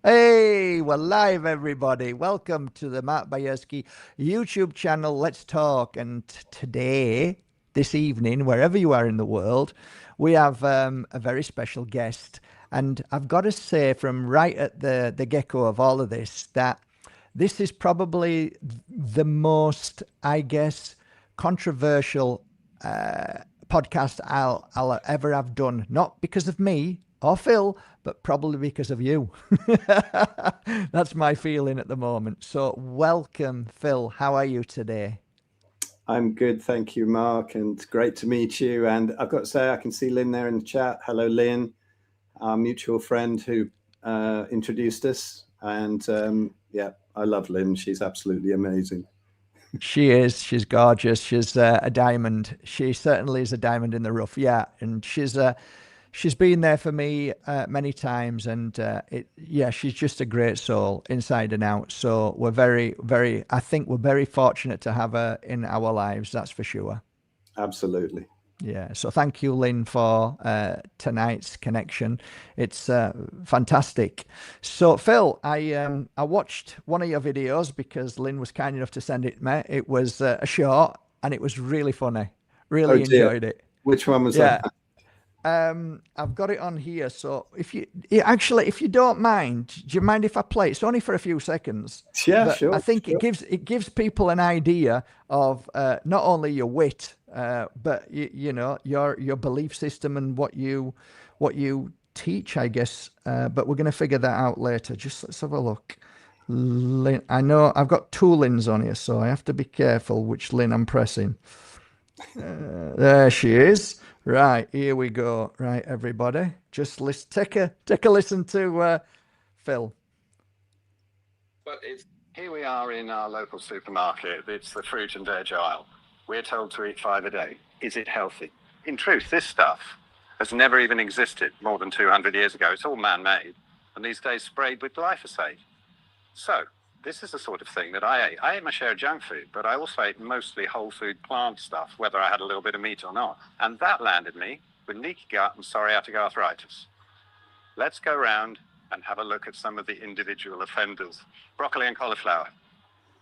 Hey, we're live, everybody. Welcome to the Mark Bajerski YouTube channel. Let's talk. And today, this evening, wherever you are in the world, we have a very special guest. And I've got to say, from right at the get-go of all of this, that this is probably the most, I guess, controversial podcast I'll ever have done. Not because of me or Phil, but probably because of you. That's my feeling at the moment. So, welcome, Phil. How are you today? I'm good, thank you, Mark, and great to meet you. And I've got to say, I can see Lynn there in the chat. Hello, Lynn, our mutual friend who introduced us. And yeah, I love Lynn. She's absolutely amazing. She is. She's gorgeous. She's a diamond. She certainly is a diamond in the rough. Yeah, and she's been there for me many times, and yeah, she's just a great soul inside and out. So we're very. I think we're very fortunate to have her in our lives. That's for sure. Absolutely. Yeah. So thank you, Lynn, for tonight's connection. It's fantastic. So Phil, I watched one of your videos because Lynn was kind enough to send it me. It was a short and it was really funny. Oh Really dear. enjoyed it. Which one was that? Yeah. I've got it on here. So actually, if you don't mind, do you mind if I play? It's only for a few seconds, Yeah, but I sure. think Sure. it gives people an idea of not only your wit, but you know your belief system and what you teach, I guess. But we're going to figure that out later. Just let's have a look. Lynn, I know I've got two Lynns on here, so I have to be careful which Lynn I'm pressing. There she is. Right, here we go. Right, everybody, just take a listen to Phil. But here we are in our local supermarket. It's the fruit and veg aisle. We're told to eat 5 a day. Is it healthy? In truth, this stuff has never even existed more than 200 years ago. It's all man-made, and these days sprayed with glyphosate. So this is the sort of thing that I ate. I ate my share of junk food, but I also ate mostly whole food plant stuff, whether I had a little bit of meat or not. And that landed me with leaky gut and psoriatic arthritis. Let's go around and have a look at some of the individual offenders. Broccoli and cauliflower.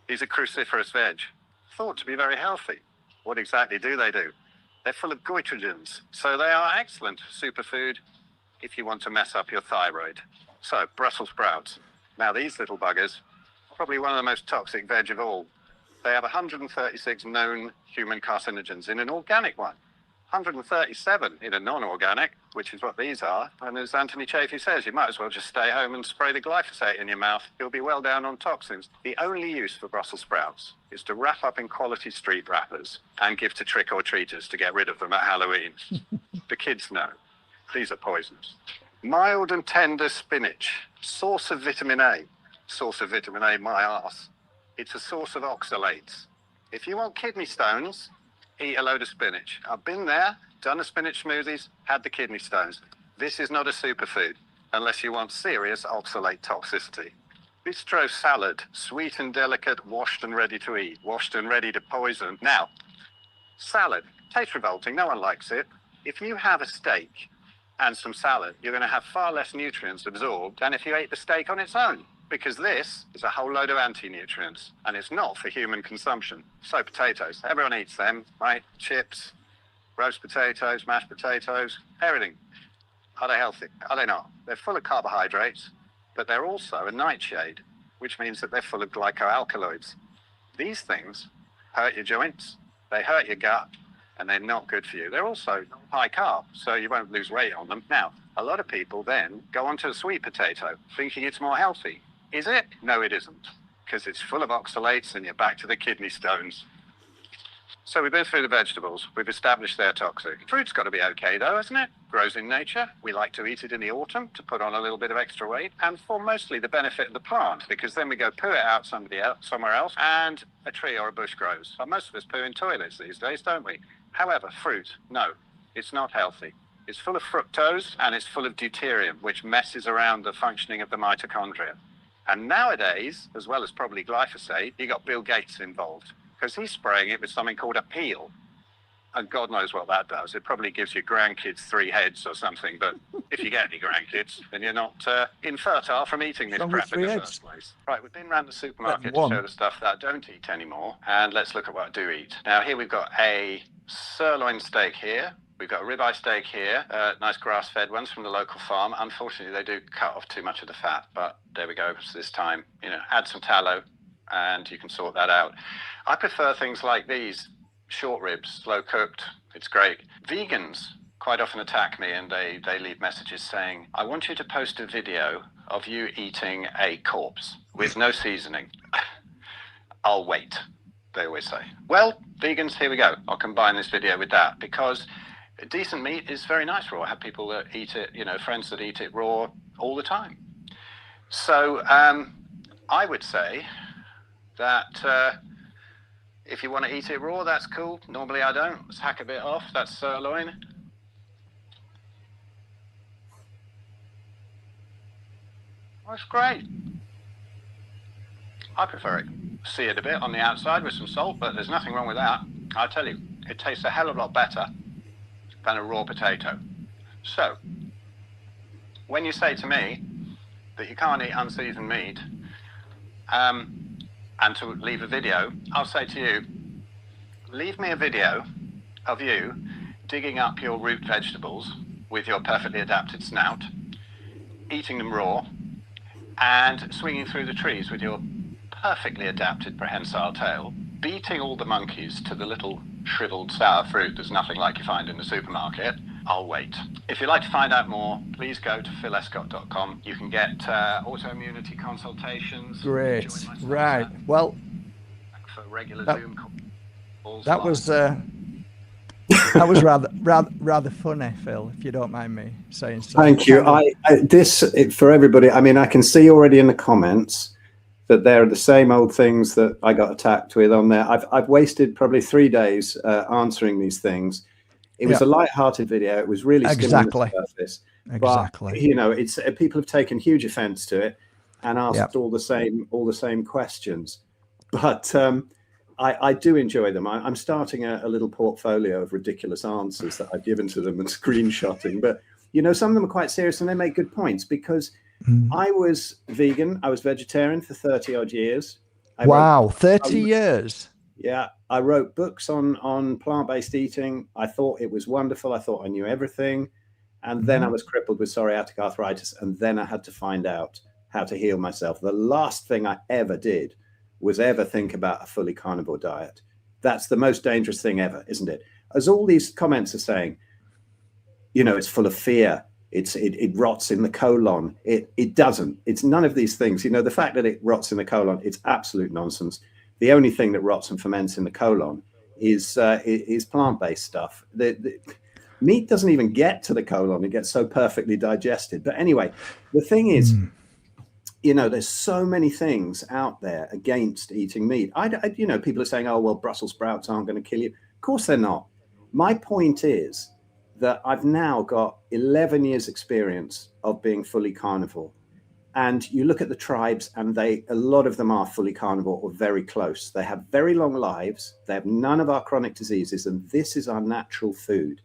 These are cruciferous veg, thought to be very healthy. What exactly do? They're full of goitrogens, so they are excellent superfood if you want to mess up your thyroid. So, Brussels sprouts. Now, these little buggers, probably one of the most toxic veg of all. They have 136 known human carcinogens in an organic one. 137 in a non-organic, which is what these are. And as Anthony Chaffee says, you might as well just stay home and spray the glyphosate in your mouth. You'll be well down on toxins. The only use for Brussels sprouts is to wrap up in quality street wrappers and give to trick-or-treaters to get rid of them at Halloween. The kids know. These are poisons. Mild and tender spinach, source of vitamin A. Source of vitamin A, my arse. It's a source of oxalates. If you want kidney stones, eat a load of spinach. I've been there, done the spinach smoothies, had the kidney stones. This is not a superfood unless you want serious oxalate toxicity. Bistro salad, sweet and delicate, washed and ready to eat, washed and ready to poison. Now, salad, tastes revolting, no one likes it. If you have a steak and some salad, you're going to have far less nutrients absorbed than if you ate the steak on its own, because this is a whole load of anti-nutrients, and it's not for human consumption. So potatoes, everyone eats them, right? Chips, roast potatoes, mashed potatoes, everything. Are they healthy? Are they not? They're full of carbohydrates, but they're also a nightshade, which means that they're full of glycoalkaloids. These things hurt your joints, they hurt your gut, and they're not good for you. They're also high carb, so you won't lose weight on them. Now, a lot of people then go onto a sweet potato, thinking it's more healthy. Is it? No, it isn't, because it's full of oxalates and you're back to the kidney stones. So we've been through the vegetables. We've established they're toxic. Fruit's got to be okay, though, hasn't it? Grows in nature. We like to eat it in the autumn to put on a little bit of extra weight, and for mostly the benefit of the plant, because then we go poo it out somewhere else, and a tree or a bush grows. But most of us poo in toilets these days, don't we? However, fruit, no, it's not healthy. It's full of fructose and it's full of deuterium, which messes around the functioning of the mitochondria. And nowadays, as well as probably glyphosate, you got Bill Gates involved, because he's spraying it with something called a peel. And God knows what that does. It probably gives your grandkids 3 heads or something, but If you get any grandkids, then you're not infertile from eating this Wrong with crap in the 3 eggs? first place. Right, we've been around the supermarket to one. show the stuff that I don't eat anymore, and let's look at what I do eat. Now, here we've got a sirloin steak here. We've got a ribeye steak here, nice grass-fed ones from the local farm. Unfortunately, they do cut off too much of the fat, but there we go. So this time, add some tallow, and you can sort that out. I prefer things like these, short ribs, slow cooked. It's great. Vegans quite often attack me, and they leave messages saying, I want you to post a video of you eating a corpse with no seasoning. I'll wait, they always say. Well, vegans, here we go. I'll combine this video with that, because decent meat is very nice raw. I have people that eat it, friends that eat it raw all the time. So I would say that if you want to eat it raw, that's cool. Normally I don't. Let's hack a bit off. That's sirloin. That's great. I prefer it. Seared a bit on the outside with some salt, but there's nothing wrong with that. I tell you, it tastes a hell of a lot better than a raw potato. So, when you say to me that you can't eat unseasoned meat, and to leave a video, I'll say to you, leave me a video of you digging up your root vegetables with your perfectly adapted snout, eating them raw, and swinging through the trees with your perfectly adapted prehensile tail, beating all the monkeys to the little shriveled sour fruit that's nothing like you find in the supermarket. I'll wait. If you'd like to find out more, please go to philescott.com. You can get autoimmunity consultations. Great. Right. Well, for regular Zoom calls. That was rather funny, Phil, if you don't mind me saying so. Thank you. For everybody, I mean, I can see already in the comments that they're the same old things that I got attacked with on there. I've wasted probably 3 days answering these things. It was a light-hearted video. It was really skimming the surface. Exactly. But, it's people have taken huge offense to it and asked all the same questions. But I do enjoy them. I'm starting a little portfolio of ridiculous answers that I've given to them and screenshotting. But some of them are quite serious and they make good points, because I was vegan. I was vegetarian for 30 odd years. 30 years. Yeah. I wrote books on plant-based eating. I thought it was wonderful. I thought I knew everything. And then I was crippled with psoriatic arthritis. And then I had to find out how to heal myself. The last thing I ever did was ever think about a fully carnivore diet. That's the most dangerous thing ever, isn't it? As all these comments are saying, it's full of fear. It rots in the colon. It doesn't. It's none of these things. The fact that it rots in the colon, it's absolute nonsense. The only thing that rots and ferments in the colon is plant-based stuff. The meat doesn't even get to the colon. It gets so perfectly digested. But anyway, the thing is, there's so many things out there against eating meat. People are saying, oh, well, Brussels sprouts aren't going to kill you. Of course they're not. My point is that I've now got 11 years experience of being fully carnivore. And you look at the tribes and a lot of them are fully carnivore or very close. They have very long lives. They have none of our chronic diseases. And this is our natural food.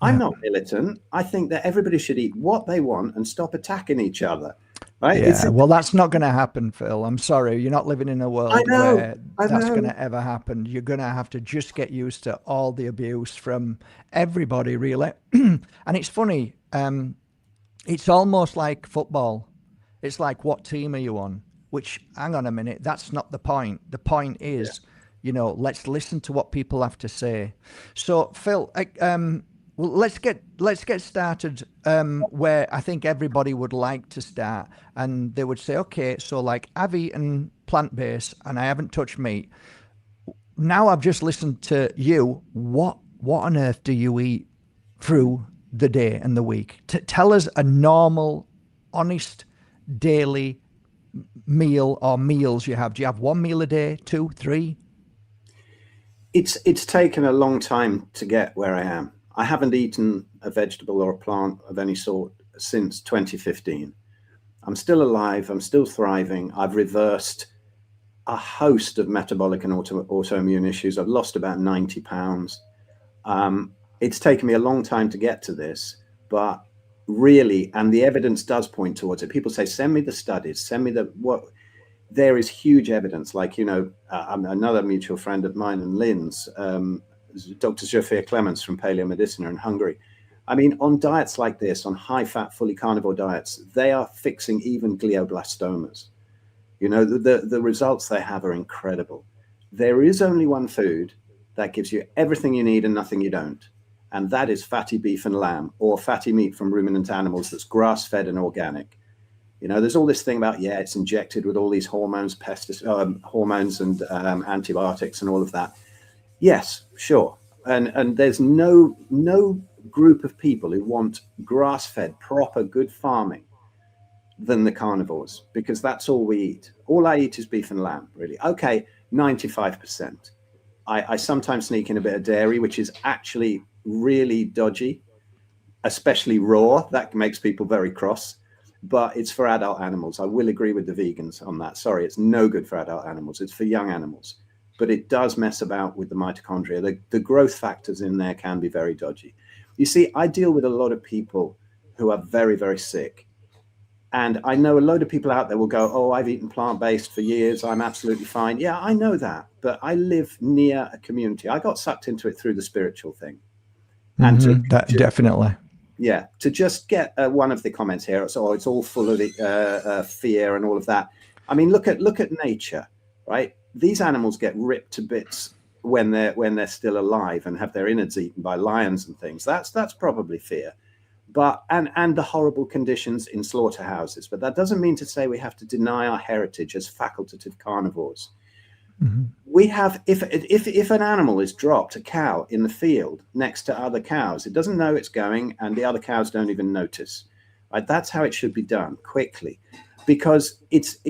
I'm not militant. I think that everybody should eat what they want and stop attacking each other. Right? Yeah, well, that's not going to happen, Phil. I'm sorry. You're not living in a world where that's going to ever happen. You're going to have to just get used to all the abuse from everybody, really. And it's funny. It's almost like football. It's like, what team are you on? Which, hang on a minute, that's not the point. The point is, let's listen to what people have to say. So, Phil, well, let's get started where I think everybody would like to start, and they would say, okay, so like I've eaten plant-based and I haven't touched meat. Now I've just listened to you. What on earth do you eat through the day and the week? Tell us a normal, honest daily meal or meals you have. Do you have one meal a day, 2, 3? It's taken a long time to get where I am. I haven't eaten a vegetable or a plant of any sort since 2015. I'm still alive. I'm still thriving. I've reversed a host of metabolic and autoimmune issues. I've lost about 90 pounds. It's taken me a long time to get to this, but really, and the evidence does point towards it. People say, send me the studies, send me what. There is huge evidence, like, another mutual friend of mine and Lynn's, Dr. Zofia Clements from Paleomedicina in Hungary. I mean, on diets like this, on high-fat, fully carnivore diets, they are fixing even glioblastomas. The results they have are incredible. There is only one food that gives you everything you need and nothing you don't, and that is fatty beef and lamb, or fatty meat from ruminant animals that's grass-fed and organic. There's all this thing about, it's injected with all these hormones, hormones and antibiotics and all of that. Yes, sure. And there's no group of people who want grass-fed, proper, good farming than the carnivores, because that's all we eat. All I eat is beef and lamb, really. Okay, 95%. I sometimes sneak in a bit of dairy, which is actually really dodgy, especially raw. That makes people very cross. But it's for adult animals. I will agree with the vegans on that. Sorry, it's no good for adult animals. It's for young animals. But it does mess about with the mitochondria. The growth factors in there can be very dodgy. You see, I deal with a lot of people who are very, very sick. And I know a load of people out there will go, oh, I've eaten plant-based for years. I'm absolutely fine. Yeah, I know that. But I live near a community. I got sucked into it through the spiritual thing. And definitely. Yeah, to just get one of the comments here, it's all full of fear and all of that. I mean, look at nature, right? These animals get ripped to bits when they're still alive and have their innards eaten by lions and things. That's probably fear, but and the horrible conditions in slaughterhouses. But that doesn't mean to say we have to deny our heritage as facultative carnivores. Mm-hmm. We have, if an animal is dropped, a cow in the field next to other cows, it doesn't know it's going, and the other cows don't even notice. Right? That's how it should be done, quickly, because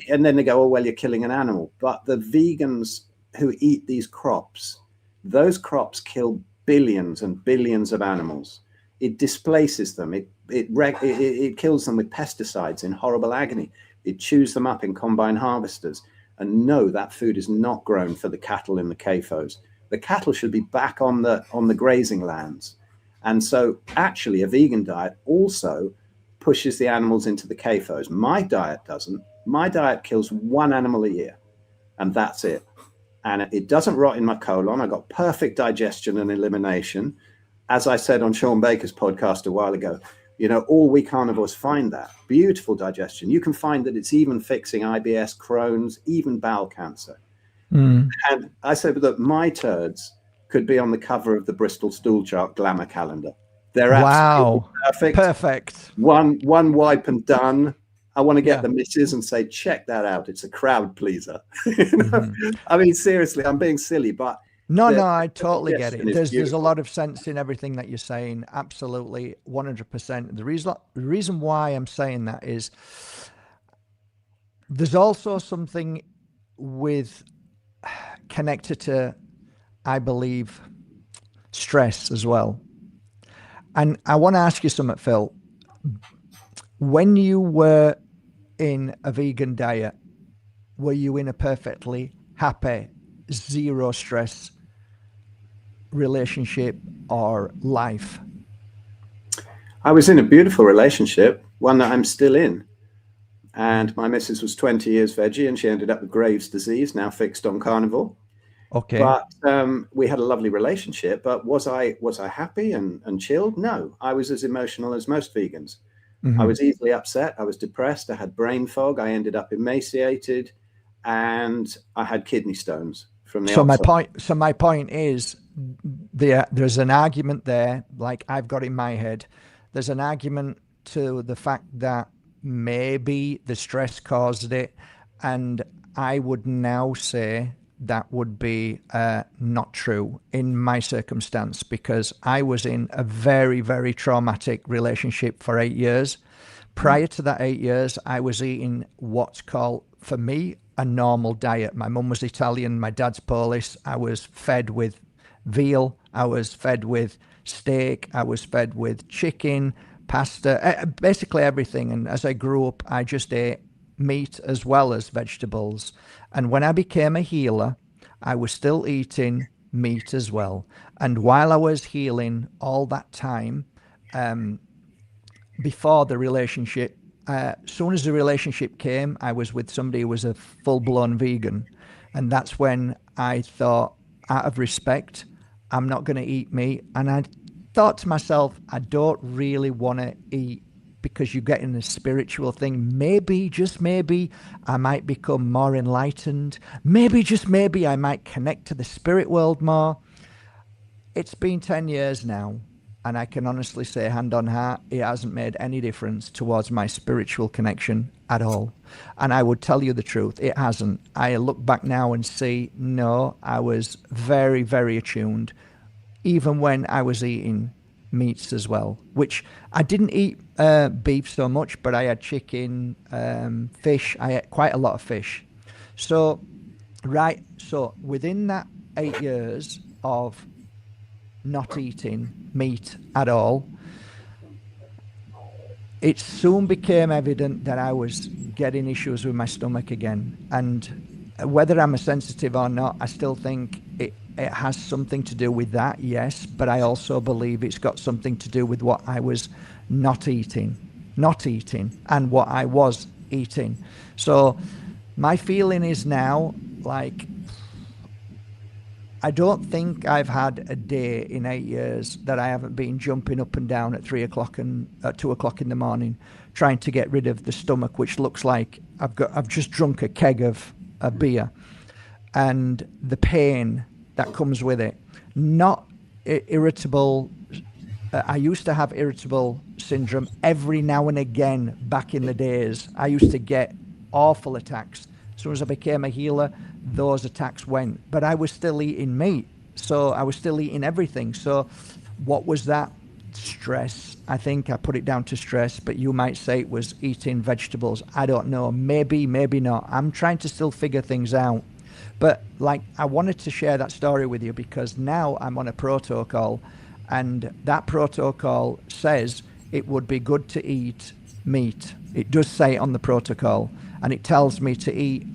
and then they go, oh, well, you're killing an animal. But the vegans who eat these crops, those crops kill billions and billions of animals. It displaces them. It kills them with pesticides in horrible agony. It chews them up in combine harvesters. And no, that food is not grown for the cattle in the CAFOs. The cattle should be back on the grazing lands. And so actually a vegan diet also pushes the animals into the CAFOs. My diet doesn't. My diet kills one animal a year, and that's it. And it doesn't rot in my colon. I got perfect digestion and elimination. As I said on Sean Baker's podcast a while ago, all we carnivores find that beautiful digestion. You can find that it's even fixing IBS, Crohn's, even bowel cancer. And I said that my turds could be on the cover of the Bristol Stool Chart Glamour calendar. They're absolutely perfect. One wipe and done. I want to get the missus and say, check that out. It's a crowd pleaser. I mean, seriously, I'm being silly, but No, I totally get it. There's a lot of sense in everything that you're saying. Absolutely, 100%. The reason why I'm saying that is there's also something connected to, I believe, stress as well. And I want to ask you something, Phil. When you were in a vegan diet, were you in a perfectly happy, zero stress relationship or life? I was in a beautiful relationship, one that I'm still in. And my missus was 20 years veggie, and she ended up with Graves' disease, now fixed on carnivore. Okay. But we had a lovely relationship. But was I happy and chilled? No, I was as emotional as most vegans. I was easily upset. I was depressed. I had brain fog. I ended up emaciated, and I had kidney stones from the outside. My point is, there's an argument there, like I've got in my head. There's an argument to the fact that maybe the stress caused it, and I would now say that would be not true in my circumstance, because I was in a very, very traumatic relationship for 8 years. Prior to that 8 years, I was eating what's called, for me, a normal diet. My mum was Italian, my dad's Polish. I was fed with veal, I was fed with steak, I was fed with chicken, pasta, basically everything. And as I grew up, I just ate meat as well as vegetables. And when I became a healer, I was still eating meat as well. And while I was healing all that time, before the relationship. As soon as the relationship came, I was with somebody who was a full-blown vegan. And that's when I thought, out of respect, I'm not going to eat meat. And I thought to myself, I don't really want to eat, because you get in a spiritual thing. Maybe, just maybe, I might become more enlightened. Maybe, just maybe, I might connect to the spirit world more. It's been 10 years now, and I can honestly say, hand on heart, it hasn't made any difference towards my spiritual connection at all. And I would tell you the truth, it hasn't. I look back now and see, no, I was very, very attuned, even when I was eating meats as well, which I didn't eat beef so much, but I had chicken, fish. I ate quite a lot of fish. So, so within that 8 years of not eating meat at all, it soon became evident that I was getting issues with my stomach again. And whether I'm a sensitive or not, I still think it has something to do with that, yes, but I also believe it's got something to do with what I was not eating, and what I was eating. So my feeling is now, like, I don't think I've had a day in 8 years that I haven't been jumping up and down at 3 o'clock and at 2 o'clock in the morning, trying to get rid of the stomach, which looks like I've just drunk a keg of beer, and the pain that comes with it. Not irritable. I used to have irritable syndrome every now and again back in the days. I used to get awful attacks. As soon as I became a healer, those attacks went. But I was still eating meat. So I was still eating everything. So what was that? Stress. I think I put it down to stress, but you might say it was eating vegetables. I don't know. Maybe, maybe not. I'm trying to still figure things out. But like, I wanted to share that story with you because now I'm on a protocol, and that protocol says it would be good to eat meat. It does say on the protocol, and it tells me to eat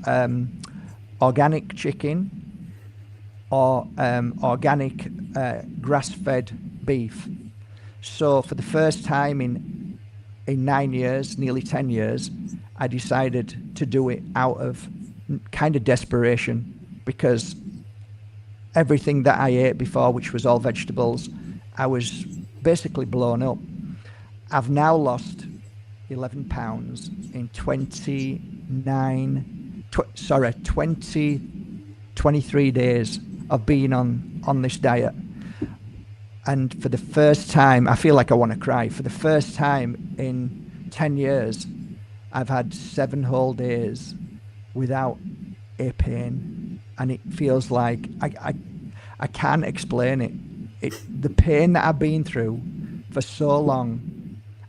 organic chicken or organic grass-fed beef. So for the first time in 9 years, nearly 10 years, I decided to do it out of kind of desperation, because everything that I ate before, which was all vegetables, I was basically blown up. I've now lost 11 pounds in 23 days of being on this diet. And for the first time, I feel like I want to cry. For the first time in 10 years, I've had 7 whole days without a pain. And it feels like I can't explain it. The pain that I've been through for so long,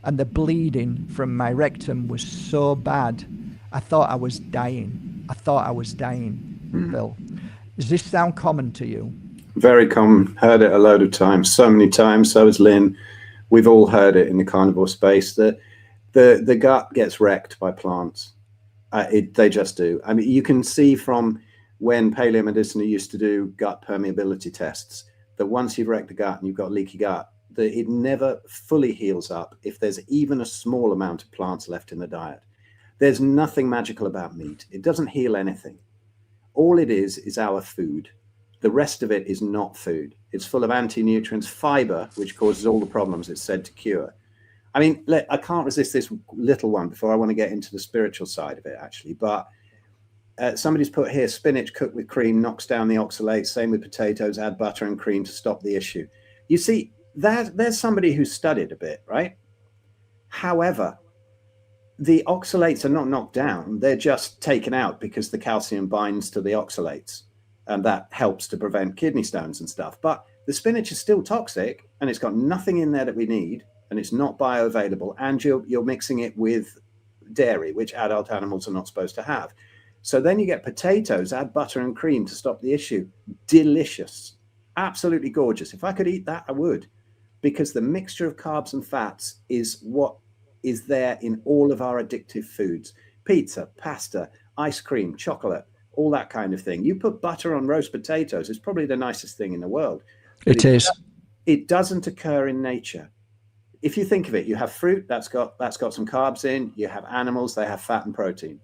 and the bleeding from my rectum was so bad, I thought I was dying. Phil. Does this sound common to you? Very common. Heard it a load of times, so many times. So has Lynn. We've all heard it in the carnivore space. The gut gets wrecked by plants. They just do. I mean, you can see from when paleomedicine used to do gut permeability tests that once you've wrecked the gut and you've got leaky gut, that it never fully heals up if there's even a small amount of plants left in the diet. There's nothing magical about meat. It doesn't heal anything. All it is our food. The rest of it is not food. It's full of anti-nutrients, fiber, which causes all the problems it's said to cure. I mean, I can't resist this little one before I want to get into the spiritual side of it, actually. But somebody's put here, spinach cooked with cream knocks down the oxalates. Same with potatoes, add butter and cream to stop the issue. You see, there's somebody who studied a bit, right? However, the oxalates are not knocked down. They're just taken out because the calcium binds to the oxalates, and that helps to prevent kidney stones and stuff. But the spinach is still toxic, and it's got nothing in there that we need, and it's not bioavailable, and you're mixing it with dairy, which adult animals are not supposed to have. So then you get potatoes, add butter and cream to stop the issue. Delicious, absolutely gorgeous. If I could eat that, I would, because the mixture of carbs and fats is what is there in all of our addictive foods. Pizza, pasta, ice cream, chocolate, all that kind of thing. You put butter on roast potatoes, it's probably the nicest thing in the world. It is. It doesn't occur in nature. if you think of it, you have fruit that's got some carbs in, you have animals, they have fat and protein.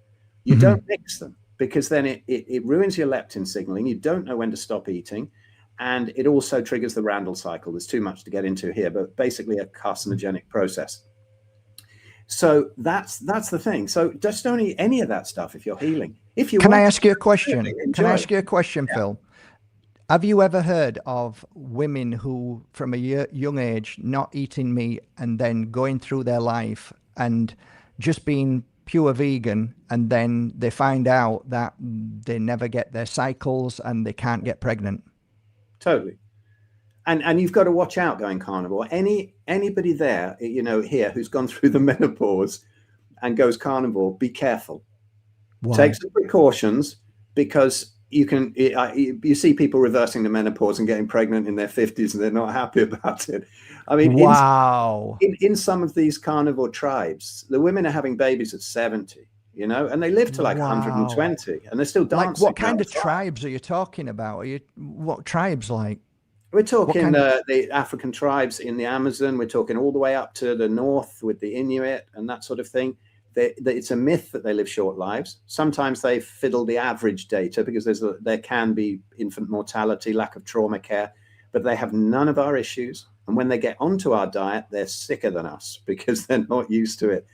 You don't mix them, because then it ruins your leptin signaling. You don't know when to stop eating. And it also triggers the Randall cycle. There's too much to get into here, but basically a carcinogenic process. So that's the thing. So just don't eat any of that stuff if you're healing. If you Can I ask you a question? Can I ask you a question, Yeah. Phil? Have you ever heard of women who, from a young age, not eating meat and then going through their life and just being pure vegan, and then they find out that they never get their cycles and they can't get pregnant? Totally. And you've got to watch out going carnivore. Anybody there, here who's gone through the menopause and goes carnivore, be careful. Why? Take some precautions, because you see people reversing the menopause and getting pregnant in their 50s, and they're not happy about it. I mean, wow. In some of these carnivore tribes, the women are having babies at 70, and they live to like 120, and they're still dancing. Like, what kind of tribes are you talking about? What tribes like? We're talking the African tribes in the Amazon. We're talking all the way up to the north with the Inuit and that sort of thing. It's a myth that they live short lives. Sometimes they fiddle the average data, because there can be infant mortality, lack of trauma care, but they have none of our issues. And when they get onto our diet, they're sicker than us because they're not used to it.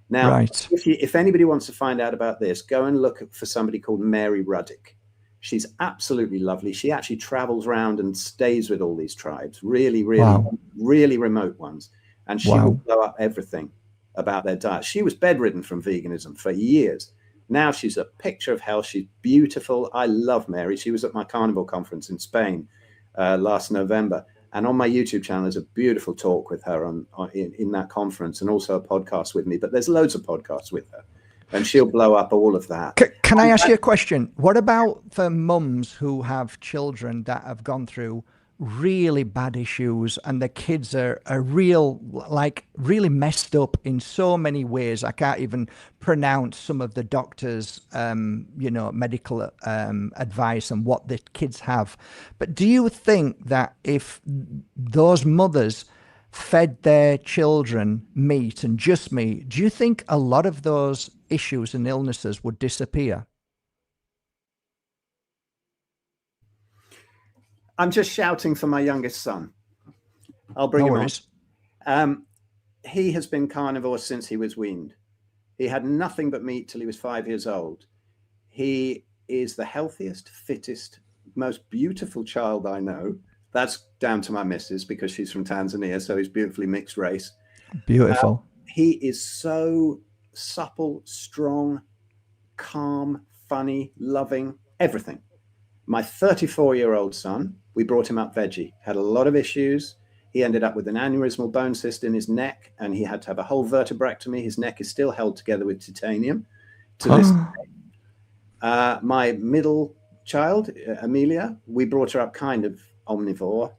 Now, right. if anybody wants to find out about this, go and look for somebody called Mary Ruddick. She's absolutely lovely. She actually travels around and stays with all these tribes, really, really remote ones. And she will blow up everything about their diet. She was bedridden from veganism for years. Now she's a picture of health. She's beautiful. I love Mary. She was at my carnivore conference in Spain last November. And on my YouTube channel, there's a beautiful talk with her in that conference, and also a podcast with me. But there's loads of podcasts with her, and she'll blow up all of that. Can I ask you a question? What about for mums who have children that have gone through really bad issues, and the kids are really messed up in so many ways? I can't even pronounce some of the doctors' medical advice and what the kids have. But do you think that if those mothers fed their children meat and just meat, do you think a lot of those issues and illnesses would disappear? I'm just shouting for my youngest son. I'll bring him on. He has been carnivore since he was weaned. He had nothing but meat till he was 5 years old. He is the healthiest, fittest, most beautiful child I know. That's down to my missus, because she's from Tanzania, so he's beautifully mixed race. Beautiful. He is so supple, strong, calm, funny, loving, everything. My 34-year-old son, we brought him up veggie, had a lot of issues. He ended up with an aneurysmal bone cyst in his neck, and he had to have a whole vertebrectomy. His neck is still held together with titanium to this day. My middle child, Amelia, we brought her up kind of omnivore.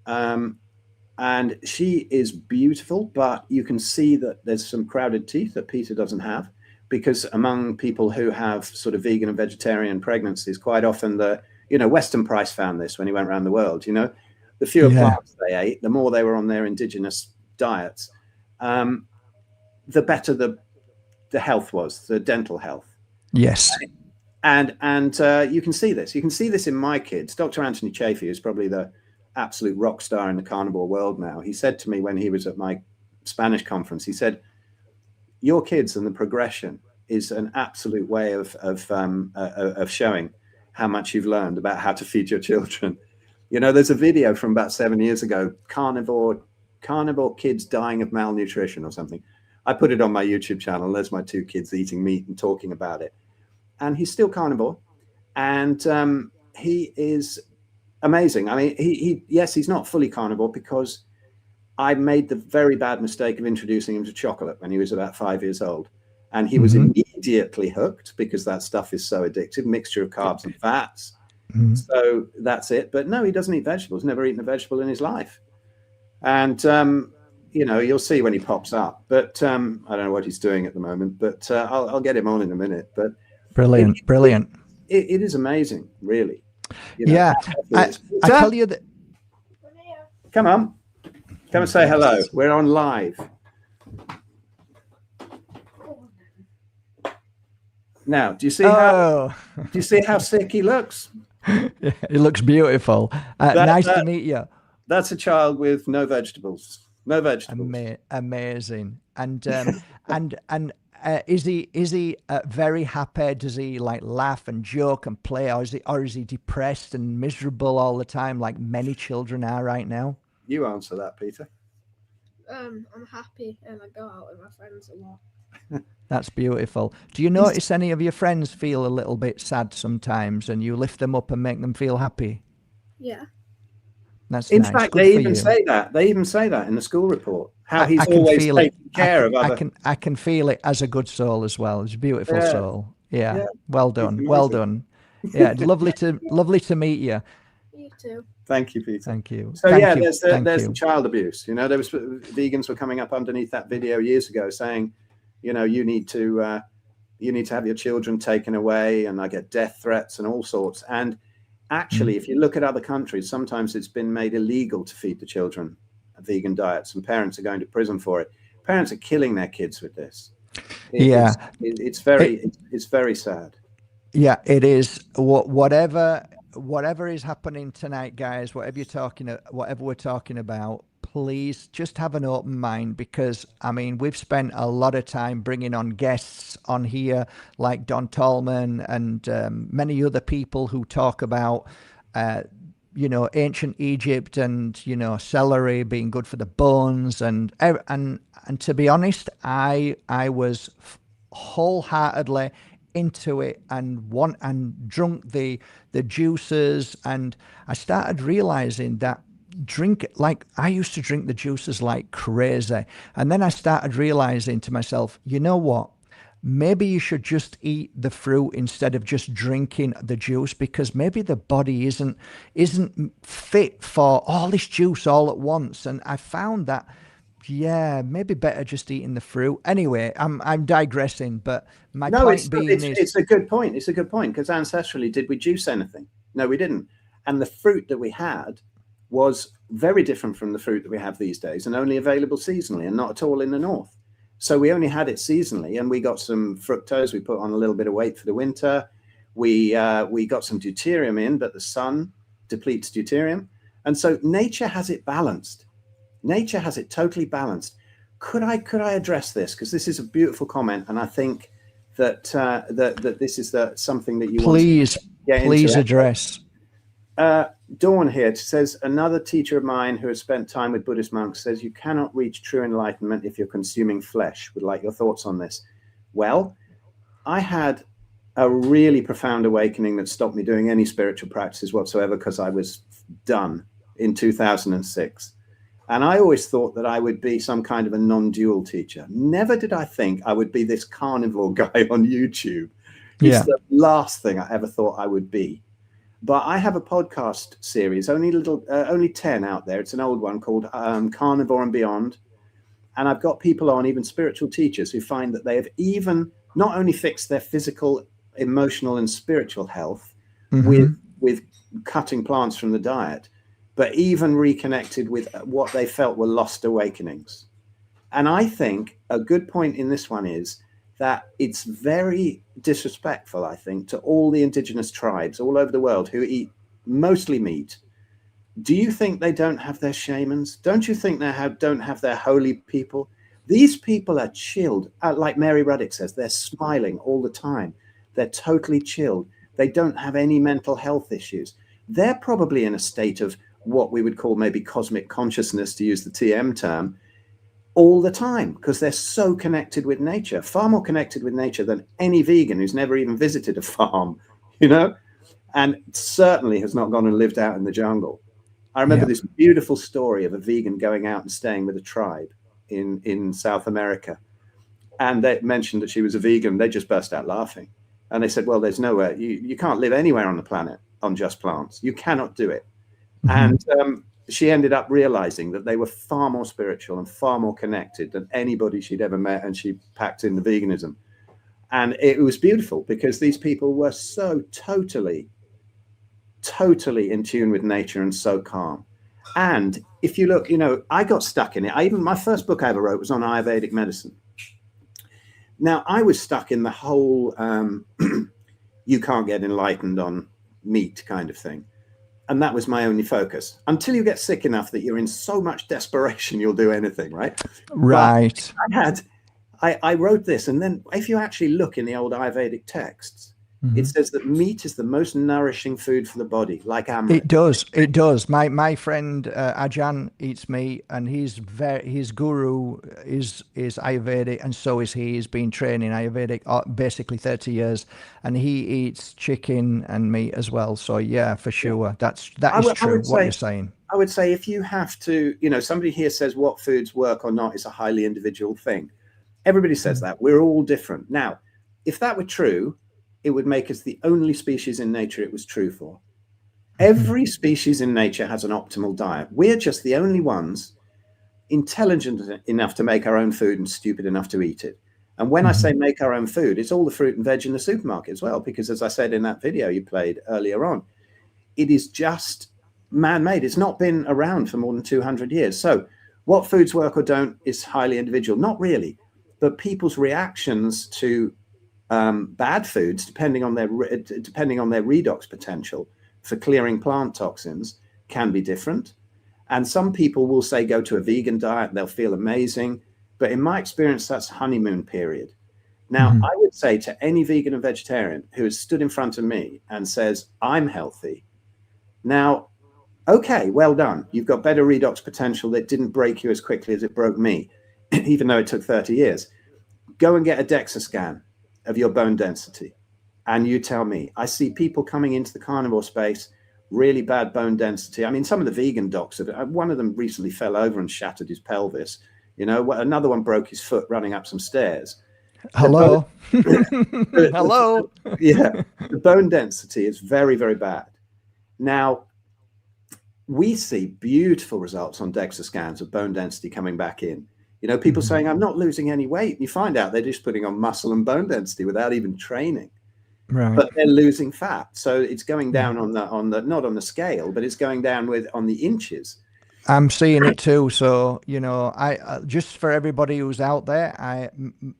And she is beautiful, but you can see that there's some crowded teeth that Peter doesn't have, because among people who have sort of vegan and vegetarian pregnancies, quite often Weston Price found this when he went around the world, the fewer plants they ate, the more they were on their indigenous diets, the better the health was, the dental health. Yes. And you can see this. You can see this in my kids. Dr. Anthony Chaffee is probably the absolute rock star in the carnivore world now. He said to me when he was at my Spanish conference, he said, your kids and the progression is an absolute way of showing how much you've learned about how to feed your children. There's a video from about 7 years ago, carnivore kids dying of malnutrition or something. I put it on my YouTube channel. There's my two kids eating meat and talking about it. And he's still carnivore. And he is amazing. I mean, he's not fully carnivore, because I made the very bad mistake of introducing him to chocolate when he was about 5 years old. And he was immediately hooked, because that stuff is so addictive, mixture of carbs and fats. So that's it. But no, he doesn't eat vegetables, never eaten a vegetable in his life. And, you'll see when he pops up. But I don't know what he's doing at the moment, but I'll get him on in a minute. But Brilliant. It is amazing, really. I tell you that. Come on. Come and say hello. We're on live. Now, do you see how sick he looks? He looks beautiful. Nice to meet you. That's a child with no vegetables. No vegetables. Amazing. And is he very happy? Does he like laugh and joke and play, or is he depressed and miserable all the time, like many children are right now? You answer that, Peter. I'm happy and I go out with my friends a lot. That's beautiful. Do you notice any of your friends feel a little bit sad sometimes, and you lift them up and make them feel happy? Yeah. That's in nice. fact, Good they for even you. say that. They even say that in the school report. How he's always taking care of other. I can feel it as a good soul as well. It's a beautiful soul. Yeah. Well done. Well done. Yeah. It's lovely to meet you. You too. Thank you, Peter. Thank you. So Thank you. there's the child abuse. You know, there was vegans were coming up underneath that video years ago saying, you know, you need to have your children taken away, and I get death threats and all sorts. And actually, if you look at other countries, sometimes it's been made illegal to feed the children vegan diets, and parents are going to prison for it. Parents are killing their kids with this. It's very sad. Yeah, it is. Whatever is happening tonight, guys, whatever we're talking about, please just have an open mind, because I mean, we've spent a lot of time bringing on guests on here like Don Tallman and many other people who talk about ancient Egypt and celery being good for the bones, and to be honest, I was wholeheartedly into it and drunk the juices, and I started realizing that I used to drink the juices like crazy, and then I started realizing to myself, you know what, maybe you should just eat the fruit instead of just drinking the juice, because maybe the body isn't fit for all this juice all at once. And I found that maybe better just eating the fruit. Anyway, I'm digressing, but it's a good point. It's a good point, because ancestrally, did we juice anything? No, we didn't. And the fruit that we had was very different from the fruit that we have these days, and only available seasonally, and not at all in the north. So we only had it seasonally, and we got some fructose. We put on a little bit of weight for the winter. We got some deuterium in, but the sun depletes deuterium, and so nature has it balanced. Nature has it totally balanced. Could I address this, because this is a beautiful comment, and I think that that this is something that you please address. Dawn here says, another teacher of mine who has spent time with Buddhist monks says you cannot reach true enlightenment if you're consuming flesh. Would like your thoughts on this. Well, I had a really profound awakening that stopped me doing any spiritual practices whatsoever, because I was done in 2006. And I always thought that I would be some kind of a non-dual teacher. Never did I think I would be this carnivore guy on YouTube. It's the last thing I ever thought I would be. But I have a podcast series, only 10 out there. It's an old one called Carnivore and Beyond. And I've got people on, even spiritual teachers, who find that they have even not only fixed their physical, emotional, and spiritual health with cutting plants from the diet, but even reconnected with what they felt were lost awakenings. And I think a good point in this one is that it's very disrespectful, I think, to all the indigenous tribes all over the world who eat mostly meat. Do you think they don't have their shamans? Don't you think they don't have their holy people? These people are chilled. Like Mary Ruddick says, they're smiling all the time. They're totally chilled. They don't have any mental health issues. They're probably in a state of what we would call maybe cosmic consciousness, to use the TM term, all the time, because they're so connected with nature, far more connected with nature than any vegan who's never even visited a farm, and certainly has not gone and lived out in the jungle. I remember this beautiful story of a vegan going out and staying with a tribe in South America. And they mentioned that she was a vegan. They just burst out laughing. And they said, well, there's nowhere, you can't live anywhere on the planet on just plants. You cannot do it. And she ended up realizing that they were far more spiritual and far more connected than anybody she'd ever met. And she packed in the veganism. And it was beautiful, because these people were so totally in tune with nature and so calm. And if you look, you know, I got stuck in it. My first book I ever wrote was on Ayurvedic medicine. Now, I was stuck in the whole you can't get enlightened on meat kind of thing. And that was my only focus until you get sick enough that you're in so much desperation, you'll do anything, right? Right. But I wrote this, and then if you actually look in the old Ayurvedic texts, it says that meat is the most nourishing food for the body, like Amrit. It does. My friend Ajahn eats meat, and his guru is Ayurvedic, and so is he. He's been training Ayurvedic basically 30 years, and he eats chicken and meat as well. So yeah, for sure, that is true. What you're saying. I would say if you have to, you know, somebody here says what foods work or not is a highly individual thing. Everybody says that. We're all different. Now, if that were true, it would make us the only species in nature it was true for. Every species in nature has an optimal diet. We're just the only ones intelligent enough to make our own food and stupid enough to eat it. And when I say make our own food, it's all the fruit and veg in the supermarket as well, because as I said in that video you played earlier on, it is just man-made. It's not been around for more than 200 years. So what foods work or don't is highly individual. Not really, but people's reactions to bad foods, depending on their redox potential for clearing plant toxins, can be different. And some people will say go to a vegan diet, they'll feel amazing. But in my experience, that's honeymoon period. Now, I would say to any vegan and vegetarian who has stood in front of me and says, I'm healthy. Now, okay, well done. You've got better redox potential that didn't break you as quickly as it broke me, even though it took 30 years. Go and get a DEXA scan of your bone density. And you tell me. I see people coming into the carnivore space, really bad bone density. I mean, some of the vegan docs, one of them recently fell over and shattered his pelvis. You know, another one broke his foot running up some stairs. Hello. Hello. Yeah, the bone density is very, very bad. Now, we see beautiful results on DEXA scans of bone density coming back in. You know, people saying, I'm not losing any weight. You find out they're just putting on muscle and bone density without even training. Right. But they're losing fat. So it's going down on the not on the scale, but it's going down on the inches. I'm seeing it too. So, you know, I just for everybody who's out there,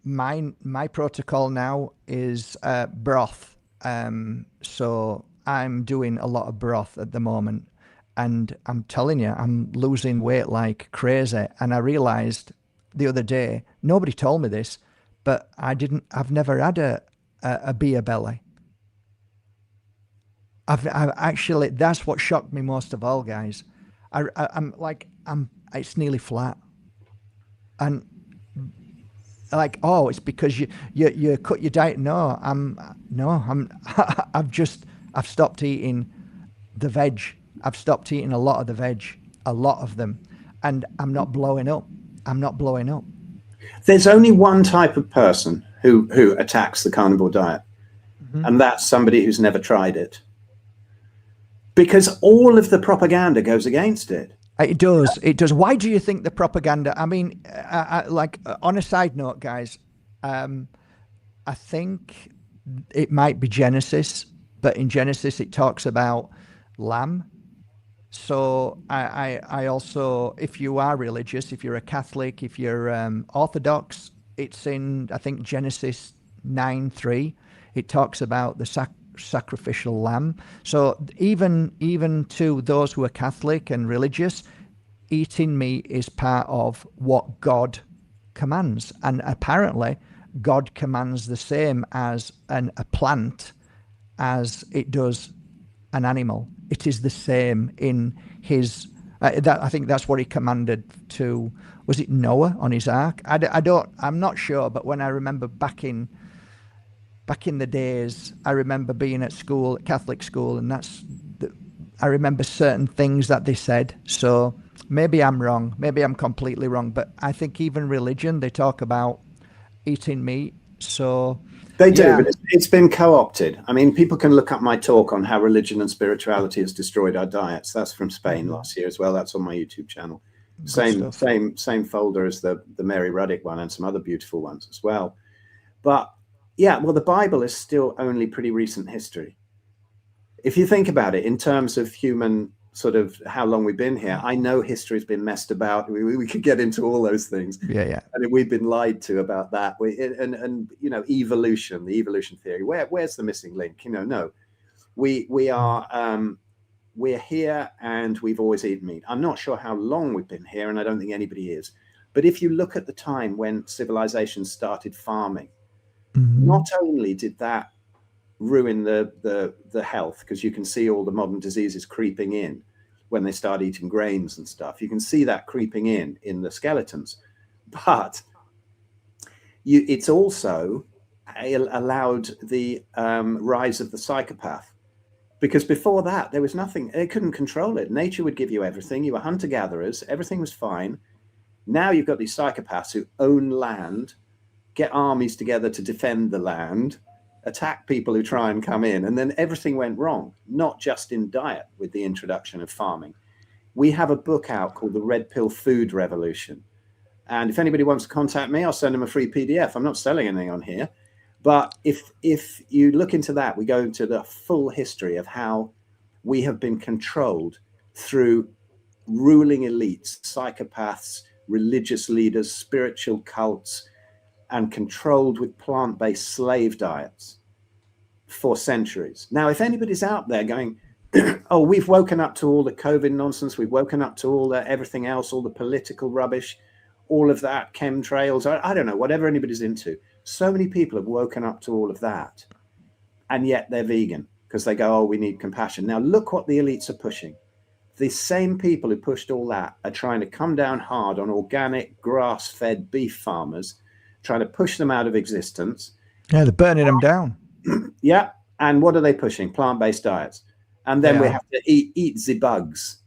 my protocol now is broth. So I'm doing a lot of broth at the moment, and I'm telling you, I'm losing weight like crazy. And I realized the other day, nobody told me this, but I've never had a beer belly. I've actually, that's what shocked me most of all, guys. It's nearly flat. And like, oh, it's because you cut your diet. No, I've stopped eating the veg. I've stopped eating a lot of the veg, a lot of them. And I'm not blowing up. There's only one type of person who attacks the carnivore diet. And that's somebody who's never tried it. Because all of the propaganda goes against it. It does. Why do you think the propaganda? I mean, on a side note, guys, I think it might be Genesis, but in Genesis it talks about lamb. So I also, if you are religious, if you're a Catholic, if you're Orthodox, it's in, I think, Genesis 9:3. It talks about the sacrificial lamb. So even to those who are Catholic and religious, eating meat is part of what God commands. And apparently God commands the same as a plant as it does an animal. It is the same in his I think that's what he commanded to, was it Noah on his ark? I'm not sure, but when I remember back in the days, I remember being at school, at Catholic school, and I remember certain things that they said. So maybe I'm wrong, maybe I'm completely wrong, but I think even religion, they talk about eating meat. So they do, but it's been co-opted. I mean, people can look up my talk on how religion and spirituality has destroyed our diets. That's from Spain last year as well. That's on my YouTube channel. Same folder as the Mary Ruddick one and some other beautiful ones as well. But yeah, well, the Bible is still only pretty recent history. If you think about it in terms of human sort of how long we've been here. I know history's been messed about. We could get into all those things. Yeah. And we've been lied to about that. And you know, evolution, the evolution theory. Where's the missing link? You know, no, we are we're here and we've always eaten meat. I'm not sure how long we've been here, and I don't think anybody is. But if you look at the time when civilization started farming, not only did that ruin the health, because you can see all the modern diseases creeping in when they start eating grains and stuff. You can see that creeping in the skeletons, but it's also allowed the rise of the psychopath, because before that there was nothing. They couldn't control it. Nature would give you everything. You were hunter-gatherers. Everything was fine. Now you've got these psychopaths who own land, get armies together to defend the land, attack people who try and come in, and then everything went wrong, not just in diet with the introduction of farming. We have a book out called The Red Pill Food Revolution. And if anybody wants to contact me, I'll send them a free PDF. I'm not selling anything on here. But if you look into that, we go into the full history of how we have been controlled through ruling elites, psychopaths, religious leaders, spiritual cults, and controlled with plant-based slave diets for centuries. Now, if anybody's out there going, oh, we've woken up to all the COVID nonsense, we've woken up to all the everything else, all the political rubbish, all of that, chemtrails, I don't know, whatever anybody's into. So many people have woken up to all of that, and yet they're vegan because they go, oh, we need compassion. Now, look what the elites are pushing. The same people who pushed all that are trying to come down hard on organic, grass-fed beef farmers, trying to push them out of existence. Yeah, they're burning them down. Yeah. And what are they pushing? Plant-based diets. And then we have to eat the bugs,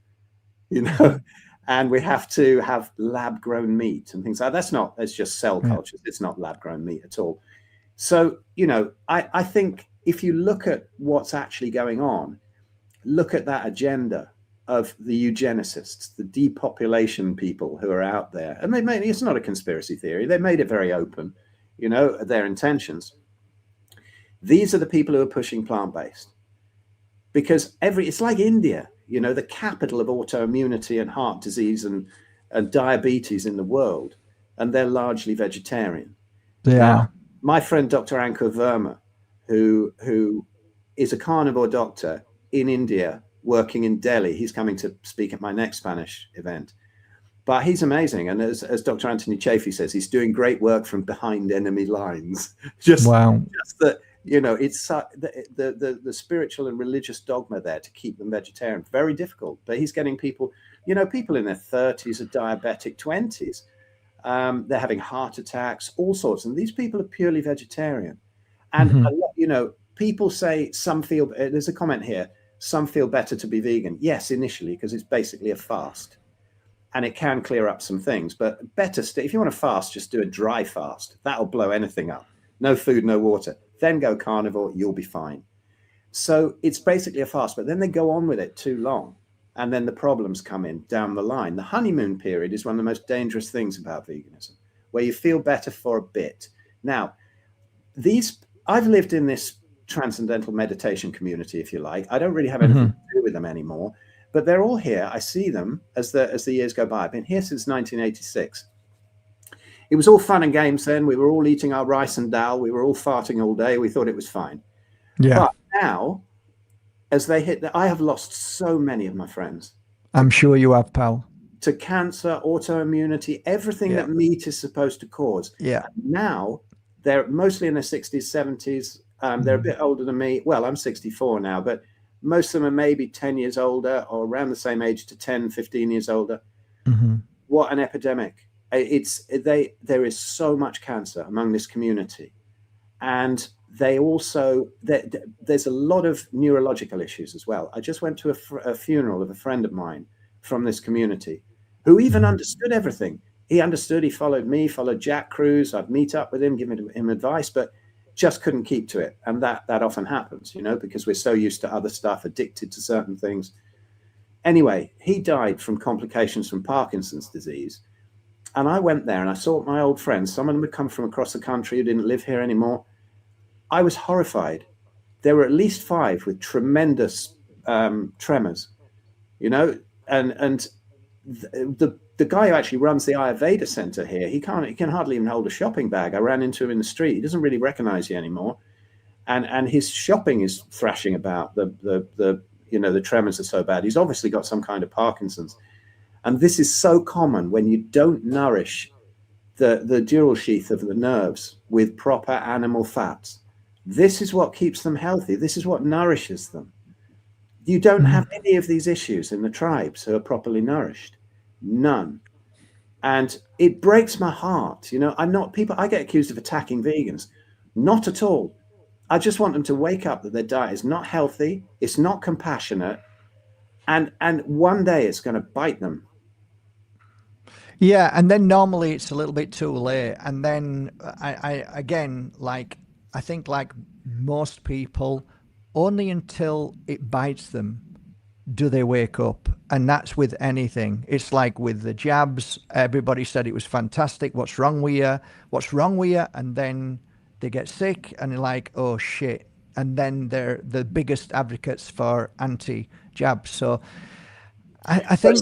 you know, and we have to have lab-grown meat and things like that. That's just cell cultures. It's not lab-grown meat at all. So, you know, I think if you look at what's actually going on, look at that agenda of the eugenicists, the depopulation people who are out there. And it's not a conspiracy theory. They made it very open, you know, their intentions. These are the people who are pushing plant-based, because it's like India, you know, the capital of autoimmunity and heart disease and diabetes in the world. And they're largely vegetarian. Yeah. Now, my friend, Dr. Ankur Verma, who is a carnivore doctor in India, working in Delhi. He's coming to speak at my next Spanish event, but he's amazing. And as Dr. Anthony Chaffee says, he's doing great work from behind enemy lines. Just that, you know, it's the spiritual and religious dogma there to keep them vegetarian. Very difficult, but he's getting people, you know, people in their 30s are diabetic, 20s. They're having heart attacks, all sorts. And these people are purely vegetarian. And, you know, people say some feel, there's a comment here, some feel better to be vegan. Yes, initially, because it's basically a fast and it can clear up some things. But better still, if you want to fast, just do a dry fast. That'll blow anything up. No food, no water. Then go carnivore, you'll be fine. So it's basically a fast, but then they go on with it too long. And then the problems come in down the line. The honeymoon period is one of the most dangerous things about veganism, where you feel better for a bit. Now, I've lived in this transcendental meditation community, if you like. I don't really have anything to do with them anymore, but they're all here. I see them as the years go by. I've been here since 1986. It was all fun and games then. We were all eating our rice and dal. We were all farting all day. We thought it was fine. Yeah. But now, as they hit I have lost so many of my friends. I'm sure you have, pal. To cancer, autoimmunity, everything that meat is supposed to cause. Yeah. And now they're mostly in their 60s, 70s. They're a bit older than me. Well, I'm 64 now, but most of them are maybe 10 years older or around the same age to 10, 15 years older. What an epidemic. There is so much cancer among this community. And they also, there's a lot of neurological issues as well. I just went to a funeral of a friend of mine from this community who even understood everything. He understood, he followed me, followed Jack Cruz. I'd meet up with him, give him advice, but just couldn't keep to it. And that often happens, you know, because we're so used to other stuff, addicted to certain things. Anyway, he died from complications from Parkinson's disease. And I went there and I saw my old friends. Some of them had come from across the country who didn't live here anymore. I was horrified. There were at least 5 with tremendous tremors. you know, and the guy who actually runs the Ayurveda center here, he can hardly even hold a shopping bag. I ran into him in the street. He doesn't really recognize you anymore. And his shopping is thrashing about. The tremors are so bad. He's obviously got some kind of Parkinson's. And this is so common when you don't nourish the dural sheath of the nerves with proper animal fats. This is what keeps them healthy. This is what nourishes them. You don't have any of these issues in the tribes who are properly nourished. None. And it breaks my heart. You know, I get accused of attacking vegans. Not at all. I just want them to wake up that their diet is not healthy, it's not compassionate, and one day it's going to bite them. Yeah, and then normally it's a little bit too late. And then I think like most people, only until it bites them do they wake up. And that's with anything. It's like with the jabs, everybody said it was fantastic. What's wrong with you? What's wrong with you? And then they get sick and they're like, oh shit. And then they're the biggest advocates for anti-jabs. So I think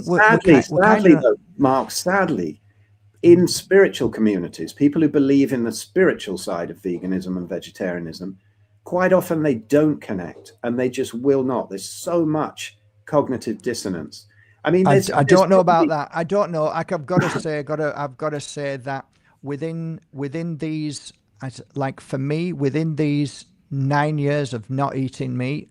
sadly, in spiritual communities, people who believe in the spiritual side of veganism and vegetarianism, quite often they don't connect and they just will not. There's so much cognitive dissonance. I mean, I don't know about that. I don't know. I've got to say that within these, like for me, within these 9 years of not eating meat,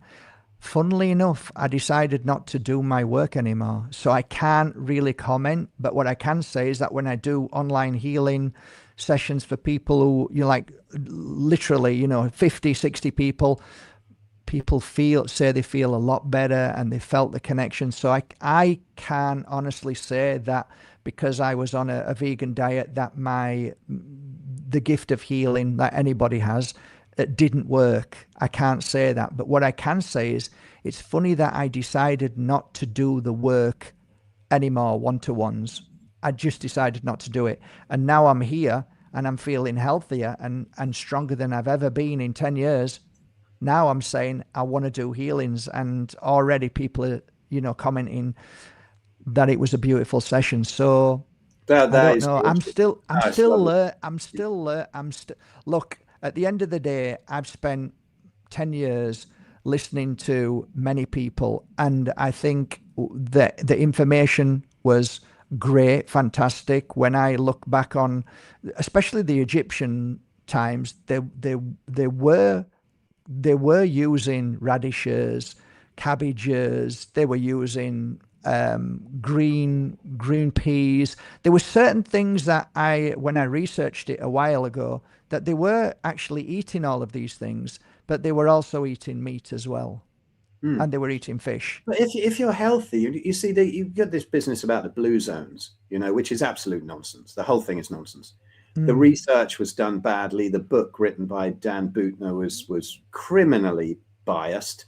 funnily enough, I decided not to do my work anymore. So I can't really comment. But what I can say is that when I do online healing sessions for people who, literally, 50, 60 people say they feel a lot better and they felt the connection. So I can honestly say that because I was on a vegan diet, that the gift of healing that anybody has, it didn't work. I can't say that. But what I can say is it's funny that I decided not to do the work anymore, one-to-ones. I just decided not to do it. And now I'm here and I'm feeling healthier and stronger than I've ever been in 10 years. Now I'm saying I want to do healings, and already people are, commenting that it was a beautiful session. So I don't know. Look, at the end of the day, I've spent 10 years listening to many people, and I think the information was great, fantastic. When I look back on, especially the Egyptian times, they were using radishes, cabbages. They were using green peas. There were certain things that when I researched it a while ago, that they were actually eating all of these things, but they were also eating meat as well. And they were eating fish. But if you're healthy, you see that you've got this business about the blue zones, which is absolute nonsense. The whole thing is nonsense. The research was done badly. The book written by Dan Buettner was criminally biased.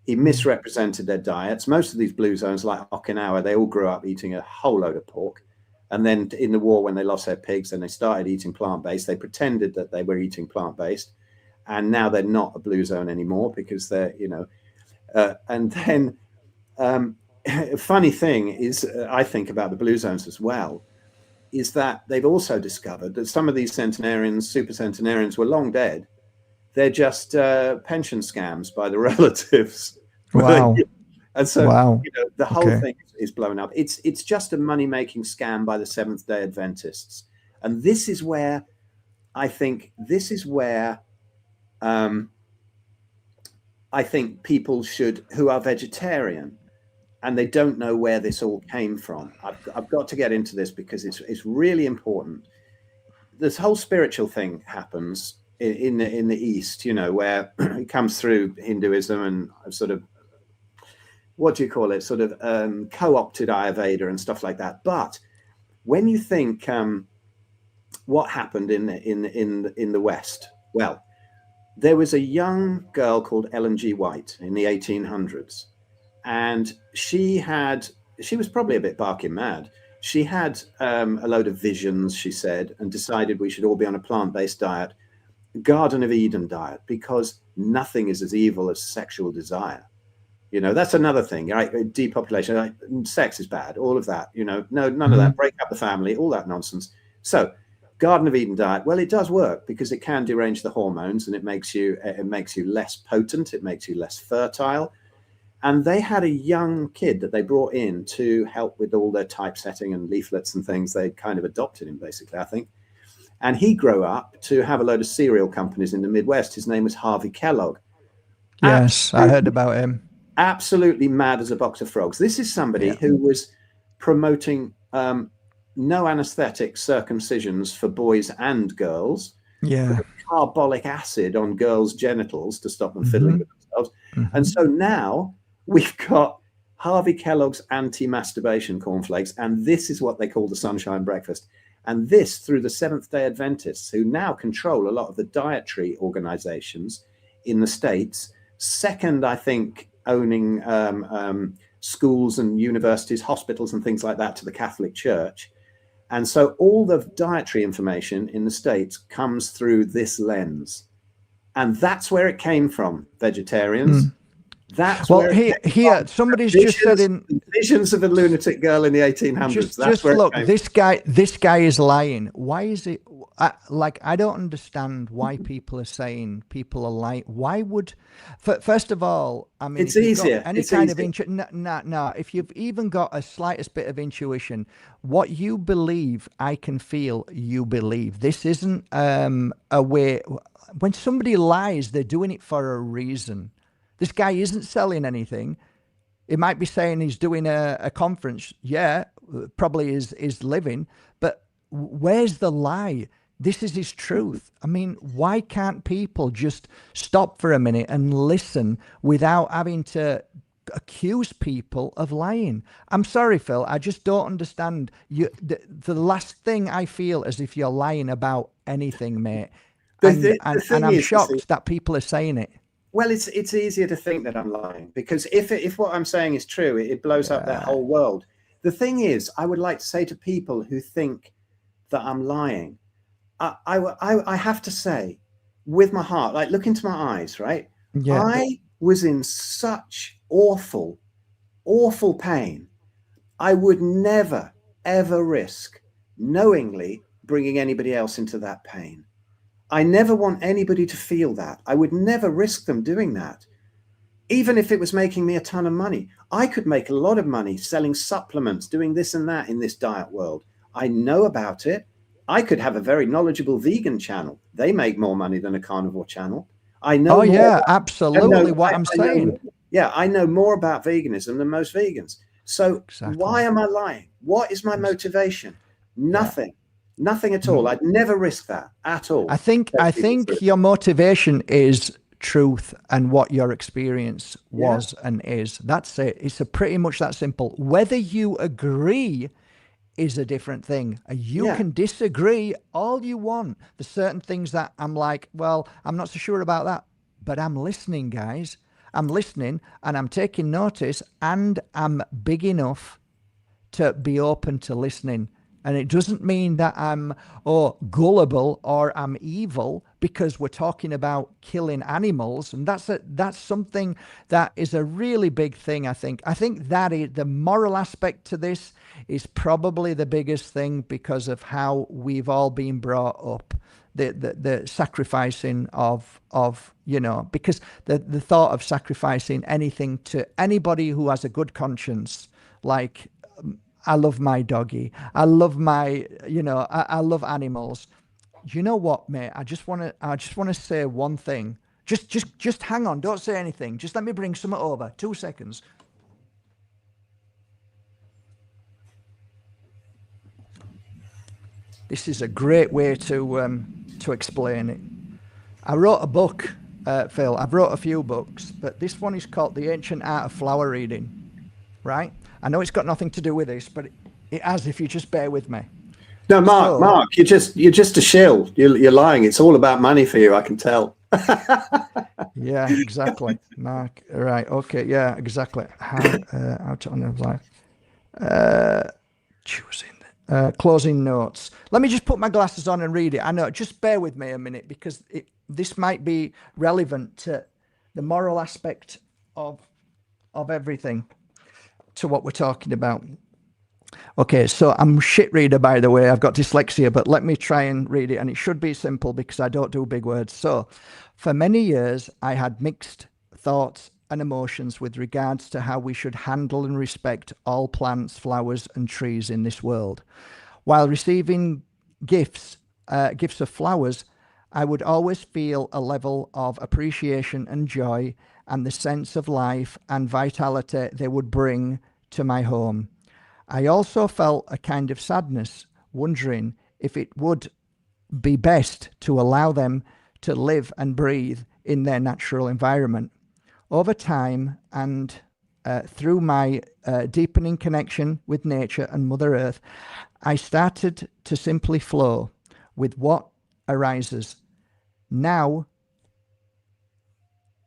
He misrepresented their diets. Most of these blue zones, like Okinawa, they all grew up eating a whole load of pork. And then in the war, when they lost their pigs and they started eating plant-based, they pretended that they were eating plant-based. And now they're not a blue zone anymore because they're, and then funny thing is, I think about the blue zones as well, is that they've also discovered that some of these centenarians, super centenarians, were long dead. They're just pension scams by the relatives. Wow. And so the whole thing is blown up. It's just a money-making scam by the Seventh-day Adventists. And this is where I think people who are vegetarian and they don't know where this all came from. I've got to get into this because it's really important. This whole spiritual thing happens in the East, where it comes through Hinduism and sort of, what do you call it? Sort of co-opted Ayurveda and stuff like that. But when you think what happened in the West, well, there was a young girl called Ellen G. White in the 1800s, and she was probably a bit barking mad. She had a load of visions, she said, and decided we should all be on a plant-based diet, Garden of Eden diet, because nothing is as evil as sexual desire. You know, that's another thing, right? Depopulation, like, sex is bad, all of that, you know, no, none of that, break up the family, all that nonsense. So Garden of Eden diet, well, it does work because it can derange the hormones, and it makes you less potent, it makes you less fertile. And they had a young kid that they brought in to help with all their typesetting and leaflets and things. They kind of adopted him, basically, I think. And he grew up to have a load of cereal companies in the Midwest. His name was Harvey Kellogg. Yes, I heard about him. Absolutely mad as a box of frogs. This is somebody who was promoting no anesthetic circumcisions for boys and girls. Yeah. Carbolic acid on girls' genitals to stop them fiddling with themselves. And so now we've got Harvey Kellogg's anti-masturbation cornflakes, and this is what they call the Sunshine Breakfast. And this through the Seventh-day Adventists, who now control a lot of the dietary organizations in the States. Second, I think, owning schools and universities, hospitals and things like that to the Catholic Church. And so all the dietary information in the States comes through this lens. And that's where it came from, vegetarians. That's well, here somebody's just said in visions of a lunatic girl in the 1800s. Just look, this guy is lying. Why is it I don't understand why people are saying people are lying. Why would, first of all, I mean, it's easier. If you've even got a slightest bit of intuition, what you believe, I can feel you believe. This isn't a way. When somebody lies, they're doing it for a reason. This guy isn't selling anything. It might be saying he's doing a conference. Yeah, probably is living. But where's the lie? This is his truth. I mean, why can't people just stop for a minute and listen without having to accuse people of lying? I'm sorry, Phil. I just don't understand. The last thing I feel as if you're lying about anything, mate. And I'm shocked that people are saying it. Well, it's easier to think that I'm lying, because if what I'm saying is true, it blows up their whole world. The thing is, I would like to say to people who think that I'm lying, I have to say, with my heart, like, look into my eyes, right? Yeah. I was in such awful, awful pain. I would never, ever risk knowingly bringing anybody else into that pain. I never want anybody to feel that. I would never risk them doing that. Even if it was making me a ton of money. I could make a lot of money selling supplements, doing this and that in this diet world. I know about it. I could have a very knowledgeable vegan channel. They make more money than a carnivore channel. I know. Oh, yeah, absolutely. I'm saying. I know more about veganism than most vegans. So why am I lying? What is my motivation? Nothing. Nothing at all. I'd never risk that at all. I think your motivation is truth and what your experience was and is. That's it. It's pretty much that simple. Whether you agree is a different thing. You can disagree all you want. There's certain things that I'm like, well, I'm not so sure about that, but I'm listening, guys. I'm listening and I'm taking notice, and I'm big enough to be open to listening. And it doesn't mean that I'm gullible or I'm evil, because we're talking about killing animals. And that's something that is a really big thing, I think. I think that is the moral aspect to this is probably the biggest thing, because of how we've all been brought up. The sacrificing of because the thought of sacrificing anything to anybody who has a good conscience, like, I love my doggy. I love my, I love animals. You know what, mate? I just want to say one thing. Just hang on. Don't say anything. Just let me bring something over. 2 seconds. This is a great way to explain it. I wrote a book, Phil. I've wrote a few books, but this one is called The Ancient Art of Flower Reading, right? I know it's got nothing to do with this, but it has, if you just bear with me. No, Mark, you're just a shill. You're lying. It's all about money for you, I can tell. Yeah, exactly, Mark. Right, okay, yeah, exactly. How to underline. Closing notes. Let me just put my glasses on and read it. I know, just bear with me a minute, because this might be relevant to the moral aspect of of everything to what we're talking about. Okay, so I'm shit reader, by the way. I've got dyslexia, but let me try and read it. And it should be simple because I don't do big words. So for many years, I had mixed thoughts and emotions with regards to how we should handle and respect all plants, flowers, and trees in this world. While receiving gifts of flowers, I would always feel a level of appreciation and joy and the sense of life and vitality they would bring to my home. I also felt a kind of sadness, wondering if it would be best to allow them to live and breathe in their natural environment. Over time and through my deepening connection with nature and Mother Earth, I started to simply flow with what arises. Now,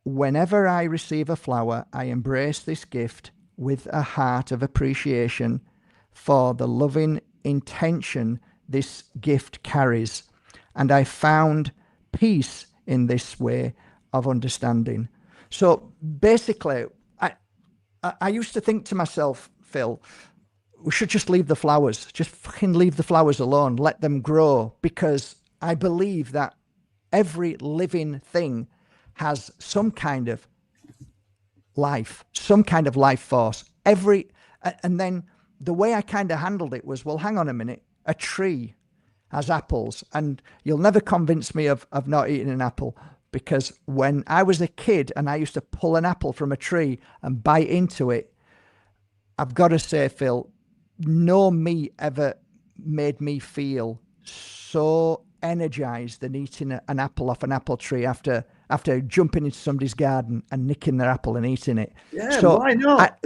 whenever I receive a flower, I embrace this gift with a heart of appreciation for the loving intention this gift carries. And I found peace in this way of understanding. So basically, I used to think to myself, Phil, we should just leave the flowers. Just fucking leave the flowers alone. Let them grow. Because I believe that every living thing has some kind of life, some kind of life force. And then the way I kind of handled it was, well, hang on a minute. A tree has apples. And you'll never convince me of not eating an apple. Because when I was a kid and I used to pull an apple from a tree and bite into it, I've got to say, Phil, no meat ever made me feel so energized than eating an apple off an apple tree after jumping into somebody's garden and nicking their apple and eating it. Yeah, so, why not?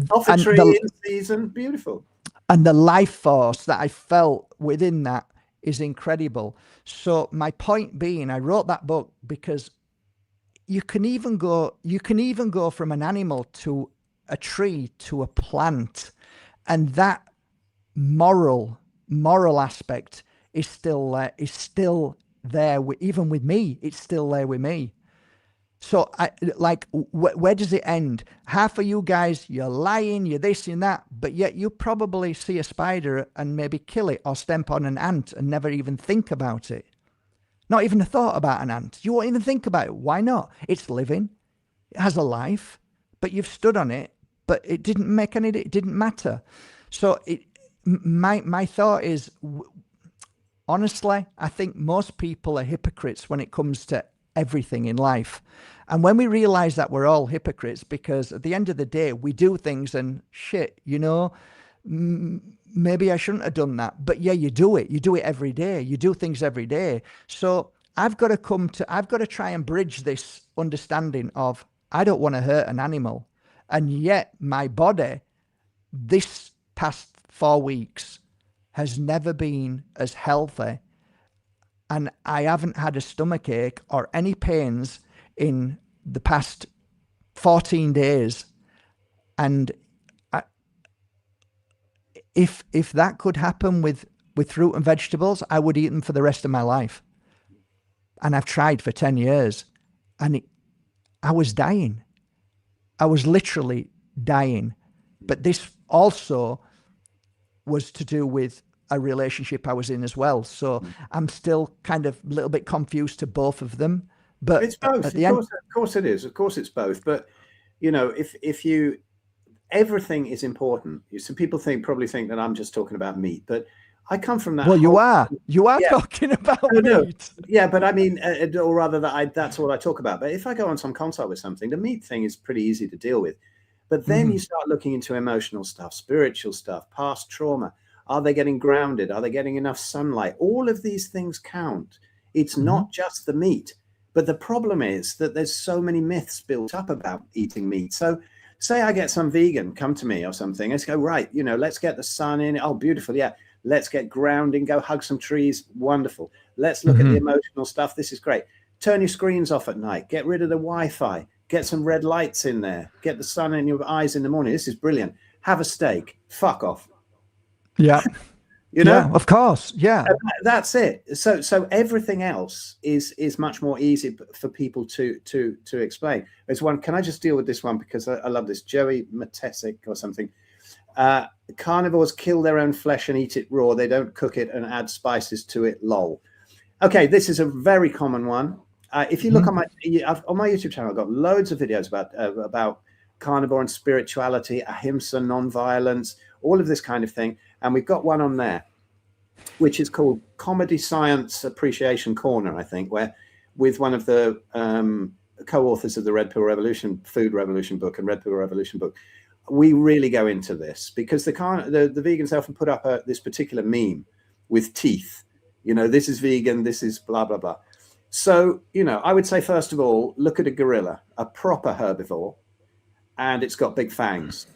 Off a tree in season, beautiful. And the life force that I felt within that is incredible. So my point being, I wrote that book because you can even go from an animal to a tree to a plant, and that moral aspect is still there. Even with me, it's still there with me. So where does it end? Half of you guys, you're lying, you're this and that, but yet you probably see a spider and maybe kill it or stamp on an ant and never even think about it. Not even a thought about an ant. You won't even think about it. Why not? It's living. It has a life, but you've stood on it, but it didn't matter. So my thought is, honestly, I think most people are hypocrites when it comes to everything in life. And when we realize that we're all hypocrites, because at the end of the day, we do things and shit, maybe I shouldn't have done that. But yeah, you do it. You do it every day. You do things every day. So I've got to try and bridge this understanding of, I don't want to hurt an animal. And yet my body, this past 4 weeks, has never been as healthy. And I haven't had a stomach ache or any pains in the past 14 days. And if that could happen with fruit and vegetables, I would eat them for the rest of my life. And I've tried for 10 years. And I was dying. I was literally dying. But this also was to do with a relationship I was in as well. So I'm still kind of a little bit confused to both of them. But it's both. Of course it is. Of course it's both. But if you, everything is important. Some people probably think that I'm just talking about meat, but I come from that. Well, you are talking about meat. No. Yeah, but I mean, or rather that's what I talk about. But if I go on some consult with something, the meat thing is pretty easy to deal with. But then you start looking into emotional stuff, spiritual stuff, past trauma. Are they getting grounded? Are they getting enough sunlight? All of these things count. It's not just the meat. But the problem is that there's so many myths built up about eating meat. So say I get some vegan come to me or something. Let's go, right, let's get the sun in. Oh, beautiful. Yeah. Let's get grounding, go hug some trees. Wonderful. Let's look at the emotional stuff. This is great. Turn your screens off at night. Get rid of the Wi-Fi. Get some red lights in there. Get the sun in your eyes in the morning. This is brilliant. Have a steak. Fuck off. Yeah. You know? Yeah, of course. Yeah. That's it. So everything else is much more easy for people to explain. There's one. Can I just deal with this one because I love this? Joey Matesic or something. Carnivores kill their own flesh and eat it raw. They don't cook it and add spices to it. Lol. Okay, this is a very common one. If you look on my YouTube channel, I've got loads of videos about carnivore and spirituality, ahimsa, non-violence, all of this kind of thing. And we've got one on there, which is called Comedy Science Appreciation Corner, I think, where with one of the co-authors of the Red Pill Revolution, Food Revolution book and Red Pill Revolution book, we really go into this because the vegans often put up this particular meme with teeth. You know, this is vegan, this is blah, blah, blah. So, you know, I would say, first of all, look at a gorilla, a proper herbivore, and it's got big fangs.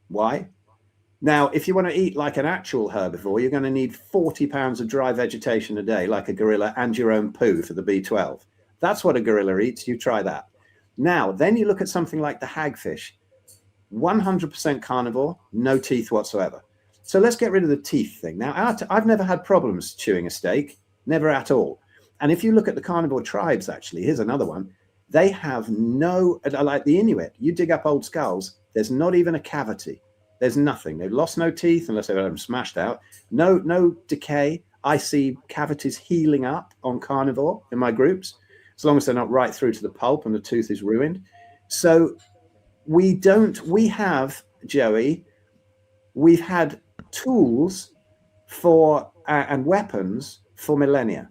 Why? Now, if you want to eat like an actual herbivore, you're going to need 40 pounds of dry vegetation a day, like a gorilla, and your own poo for the B12. That's what a gorilla eats. You try that. Now, then you look at something like the hagfish, 100% carnivore, no teeth whatsoever. So let's get rid of the teeth thing. Now, I've never had problems chewing a steak, never at all. And if you look at the carnivore tribes, actually, here's another one. They have no, like the Inuit, you dig up old skulls, there's not even a cavity. There's nothing. They've lost no teeth unless they've had them smashed out. No decay. I see cavities healing up on carnivore in my groups, as long as they're not right through to the pulp and the tooth is ruined. So we have, Joey, we've had tools for and weapons for millennia.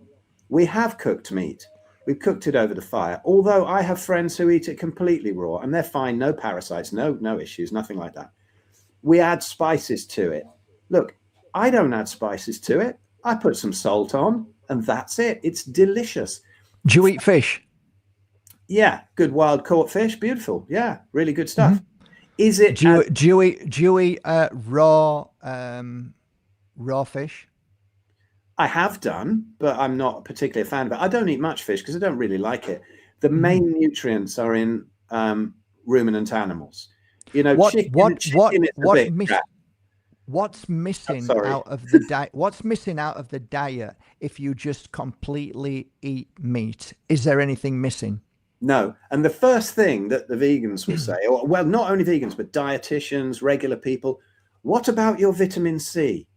We have cooked meat. We've cooked it over the fire. Although I have friends who eat it completely raw and they're fine, no parasites, no issues, nothing like that. We add spices to it. Look, I don't add spices to it. I put some salt on and that's it. It's delicious. Do you eat fish? Yeah, good wild caught fish. Beautiful. Yeah, really good stuff. Is it? Do you eat raw fish? I have done, but I'm not particularly a fan of it. I don't eat much fish because I don't really like it. The main nutrients are in ruminant animals. You know, what's missing out of the diet? What's missing out of the diet if you just completely eat meat? Is there anything missing? No. And the first thing that the vegans will say, or, well, not only vegans, but dietitians, regular people, what about your vitamin C?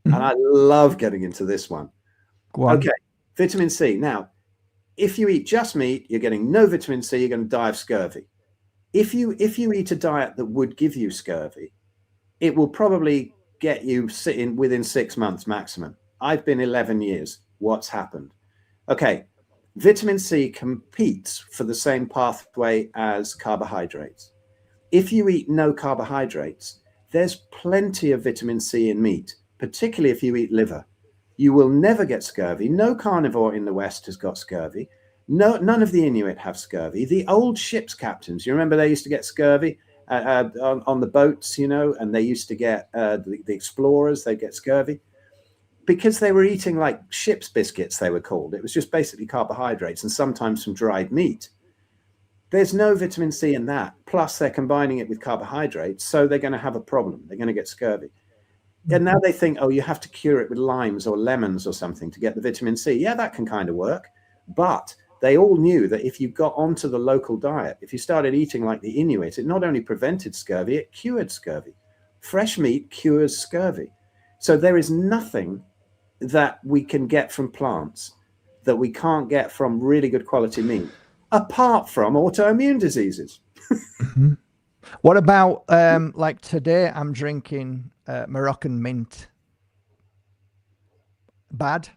And I love getting into this one. Go on. Okay, vitamin C. Now, if you eat just meat, you're getting no vitamin C, you're going to die of scurvy. If you eat a diet that would give you scurvy, it will probably get you sitting within 6 months maximum. I've been 11 years. What's happened? Okay, vitamin C competes for the same pathway as carbohydrates. If you eat no carbohydrates, there's plenty of vitamin C in meat, particularly if you eat liver. You will never get scurvy. No carnivore in the West has got scurvy. None of the Inuit have scurvy. The old ship's captains, you remember they used to get scurvy on the boats, you know, and they used to get the explorers, they get scurvy because they were eating like ship's biscuits, they were called. It was just basically carbohydrates and sometimes some dried meat. There's no vitamin C in that. Plus they're combining it with carbohydrates. So they're going to have a problem. They're going to get scurvy. And now they think, oh, you have to cure it with limes or lemons or something to get the vitamin C. Yeah, that can kind of work. But they all knew that if you got onto the local diet, if you started eating like the Inuit, it not only prevented scurvy, it cured scurvy. Fresh meat cures scurvy. So there is nothing that we can get from plants that we can't get from really good quality meat, apart from autoimmune diseases. What about like today I'm drinking Moroccan mint. Bad?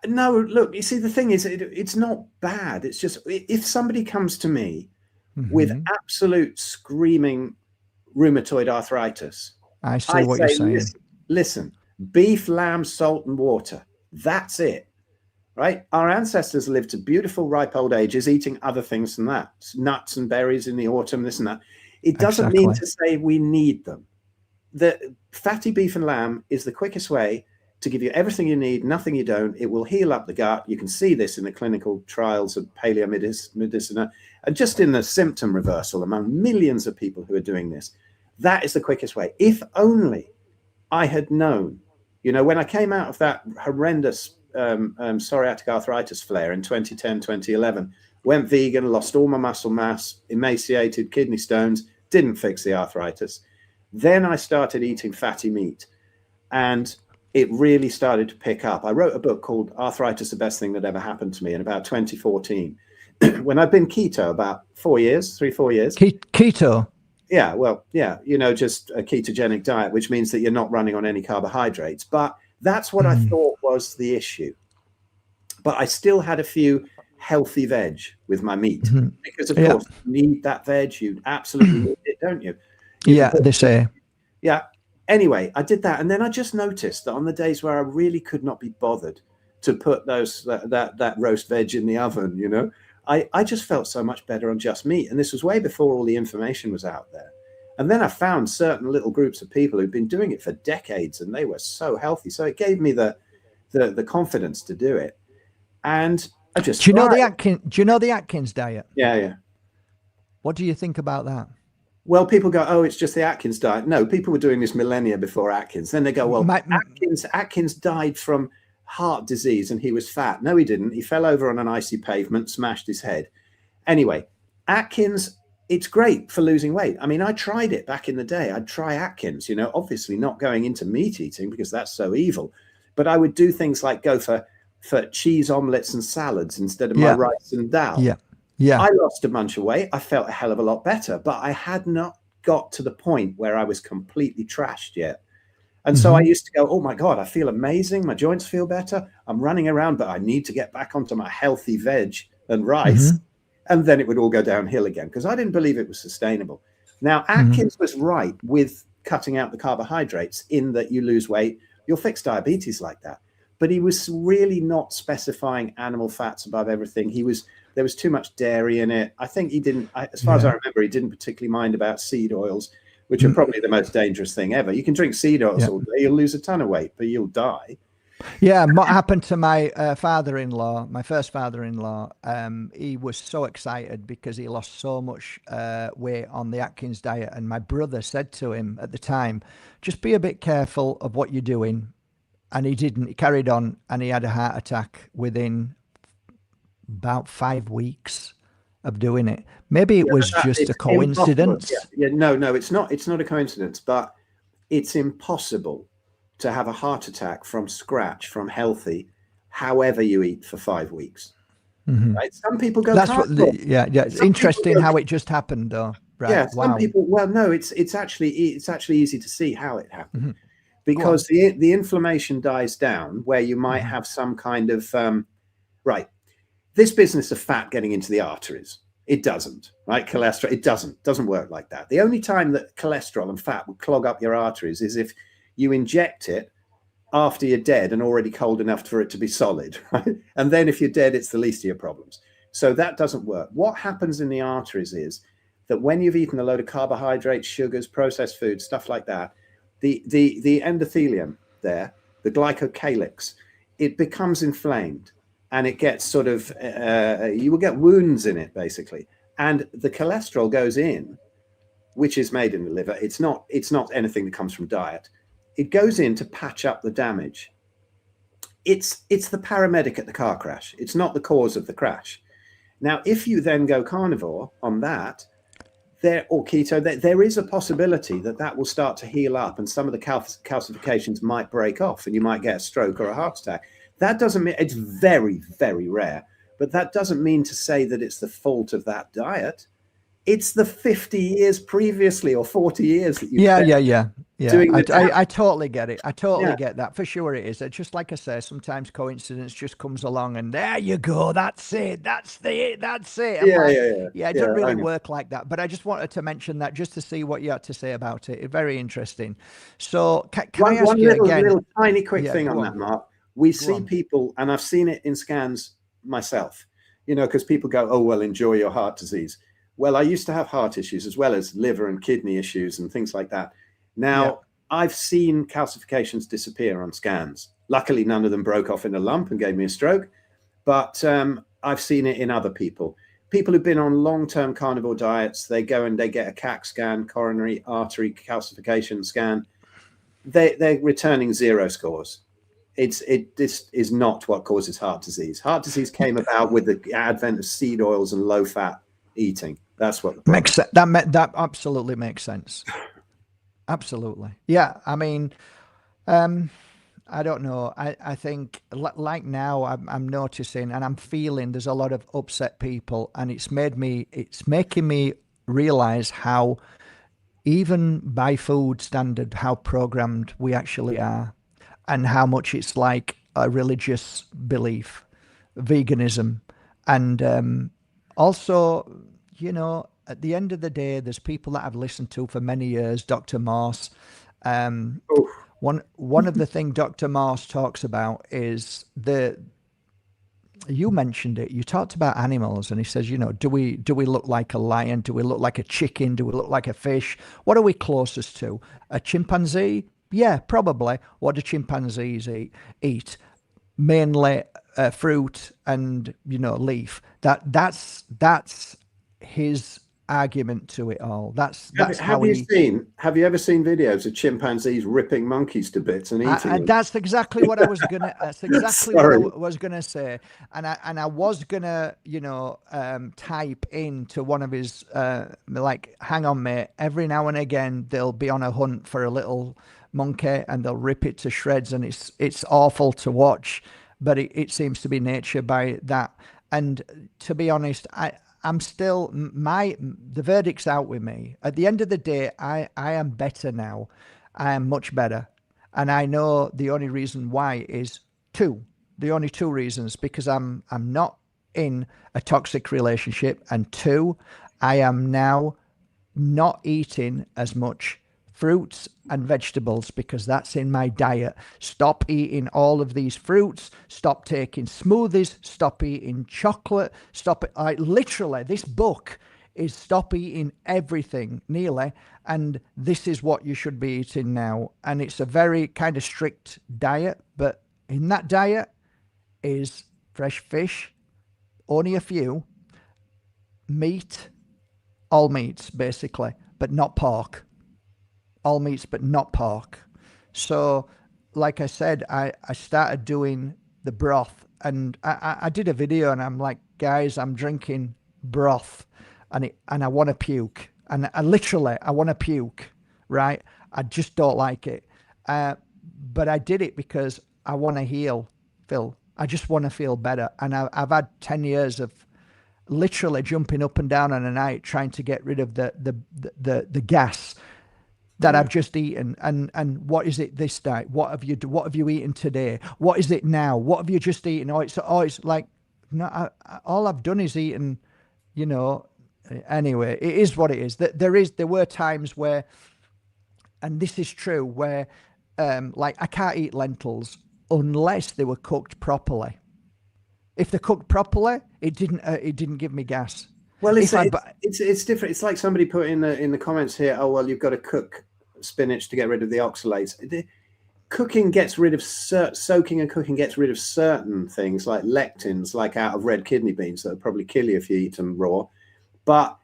No, look, you see, the thing is, it's not bad. It's just, if somebody comes to me with absolute screaming rheumatoid arthritis, I see what you're saying. Listen, beef, lamb, salt and water. That's it, right? Our ancestors lived to beautiful, ripe old ages, eating other things than that. Nuts and berries in the autumn, this and that. It doesn't mean to say we need them. The fatty beef and lamb is the quickest way to give you everything you need, nothing you don't. It will heal up the gut. You can see this in the clinical trials of paleomedicina and just in the symptom reversal among millions of people who are doing this. That is the quickest way. If only I had known You know, when I came out of that horrendous psoriatic arthritis flare in 2010, 2011, went vegan, lost all my muscle mass, emaciated, kidney stones, didn't fix the arthritis. Then I started eating fatty meat, and it really started to pick up. I wrote a book called Arthritis, the Best Thing That Ever Happened to Me in about 2014. When I've been keto about 4 years, 3-4 years. Keto? Yeah, well, yeah, you know, just a ketogenic diet, which means that you're not running on any carbohydrates. But that's what I thought was the issue. But I still had a few healthy veg with my meat, because of course you need that veg. You absolutely need it, don't you? They say. Yeah. Anyway, I did that, and then I just noticed that on the days where I really could not be bothered to put that roast veg in the oven, you know, I just felt so much better on just meat. And this was way before all the information was out there. And then I found certain little groups of people who'd been doing it for decades, and they were so healthy. So it gave me the confidence to do it. And I just do you know the Atkins diet? Yeah. What do you think about that? Well, people go, oh, it's just the Atkins diet. No, people were doing this millennia before Atkins. Then they go, well, Atkins died from heart disease and he was fat. No, he didn't. He fell over on an icy pavement, smashed his head. Anyway, Atkins, it's great for losing weight. I mean, I tried it back in the day. I'd try Atkins, you know, obviously not going into meat eating because that's so evil. But I would do things like go for cheese omelets and salads instead of my rice and dal. Yeah. I lost a bunch of weight. I felt a hell of a lot better, but I had not got to the point where I was completely trashed yet. And so I used to go, oh my God, I feel amazing. My joints feel better. I'm running around, but I need to get back onto my healthy veg and rice. And then it would all go downhill again because I didn't believe it was sustainable. Now, Atkins was right with cutting out the carbohydrates in that you lose weight, you'll fix diabetes like that. But he was really not specifying animal fats above everything. There was too much dairy in it. I think he didn't, as far as I remember, he didn't particularly mind about seed oils, which are probably the most dangerous thing ever. You can drink seed oils all day, you'll lose a ton of weight, but you'll die. Yeah, what happened to my father-in-law, my first father-in-law, he was so excited because he lost so much weight on the Atkins diet. And my brother said to him at the time, just be a bit careful of what you're doing. And he didn't. He carried on and he had a heart attack within about 5 weeks of doing it. Maybe it was just a coincidence. No, it's not a coincidence, but it's impossible to have a heart attack from scratch, from healthy, however you eat for 5 weeks. Right? Some people go. That's what. It's interesting how it just happened, though. Right. Yeah. Some people. Well, no, it's actually easy to see how it happened. Because the inflammation dies down where you might have some kind of this business of fat getting into the arteries, it doesn't, right? Cholesterol, it doesn't work like that. The only time that cholesterol and fat would clog up your arteries is if you inject it after you're dead and already cold enough for it to be solid, right? And then if you're dead, it's the least of your problems. So that doesn't work. What happens in the arteries is that when you've eaten a load of carbohydrates, sugars, processed foods, stuff like that, the endothelium there, the glycocalyx, it becomes inflamed and it gets sort of, you will get wounds in it basically. And the cholesterol goes in, which is made in the liver. It's not anything that comes from diet. It goes in to patch up the damage. It's the paramedic at the car crash. It's not the cause of the crash. Now, if you then go carnivore on that, or keto, there is a possibility that will start to heal up and some of the calcifications might break off and you might get a stroke or a heart attack. That doesn't mean, it's very, very rare, but that doesn't mean to say that it's the fault of that diet. It's the 50 years previously or 40 years that you I totally get it. I totally get that. For sure it is. It's just like I say, sometimes coincidence just comes along and there you go. That's it. That's it. Yeah, it doesn't really work like that. But I just wanted to mention that just to see what you had to say about it. Very interesting. So can I ask you again? One little tiny quick thing on that, Mark. We see people, and I've seen it in scans myself, you know, because people go, oh, well, enjoy your heart disease. Well, I used to have heart issues as well as liver and kidney issues and things like that. Now, I've seen calcifications disappear on scans. Luckily, none of them broke off in a lump and gave me a stroke. But I've seen it in other people. People who've been on long-term carnivore diets, they go and they get a CAC scan, coronary artery calcification scan. they're returning 0 scores. This is not what causes heart disease. Heart disease came about with the advent of seed oils and low fat eating. That's what the problem makes sense. That absolutely makes sense. Absolutely. Yeah. I mean, I don't know. I think like now I'm noticing and I'm feeling there's a lot of upset people, and it's making me realize how, even by food standard, how programmed we actually are, and how much it's like a religious belief, veganism. And also, you know, at the end of the day, there's people that I've listened to for many years, Dr. Morse. One of the things Dr. Morse talks about is you mentioned it. You talked about animals, and he says, you know, do we look like a lion? Do we look like a chicken? Do we look like a fish? What are we closest to? A chimpanzee? Yeah, probably. What do chimpanzees eat? Mainly fruit and, you know, leaf. That's his argument to it all. That's have you ever seen videos of chimpanzees ripping monkeys to bits and eating them? That's exactly what I was gonna. That's exactly what I was gonna say. And I was gonna, you know, type into one of his like, hang on, mate. Every now and again, they'll be on a hunt for a little monkey and they'll rip it to shreds, and it's awful to watch, but it seems to be nature by that. And to be honest, I'm still, the verdict's out with me. At the end of the day, I am better now. I am much better. And I know the only reason why is the only two reasons, because I'm not in a toxic relationship, and 2, I am now not eating as much fruits and vegetables, because that's in my diet. Stop eating all of these fruits, stop taking smoothies, stop eating chocolate, stop it. Literally, this book is stop eating everything, nearly, and this is what you should be eating now. And it's a very kind of strict diet, but in that diet is fresh fish, only a few, meat, all meats basically, but not pork. All meats, but not pork. So, like I said, I started doing the broth, and I did a video, and I'm like, guys, I'm drinking broth, and I want to puke, and I literally want to puke, right? I just don't like it, but I did it because I want to heal, Phil. I just want to feel better, and I've had 10 years of literally jumping up and down on a night trying to get rid of the gas that I've just eaten. And what is it this night? What have you eaten today? What is it now? What have you just eaten? It's like, no, all I've done is eaten, you know. Anyway, it is what it is. There were times where, and this is true, where like, I can't eat lentils unless they were cooked properly. If they're cooked properly, it didn't give me gas. Well, it's different. It's like somebody put in the comments here, oh, well, you've got to cook spinach to get rid of the oxalates. Cooking gets rid of soaking, and cooking gets rid of certain things like lectins, like out of red kidney beans, that will probably kill you if you eat them raw. But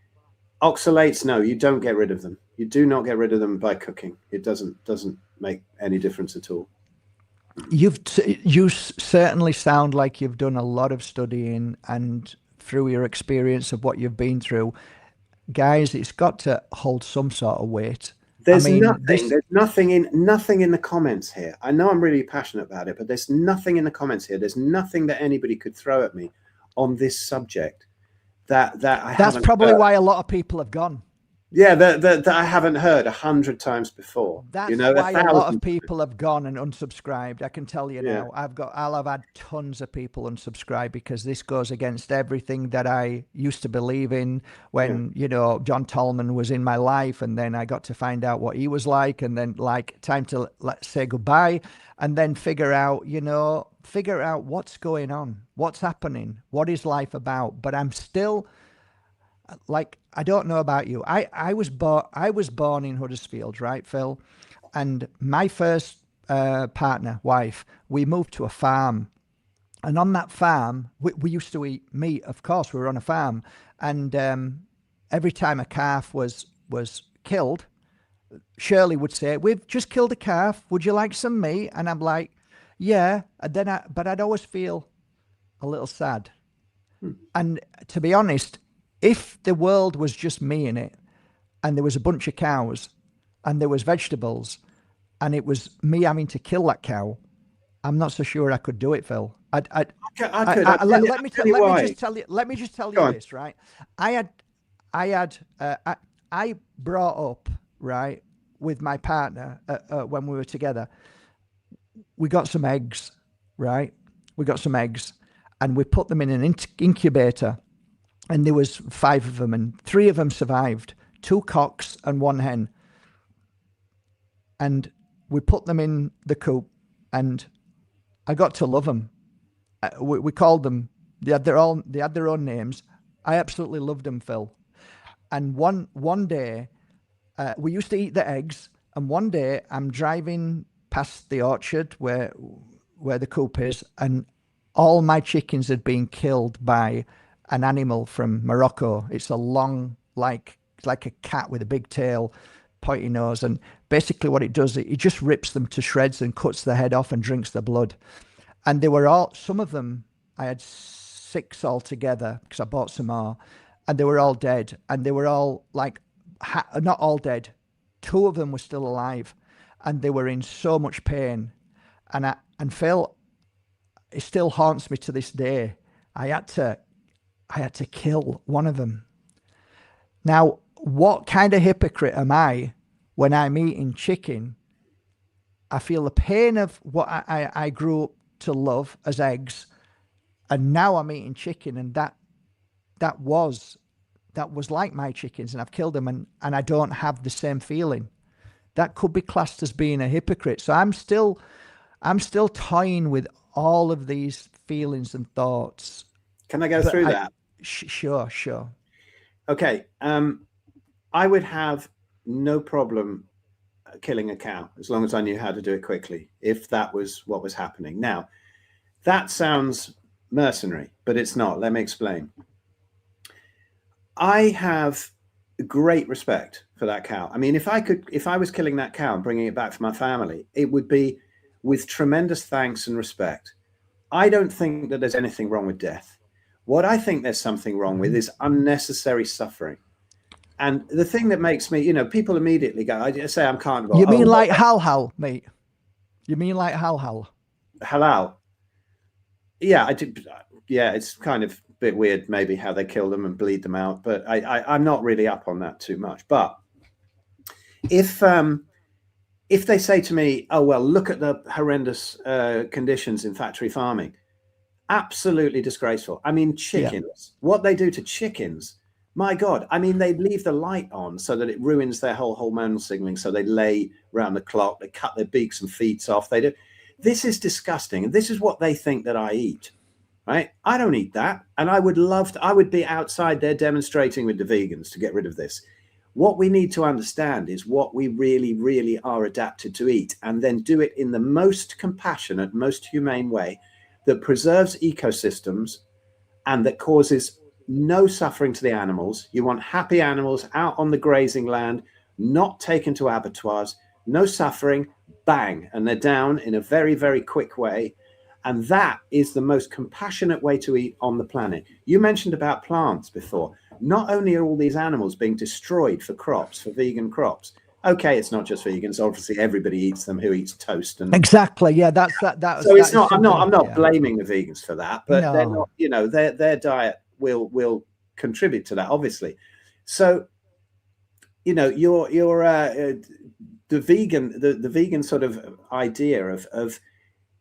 oxalates, no, you don't get rid of them. You do not get rid of them by cooking. It doesn't make any difference at all. You certainly sound like you've done a lot of studying, and through your experience of what you've been through, guys, it's got to hold some sort of weight. There's nothing in the comments here. I know I'm really passionate about it, but there's nothing in the comments here. There's nothing that anybody could throw at me on this subject that's probably why a lot of people have gone. Yeah, that I haven't heard 100 times before. That's why a lot of people have gone and unsubscribed. I can tell you now. I'll have had tons of people unsubscribe, because this goes against everything that I used to believe in when, you know, John Tolman was in my life, and then I got to find out what he was like, and then, like, time to let's say goodbye, and then figure out what's going on, what's happening, what is life about. But I'm still, like, I don't know about you. I was born in Huddersfield, right, Phil? And my first wife, we moved to a farm. And on that farm, we used to eat meat, of course. We were on a farm. And every time a calf was killed, Shirley would say, "We've just killed a calf. Would you like some meat?" And I'm like, "Yeah." And then but I'd always feel a little sad. And to be honest, if the world was just me in it, and there was a bunch of cows, and there was vegetables, and it was me having to kill that cow, I'm not so sure I could do it, Phil. Let me just tell you this, right? I brought up, right, with my partner when we were together. We got some eggs, right? We got some eggs, and we put them in an incubator, and there was 5 of them, and 3 of them survived. 2 cocks and 1 hen. And we put them in the coop, and I got to love them. We called them. They had their own names. I absolutely loved them, Phil. And one day, we used to eat the eggs. And one day, I'm driving past the orchard where the coop is, and all my chickens had been killed by an animal from Morocco. It's a long, like a cat with a big tail, pointy nose, and basically what it does, it just rips them to shreds and cuts the head off and drinks the blood. And they were all, some of them, I had 6 altogether because I bought some more, and they were all dead. And they were all like, not all dead. 2 of them were still alive, and they were in so much pain. And Phil, it still haunts me to this day. I had to kill one of them. Now, what kind of hypocrite am I when I'm eating chicken? I feel the pain of what I grew up to love as eggs, and now I'm eating chicken, and that was like my chickens, and I've killed them, and I don't have the same feeling. That could be classed as being a hypocrite. So I'm still toying with all of these feelings and thoughts. Can I go through that? Sure. Okay. I would have no problem killing a cow as long as I knew how to do it quickly, if that was what was happening. Now, that sounds mercenary, but it's not. Let me explain. I have great respect for that cow. I mean, if I was killing that cow and bringing it back for my family, it would be with tremendous thanks and respect. I don't think that there's anything wrong with death. What I think there's something wrong with is unnecessary suffering. And the thing that makes me, people immediately go, I say I'm carnivore. You mean like halal, mate? You mean like halal? Halal. Yeah, I do. Yeah, it's kind of a bit weird maybe how they kill them and bleed them out, but I'm not really up on that too much. But if they say to me, oh, well, look at the horrendous conditions in factory farming, absolutely disgraceful. I mean, chickens, what they do to chickens, my God. I mean, they leave the light on so that it ruins their whole hormonal signaling. So they lay around the clock, they cut their beaks and feet off. They do. This is disgusting. And this is what they think that I eat, right? I don't eat that. And I would be outside there demonstrating with the vegans to get rid of this. What we need to understand is what we really, really are adapted to eat, and then do it in the most compassionate, most humane way that preserves ecosystems and that causes no suffering to the animals. You want happy animals out on the grazing land, not taken to abattoirs, no suffering, bang, and they're down in a very, very quick way. And that is the most compassionate way to eat on the planet. You mentioned about plants before. Not only are all these animals being destroyed for crops, for vegan crops. Okay, it's not just vegans. Obviously, everybody eats them who eats toast. And exactly, yeah, that's that. So it's not. I'm not blaming the vegans for that, but they're not. Their diet will contribute to that, obviously. So, the vegan sort of idea of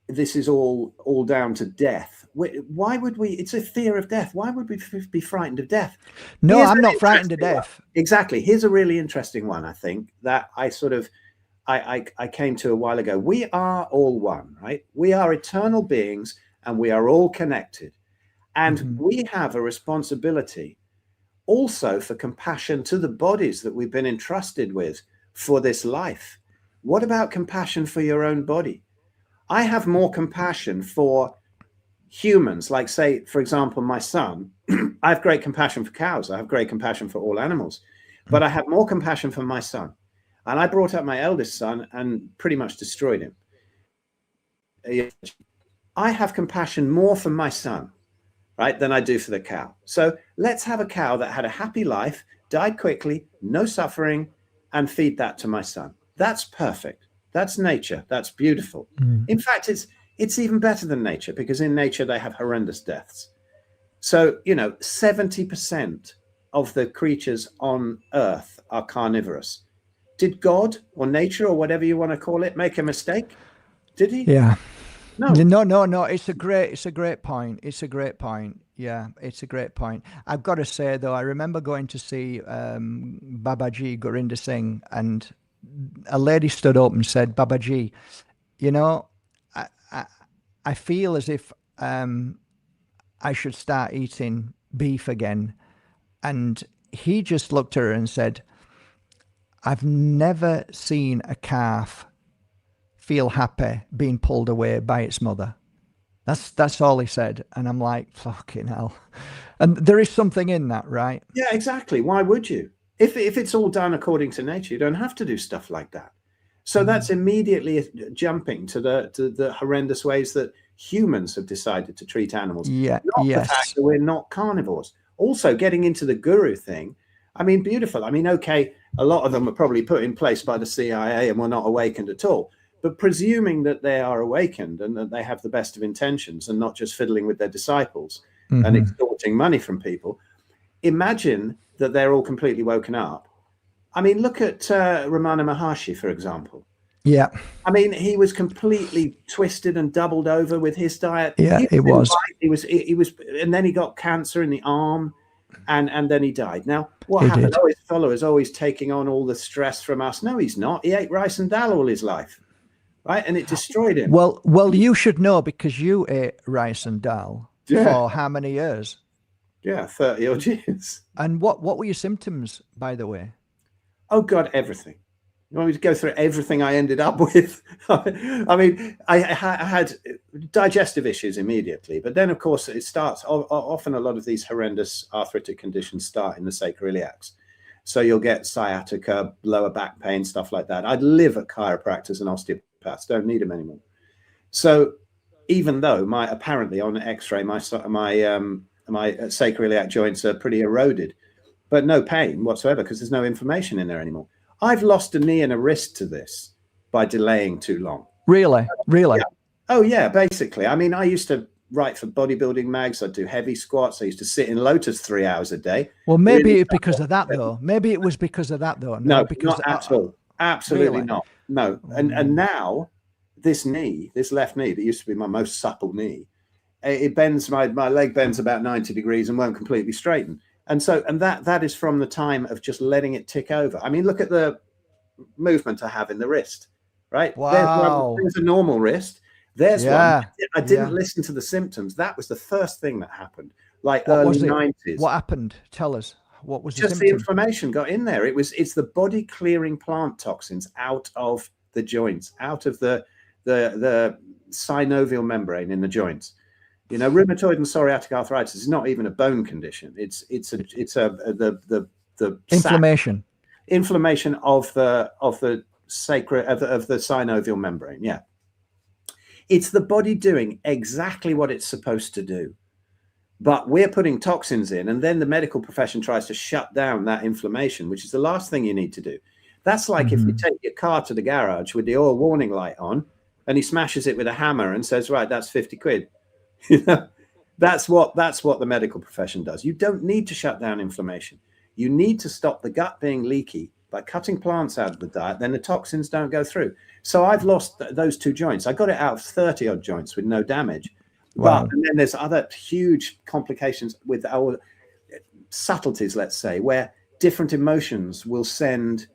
this is all down to death. Why would we? It's a fear of death. Why would we be frightened of death? No, I'm not frightened of death. Exactly. Here's a really interesting one, I think, that I came to a while ago. We are all one, right? We are eternal beings, and we are all connected. And we have a responsibility also for compassion to the bodies that we've been entrusted with for this life. What about compassion for your own body? I have more compassion for humans, like, say, for example, my son. I have great compassion for cows. I have great compassion for all animals, but I have more compassion for my son. And I brought up my eldest son and pretty much destroyed him. I have compassion more for my son, right, than I do for the cow. So let's have a cow that had a happy life, died quickly, no suffering, and feed that to my son. That's perfect. That's nature. That's beautiful. In fact, it's even better than nature, because in nature they have horrendous deaths. So, 70% of the creatures on Earth are carnivorous. Did God or nature or whatever you want to call it make a mistake? Did he? Yeah. No. No. It's a great point. It's a great point. Yeah, it's a great point. I've got to say though, I remember going to see Babaji Gurinder Singh, and a lady stood up and said, "Babaji, I feel as if I should start eating beef again." And he just looked at her and said, "I've never seen a calf feel happy being pulled away by its mother." That's all he said. And I'm like, fucking hell. And there is something in that, right? Yeah, exactly. Why would you? If it's all done according to nature, you don't have to do stuff like that. So that's immediately jumping to the horrendous ways that humans have decided to treat animals. Yeah. Not Yes. the fact that we're not carnivores. Also, getting into the guru thing. I mean, beautiful. I mean, okay, a lot of them are probably put in place by the CIA and were not awakened at all. But presuming that they are awakened and that they have the best of intentions and not just fiddling with their disciples and extorting money from people, imagine that they're all completely woken up. I mean, look at Ramana Maharshi, for example. Yeah. I mean, he was completely twisted and doubled over with his diet. Yeah, it was. He was, and then he got cancer in the arm, and then he died. Now, what He happened? did. Oh, his follower's always taking on all the stress from us. No, he's not. He ate rice and dal all his life, right? And it destroyed him. Well, you should know, because you ate rice and dal for how many years? Yeah, 30 odd years. And what were your symptoms, by the way? Oh God, everything. You want me to go through everything I ended up with? I mean, I had digestive issues immediately, but then of course it starts, often a lot of these horrendous arthritic conditions start in the sacroiliacs. So you'll get sciatica, lower back pain, stuff like that. I'd live at chiropractors and osteopaths, don't need them anymore. So even though apparently on x-ray, my sacroiliac joints are pretty eroded, but no pain whatsoever because there's no inflammation in there anymore. I've lost a knee and a wrist to this by delaying too long. Really? Yeah. Oh yeah, basically. I mean, I used to write for bodybuilding mags. I'd do heavy squats. I used to sit in lotus 3 hours a day. Well, maybe really because of that though. Maybe it was because of that though. No, because not at all. Absolutely really? not. No. And now this knee, this left knee that used to be my most supple knee, it bends, my leg bends about 90 degrees and won't completely straighten. And that is from the time of just letting it tick over. I mean, look at the movement I have in the wrist, right? Wow. There's a normal wrist. There's one. I didn't listen to the symptoms. That was the first thing that happened, like early 90s. What happened? Tell us. What was just the inflammation got in there? It's the body clearing plant toxins out of the joints, out of the synovial membrane in the joints. You know, rheumatoid and psoriatic arthritis is not even a bone condition. It's the inflammation. Inflammation of the synovial membrane. Yeah, it's the body doing exactly what it's supposed to do, but we're putting toxins in, and then the medical profession tries to shut down that inflammation, which is the last thing you need to do. That's like if you take your car to the garage with the oil warning light on, and he smashes it with a hammer and says, "Right, that's 50 quid." You know, that's what the medical profession does. You don't need to shut down inflammation. You need to stop the gut being leaky by cutting plants out of the diet. Then the toxins don't go through. So I've lost those two joints. I got it out of 30 odd joints with no damage. Wow. And then there's other huge complications with our subtleties, let's say, where different emotions will send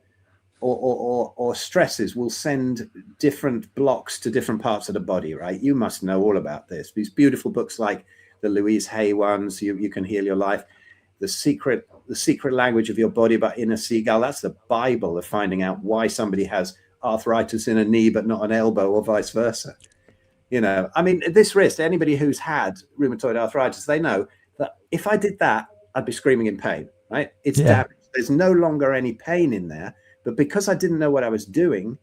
or stresses will send different blocks to different parts of the body, right? You must know all about this. These beautiful books like the Louise Hay ones, You Can Heal Your Life, The Secret Language of Your Body by Inner Seagull. That's the Bible of finding out why somebody has arthritis in a knee but not an elbow, or vice versa. You know, I mean, this wrist, anybody who's had rheumatoid arthritis, they know that if I did that, I'd be screaming in pain, right? It's damaged. There's no longer any pain in there, But because I didn't know what I was doing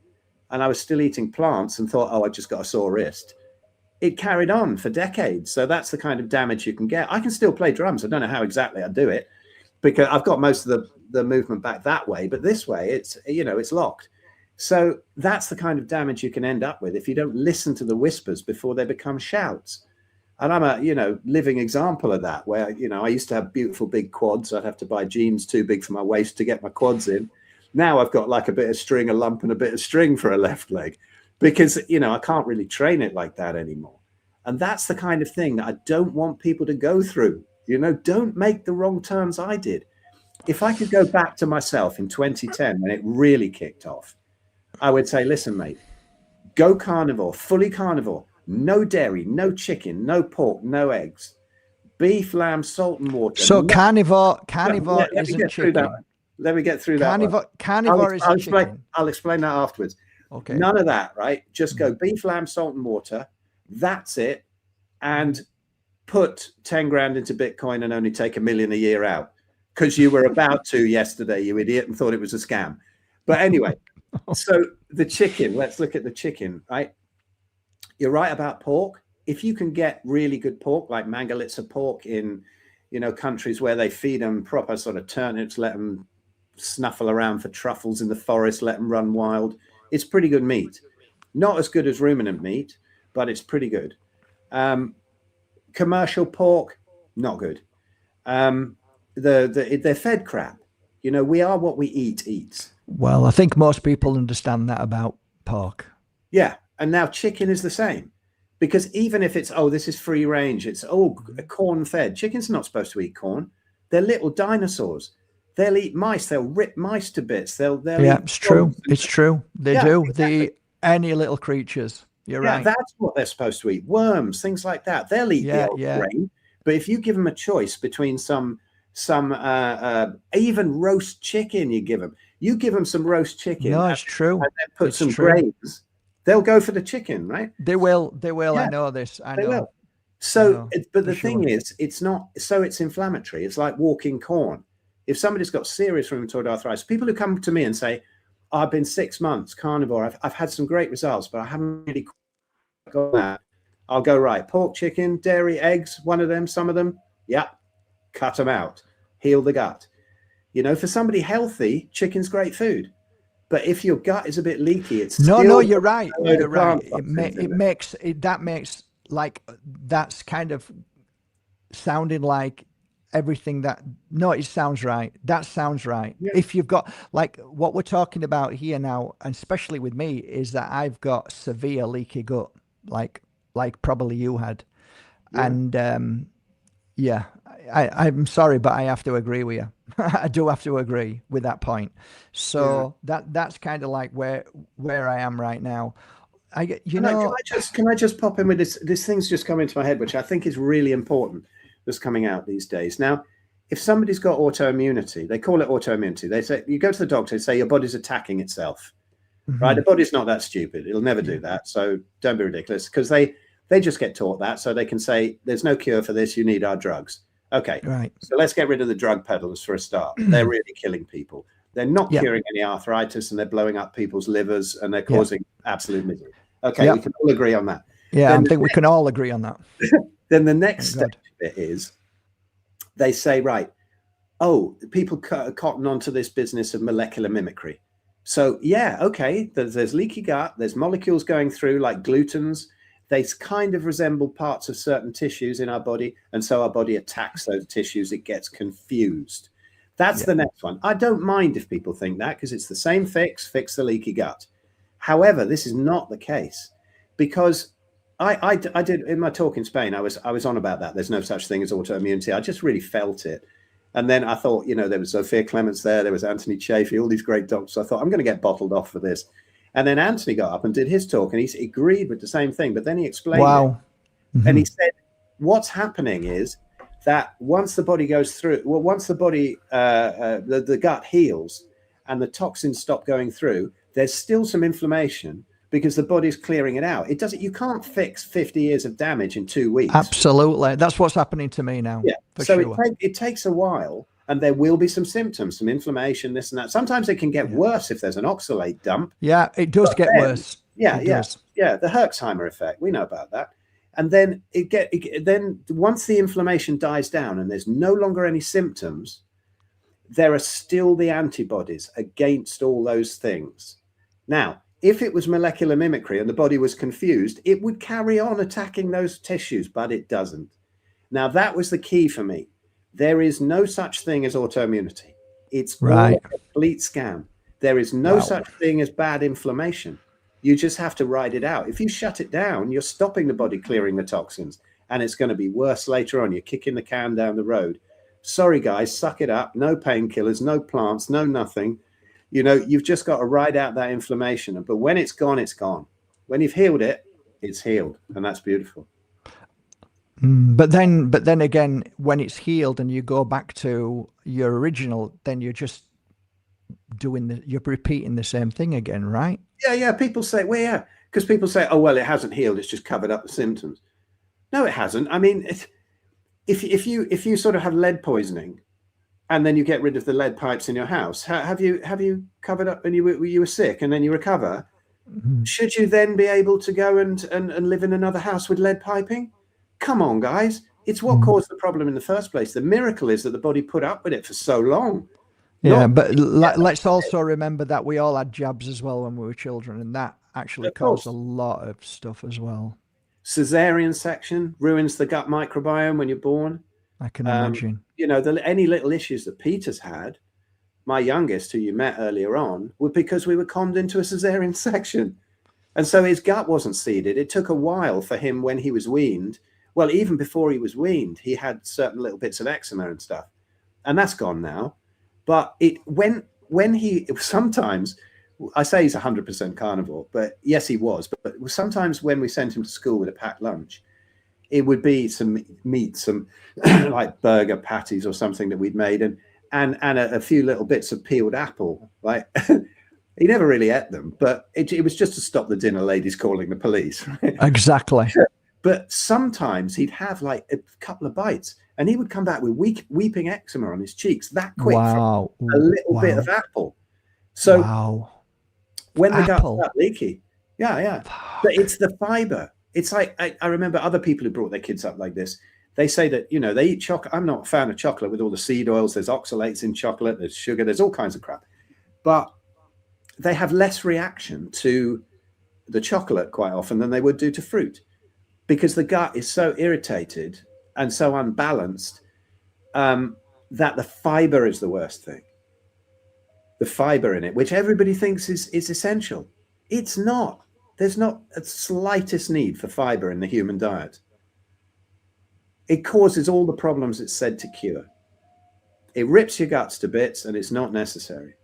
and I was still eating plants and thought, oh, I just got a sore wrist, it carried on for decades. So that's the kind of damage you can get. I can still play drums. I don't know how exactly I do it because I've got most of the movement back that way, but this way it's, it's locked. So that's the kind of damage you can end up with if you don't listen to the whispers before they become shouts. And I'm a, living example of that, where, I used to have beautiful big quads. I'd have to buy jeans too big for my waist to get my quads in. Now I've got like a bit of string, a lump and a bit of string for a left leg because, I can't really train it like that anymore. And that's the kind of thing that I don't want people to go through. Don't make the wrong turns I did. If I could go back to myself in 2010 when it really kicked off, I would say, listen, mate, go carnivore, fully carnivore, no dairy, no chicken, no pork, no eggs, beef, lamb, salt and water. So carnivore isn't chicken. Let me get through that. Carnivore isn't chicken. I'll explain that afterwards. Okay. None of that, right? Just go beef, lamb, salt and water. That's it. And put 10 grand into Bitcoin and only take $1 million a year out because you were about to yesterday, you idiot, and thought it was a scam. But anyway, so the chicken, let's look at the chicken, right? You're right about pork. If you can get really good pork, like Mangalitsa pork in, countries where they feed them proper sort of turnips, let them snuffle around for truffles in the forest, let them run wild. It's pretty good meat. Not as good as ruminant meat, but it's pretty good. Commercial pork, not good. They're fed crap. We are what we eats. Well, I think most people understand that about pork. Yeah. And now chicken is the same, because even if it's, this is free range, it's corn fed. Chickens are not supposed to eat corn. They're little dinosaurs. They'll eat mice. They'll rip mice to bits. They'll yeah, it's true. It's true. They do. Exactly. They eat any little creatures. You're right. That's what they're supposed to eat. Worms, things like that. They'll eat the old grain. But if you give them a choice between some even roast chicken, you give them some roast chicken. No, it's true. And then put some grains. They'll go for the chicken, right? They will. Yeah, I know this. They will. So, but the thing is, it's not. So it's inflammatory. It's like walking corn. If somebody's got serious rheumatoid arthritis, people who come to me and say, I've been 6 months carnivore. I've had some great results, but I haven't really got that. I'll go, right, pork, chicken, dairy, eggs, one of them, some of them. Yeah, cut them out. Heal the gut. For somebody healthy, chicken's great food. But if your gut is a bit leaky, it's no, you're right. You're right. That makes like that's kind of sounding like everything that it sounds right. That sounds right. Yeah. If you've got like what we're talking about here now, and especially with me, is that I've got severe leaky gut, like probably you had, and I'm sorry, but I have to agree with you. I do have to agree with that point. So that's kind of like where I am right now. Can I just pop in with this? This thing's just come into my head, which I think is really important. That's coming out these days. Now, if somebody's got autoimmunity, they call it autoimmunity. They say, you go to the doctor and say your body's attacking itself, right? The body's not that stupid. It'll never do that. So don't be ridiculous, because they just get taught that. So they can say, there's no cure for this. You need our drugs. Okay. Right. So let's get rid of the drug peddlers for a start. They're really killing people. They're not curing any arthritis, and they're blowing up people's livers, and they're causing absolute misery. Okay. We can all agree on that. Yeah. I think we can all agree on that. Then the next step is they say, right, people cotton onto this business of molecular mimicry. So there's leaky gut, there's molecules going through like glutens. They kind of resemble parts of certain tissues in our body, and so our body attacks those tissues. It gets confused. That's the next one. I don't mind if people think that, because it's the same fix the leaky gut. However, this is not the case, because I did in my talk in Spain. I was on about that. There's no such thing as autoimmunity. I just really felt it, and then I thought, there was Sophia Clements there was Anthony Chaffee, all these great doctors. I thought, I'm going to get bottled off for this, and then Anthony got up and did his talk, and he agreed with the same thing. But then he explained it, and he said, what's happening is that once the body goes through, once the body the gut heals and the toxins stop going through, there's still some inflammation, because the body's clearing it out. You can't fix 50 years of damage in 2 weeks. Absolutely. That's what's happening to me now. Yeah. So it takes a while. And there will be some symptoms, some inflammation, this and that. Sometimes it can get worse if there's an oxalate dump. Yeah, it does get worse. Yeah, it yeah, does. yeah. The Herxheimer effect, we know about that. And then then once the inflammation dies down and there's no longer any symptoms, there are still the antibodies against all those things. Now, if it was molecular mimicry and the body was confused, it would carry on attacking those tissues, but it doesn't. Now, that was the key for me. There is no such thing as autoimmunity. It's all a complete scam. There is no such thing as bad inflammation. You just have to ride it out. If you shut it down, you're stopping the body clearing the toxins, and it's going to be worse later on. You're kicking the can down the road. Sorry, guys, suck it up. No painkillers, no plants, no nothing. You know, you've just got to ride out that inflammation. But when it's gone, it's gone. When you've healed it, it's healed. And that's beautiful. But then again, when it's healed and you go back to your original, then you're just you're repeating the same thing again, right? Yeah. People say, well, yeah, because people say, oh, well, it hasn't healed. It's just covered up the symptoms. No, it hasn't. I mean, if you sort of have lead poisoning and then you get rid of the lead pipes in your house, have you covered up and you were sick and then you recover? Mm-hmm. Should you then be able to go and live in another house with lead piping? Come on, guys. It's what caused the problem in the first place. The miracle is that the body put up with it for so long. Yeah, but let's also remember that we all had jabs as well when we were children, and that actually caused a lot of stuff as well. Cesarean section ruins the gut microbiome when you're born. I can imagine. You know, any little issues that Peter's had, my youngest, who you met earlier on, were because we were conned into a cesarean section. And so his gut wasn't seeded. It took a while for him when he was weaned. Well, even before he was weaned, he had certain little bits of eczema and stuff. And that's gone now. But when he sometimes, I say he's 100% carnivore, but yes, he was. But sometimes when we sent him to school with a packed lunch, it would be some meat, some like burger patties or something that we'd made, and a few little bits of peeled apple. Like he never really ate them, but it was just to stop the dinner ladies calling the police. Right? Exactly. But sometimes he'd have like a couple of bites and he would come back with weeping eczema on his cheeks that quick from a little bit of apple. So when the gut's that leaky, but it's the fiber. It's like, I remember other people who brought their kids up like this. They say that, you know, they eat chocolate. I'm not a fan of chocolate with all the seed oils. There's oxalates in chocolate. There's sugar. There's all kinds of crap. But they have less reaction to the chocolate quite often than they would do to fruit, because the gut is so irritated and so unbalanced that the fiber is the worst thing. The fiber in it, which everybody thinks is essential. It's not. There's not a slightest need for fiber in the human diet. It causes all the problems it's said to cure. It rips your guts to bits and it's not necessary.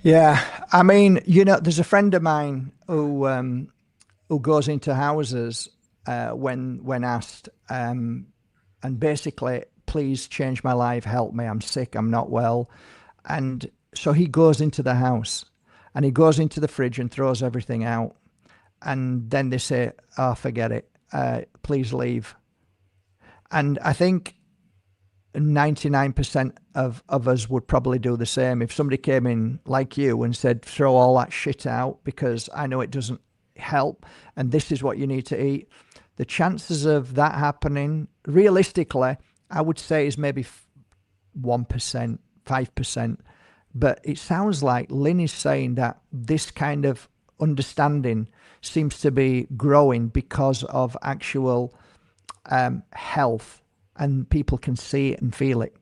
Yeah, I mean, you know, there's a friend of mine who goes into houses when asked, and basically, please change my life, help me, I'm sick, I'm not well. And so he goes into the house and he goes into the fridge and throws everything out. And then they say, oh, forget it, please leave. And I think 99% of us would probably do the same. If somebody came in like you and said, throw all that shit out because I know it doesn't help and this is what you need to eat, the chances of that happening, realistically, I would say is maybe 1%, 5%. But it sounds like Lynn is saying that this kind of understanding seems to be growing because of actual health, and people can see it and feel it.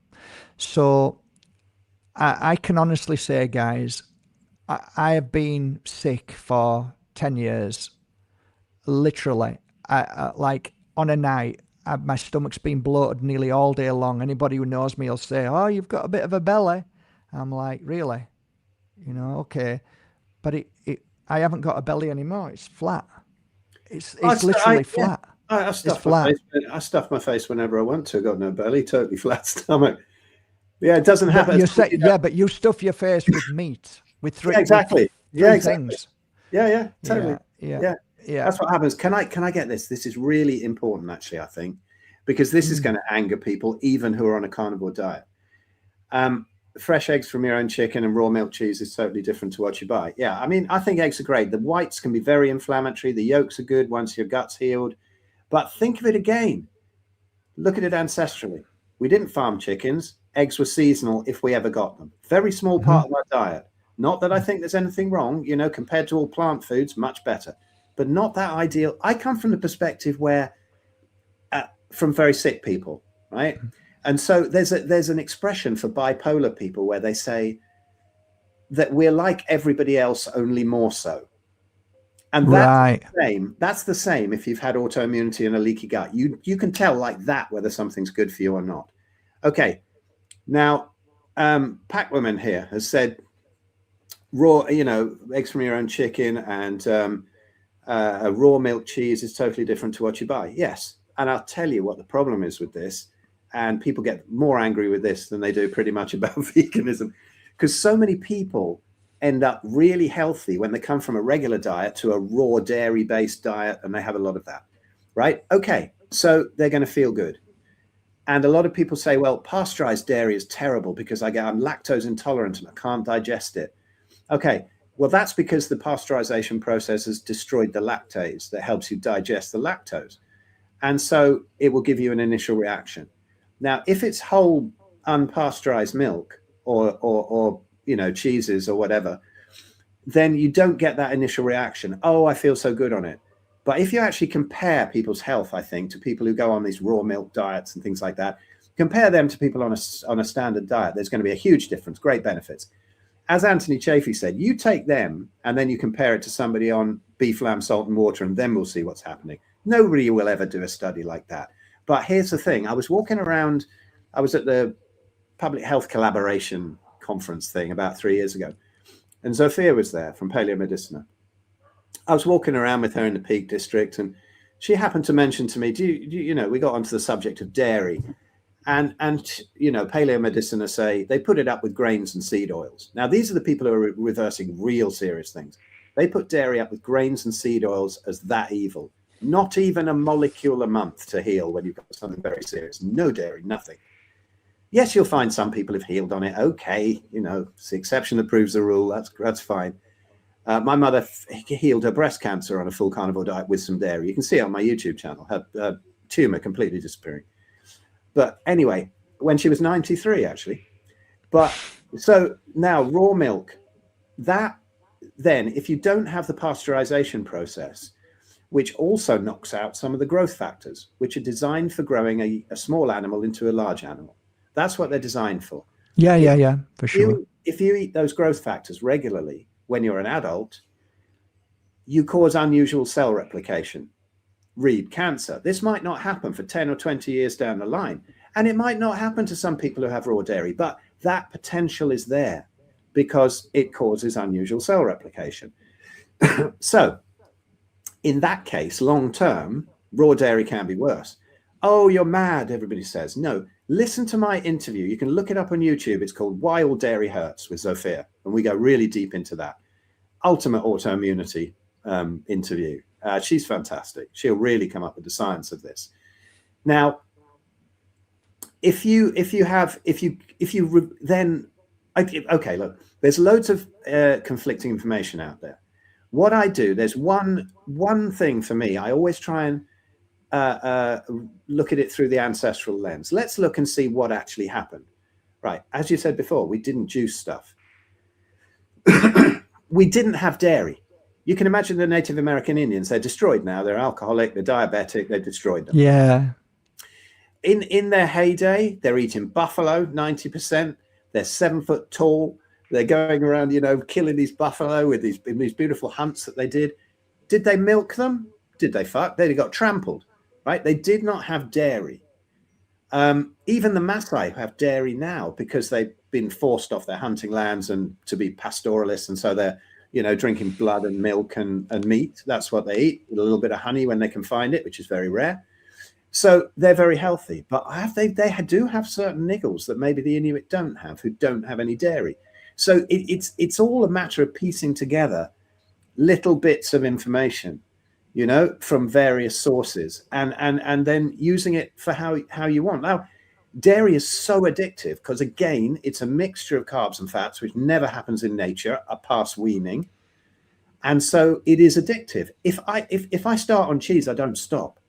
So I can honestly say, guys, I have been sick for 10 years, literally. Like on a night, my stomach's been bloated nearly all day long. Anybody who knows me will say, oh, you've got a bit of a belly. I'm like, really? You know, okay. But I haven't got a belly anymore. It's flat. It's literally flat. I stuff my face whenever I want to. I've got no belly, totally flat stomach. Yeah, it doesn't happen. But you stuff your face with meat, with three exactly. things. Yeah, totally. Yeah. That's what happens. Can I get this? This is really important, actually, I think, because this is going to anger people, even who are on a carnivore diet. Fresh eggs from your own chicken and raw milk cheese is totally different to what you buy. Yeah, I mean, I think eggs are great. The whites can be very inflammatory. The yolks are good once your gut's healed. But think of it again. Look at it ancestrally. We didn't farm chickens. Eggs were seasonal if we ever got them. Very small part of our diet. Not that I think there's anything wrong, you know, compared to all plant foods, much better, but not that ideal. I come from the perspective where, from very sick people, right? And so there's an expression for bipolar people where they say that we're like everybody else, only more so. And that's the same if you've had autoimmunity and a leaky gut. You can tell like that whether something's good for you or not. Okay, now Packwoman here has said raw, you know, eggs from your own chicken and a raw milk cheese is totally different to what you buy. Yes, and I'll tell you what the problem is with this. And people get more angry with this than they do pretty much about veganism, because so many people end up really healthy when they come from a regular diet to a raw dairy-based diet, and they have a lot of that, right? Okay, so they're going to feel good. And a lot of people say, well, pasteurized dairy is terrible because I'm lactose intolerant and I can't digest it. Okay, well, that's because the pasteurization process has destroyed the lactase that helps you digest the lactose. And so it will give you an initial reaction. Now, if it's whole unpasteurized milk or you know, cheeses or whatever, then you don't get that initial reaction. Oh, I feel so good on it. But if you actually compare people's health, I think, to people who go on these raw milk diets and things like that, compare them to people on a standard diet, there's going to be a huge difference, great benefits. As Anthony Chafee said, you take them and then you compare it to somebody on beef, lamb, salt and water, and then we'll see what's happening. Nobody will ever do a study like that. But here's the thing. I was walking around, I was at the Public Health Collaboration conference thing about 3 years ago. And Zofia was there from Paleomedicina. I was walking around with her in the Peak District, and she happened to mention to me, do you know, we got onto the subject of dairy. And you know, Paleomedicina say they put it up with grains and seed oils. Now, these are the people who are reversing real serious things. They put dairy up with grains and seed oils as that evil. Not even a molecule a month to heal when you've got something very serious. No dairy, nothing. Yes, you'll find some people have healed on it. Okay, you know, it's the exception that proves the rule. That's fine. My mother healed her breast cancer on a full carnivore diet with some dairy. You can see it on my YouTube channel, her tumor completely disappearing. But anyway, when she was 93, actually. But so now raw milk, that then, if you don't have the pasteurization process, which also knocks out some of the growth factors, which are designed for growing a small animal into a large animal. That's what they're designed for. Yeah, for sure. If you eat those growth factors regularly when you're an adult, you cause unusual cell replication. Read cancer. This might not happen for 10 or 20 years down the line. And it might not happen to some people who have raw dairy, but that potential is there because it causes unusual cell replication. So, in that case, long term, raw dairy can be worse. Oh, you're mad, everybody says. No, listen to my interview. You can look it up on YouTube. It's called Why All Dairy Hurts with Zofia. And we go really deep into that. Ultimate autoimmunity interview. She's fantastic. She'll really come up with the science of this. Now, okay, look, there's loads of conflicting information out there. What I do, there's one thing for me. I always try and look at it through the ancestral lens. Let's look and see what actually happened. Right, as you said before, we didn't juice stuff. We didn't have dairy. You can imagine the Native American Indians. They're destroyed now. They're alcoholic. They're diabetic. They've destroyed them. Yeah. In their heyday, they're eating buffalo. 90%. They're 7 foot tall. They're going around, you know, killing these buffalo with these beautiful hunts that they did. Did they milk them? Did they fuck? They got trampled, right? They did not have dairy. Even the Maasai have dairy now because they've been forced off their hunting lands and to be pastoralists. And so they're, you know, drinking blood and milk and meat. That's what they eat, with a little bit of honey when they can find it, which is very rare. So they're very healthy. But they do have certain niggles that maybe the Inuit don't have, who don't have any dairy. So it's all a matter of piecing together little bits of information. you know, from various sources, and then using it for how you want. Now, dairy is so addictive because, again, it's a mixture of carbs and fats, which never happens in nature past weaning. And so it is addictive. If I start on cheese, I don't stop.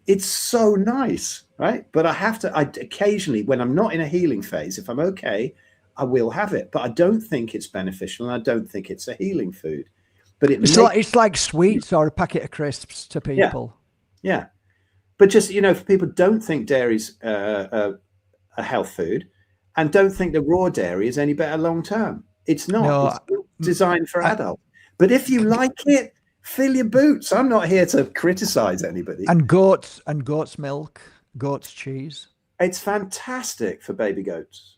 It's so nice, right? But I occasionally, when I'm not in a healing phase, if I'm okay, I will have it. But I don't think it's beneficial, and I don't think it's a healing food. But it's like sweets or a packet of crisps to people. Yeah. But just, you know, for people don't think dairy's a health food, and don't think the raw dairy is any better long term. It's not. No, it's designed for adults. But if you like it, fill your boots. I'm not here to criticize anybody. And goat's milk, goat's cheese. It's fantastic for baby goats.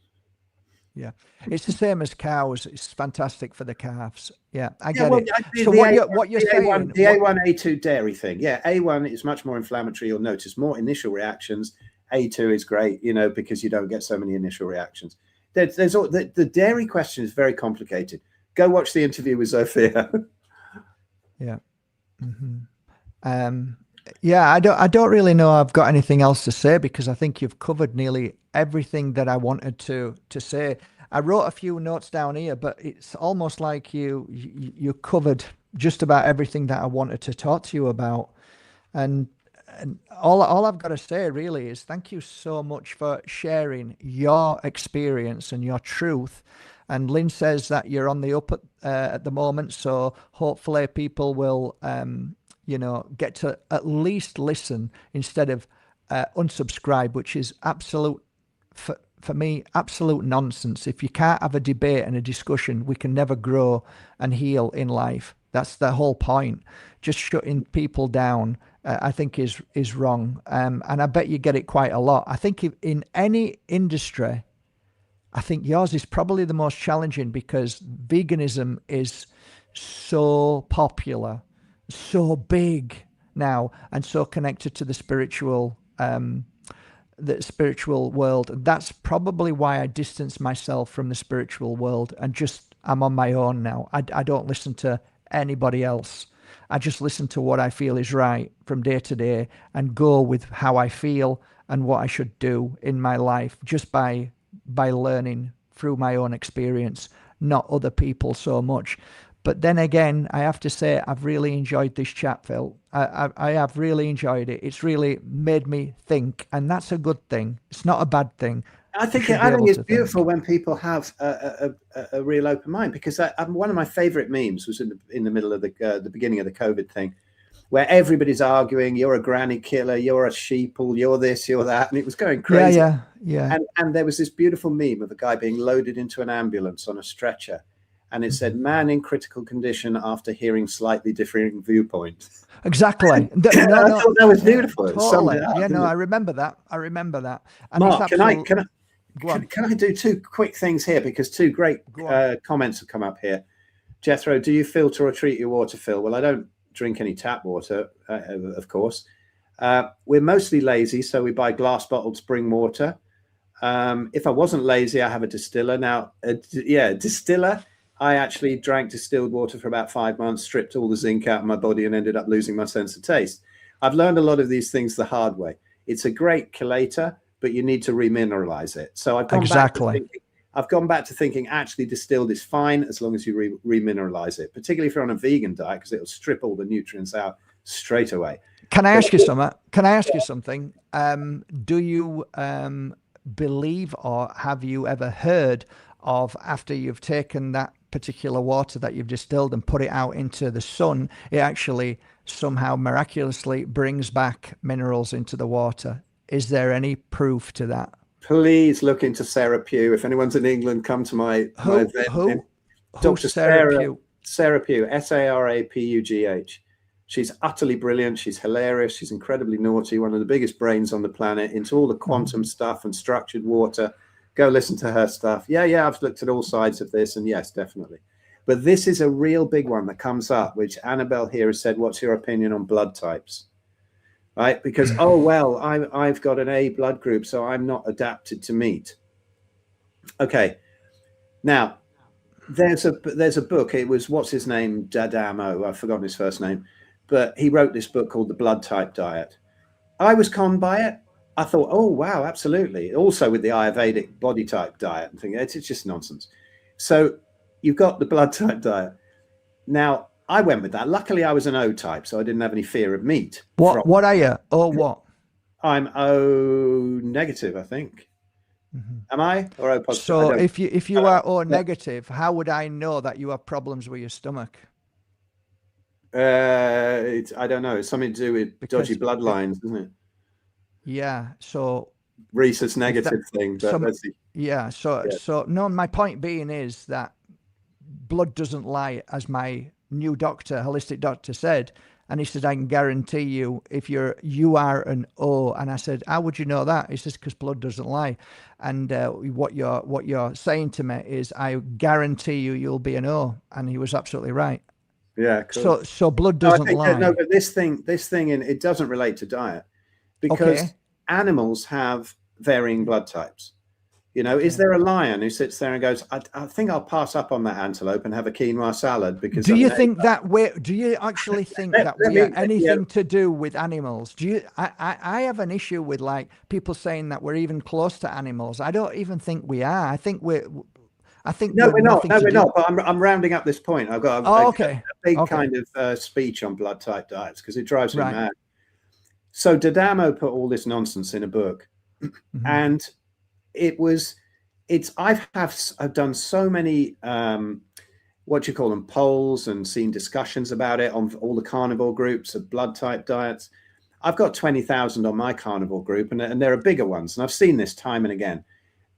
Yeah, it's the same as cows. It's fantastic for the calves. Yeah, I get it. So what you're saying, the A1, A2 dairy thing. Yeah, A1 is much more inflammatory. You'll notice more initial reactions. A2 is great, you know, because you don't get so many initial reactions. The dairy question is very complicated. Go watch the interview with Sophia. Yeah. Mm-hmm. Yeah, I don't really know I've got anything else to say, because I think you've covered nearly everything that I wanted to say. I wrote a few notes down here, but it's almost like you covered just about everything that I wanted to talk to you about. And all I've got to say really is thank you so much for sharing your experience and your truth. And Lynn says that you're on the up at the moment, so hopefully people will get to at least listen instead of unsubscribe, which is absolute, for me, absolute nonsense. If you can't have a debate and a discussion, we can never grow and heal in life. That's the whole point. Just shutting people down, I think is wrong. And I bet you get it quite a lot. I think in any industry, I think yours is probably the most challenging, because veganism is so popular, so big now, and so connected to the spiritual world. That's probably why I distance myself from the spiritual world and I'm on my own now. I don't listen to anybody else. I just listen to what I feel is right from day to day and go with how I feel and what I should do in my life, just by learning through my own experience, not other people so much. But then again, I have to say, I've really enjoyed this chat, Phil. I have really enjoyed it. It's really made me think, and that's a good thing. It's not a bad thing. I think it's beautiful when people have a real open mind, because one of my favorite memes was in the middle of the beginning of the COVID thing, where everybody's arguing, you're a granny killer, you're a sheeple, you're this, you're that. And it was going crazy. Yeah. And there was this beautiful meme of a guy being loaded into an ambulance on a stretcher. And it said, man in critical condition after hearing slightly differing viewpoints. Exactly. I thought that was beautiful. Totally. I remember that. And Mark, can I do two quick things here? Because two great comments have come up here. Jethro, do you filter or treat your water, Phil? Well, I don't drink any tap water, of course. We're mostly lazy, so we buy glass bottled spring water. If I wasn't lazy, I have a distiller. Now, distiller. I actually drank distilled water for about 5 months, stripped all the zinc out of my body, and ended up losing my sense of taste. I've learned a lot of these things the hard way. It's a great chelator, but you need to remineralize it. So I've gone back to thinking actually distilled is fine as long as you remineralize it, particularly if you're on a vegan diet, because it'll strip all the nutrients out straight away. Can I ask you something? Do you believe, or have you ever heard of, after you've taken that particular water that you've distilled and put it out into the sun, it actually somehow miraculously brings back minerals into the water? Is there any proof to that? Please look into Sarah Pugh. If anyone's in England, come to my event. Dr. Sarah Pugh, Sarapugh. She's utterly brilliant. She's hilarious. She's incredibly naughty. One of the biggest brains on the planet, into all the quantum stuff and structured water. Go listen to her stuff. Yeah, I've looked at all sides of this, and yes, definitely. But this is a real big one that comes up, which Annabelle here has said, what's your opinion on blood types? Right? Because, I've got an A blood group, so I'm not adapted to meat. Okay. Now, there's a book. It was, what's his name? Dadamo. I've forgotten his first name. but he wrote this book called The Blood Type Diet. I was conned by it. I thought, oh, wow, absolutely. Also with the Ayurvedic body type diet and thinking, it's just nonsense. So you've got the blood type diet. Now, I went with that. Luckily, I was an O type, so I didn't have any fear of meat. What are you? Or what? I'm O negative, I think. Am I? Or O positive? So if you are O negative, how would I know that you have problems with your stomach? I don't know. It's something to do with dodgy bloodlines, isn't it? Yeah. So Rhesus negative thing. But yeah. So no, my point being is that blood doesn't lie, as my new doctor, holistic doctor, said. And he said, I can guarantee you if you are an O. And I said, how would you know that? He says, because blood doesn't lie. And what you're saying to me is, I guarantee you'll be an O. And he was absolutely right. Yeah. Cool. So blood doesn't lie. No, but this thing, it doesn't relate to diet, because animals have varying blood types. You know, is there a lion who sits there and goes, I think I'll pass up on that antelope and have a quinoa salad because... Do you think that do you actually think that we are anything to do with animals? I have an issue with like people saying that we're even close to animals. I don't even think we are. I think we're not. But I'm rounding up this point. I've got a big kind of speech on blood type diets because it drives me mad. So D'Adamo put all this nonsense in a book, and I've done so many polls and seen discussions about it on all the carnivore groups of blood type diets. I've got 20,000 on my carnivore group, and there are bigger ones, and I've seen this time and again.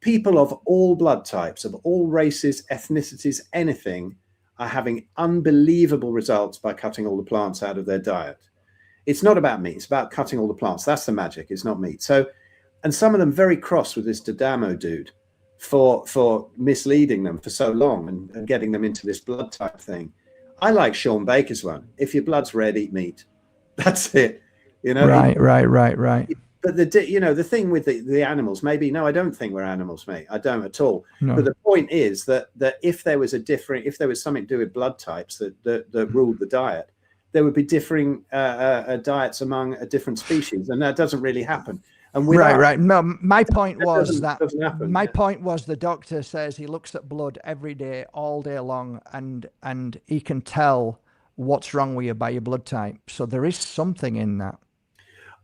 People of all blood types, of all races, ethnicities, anything, are having unbelievable results by cutting all the plants out of their diet. It's not about meat, it's about cutting all the plants. That's the magic, it's not meat. So, and some of them very cross with this D'Adamo dude for misleading them for so long and getting them into this blood type thing. I like Sean Baker's one. If your blood's red, eat meat. That's it. You know. Right. But the thing with the animals, maybe no, I don't think we're animals, mate. I don't at all. No. But the point is that if there was something to do with blood types that ruled the diet, there would be differing diets among a different species, and that doesn't really happen. And right. No, my point was my point was the doctor says he looks at blood every day, all day long, and he can tell what's wrong with you by your blood type. So there is something in that.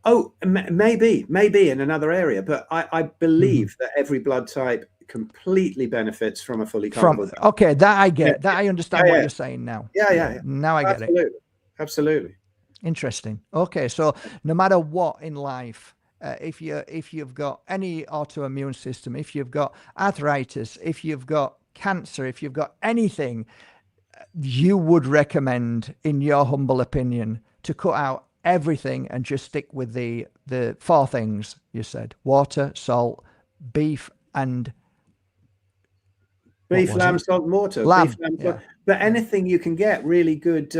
Oh, maybe in another area, but I believe that every blood type completely benefits from a fully carnivore diet. Okay, that I get. That I understand what you're saying now. Yeah. Now I get it. Absolutely. Interesting. Okay, so no matter what in life, if you've got any autoimmune system, if you've got arthritis, if you've got cancer, if you've got anything, you would recommend, in your humble opinion, to cut out everything and just stick with the 4 things you said: water, salt, beef, and lamb, salt, and water. Lamb, beef, lamb, salt. But anything you can get really good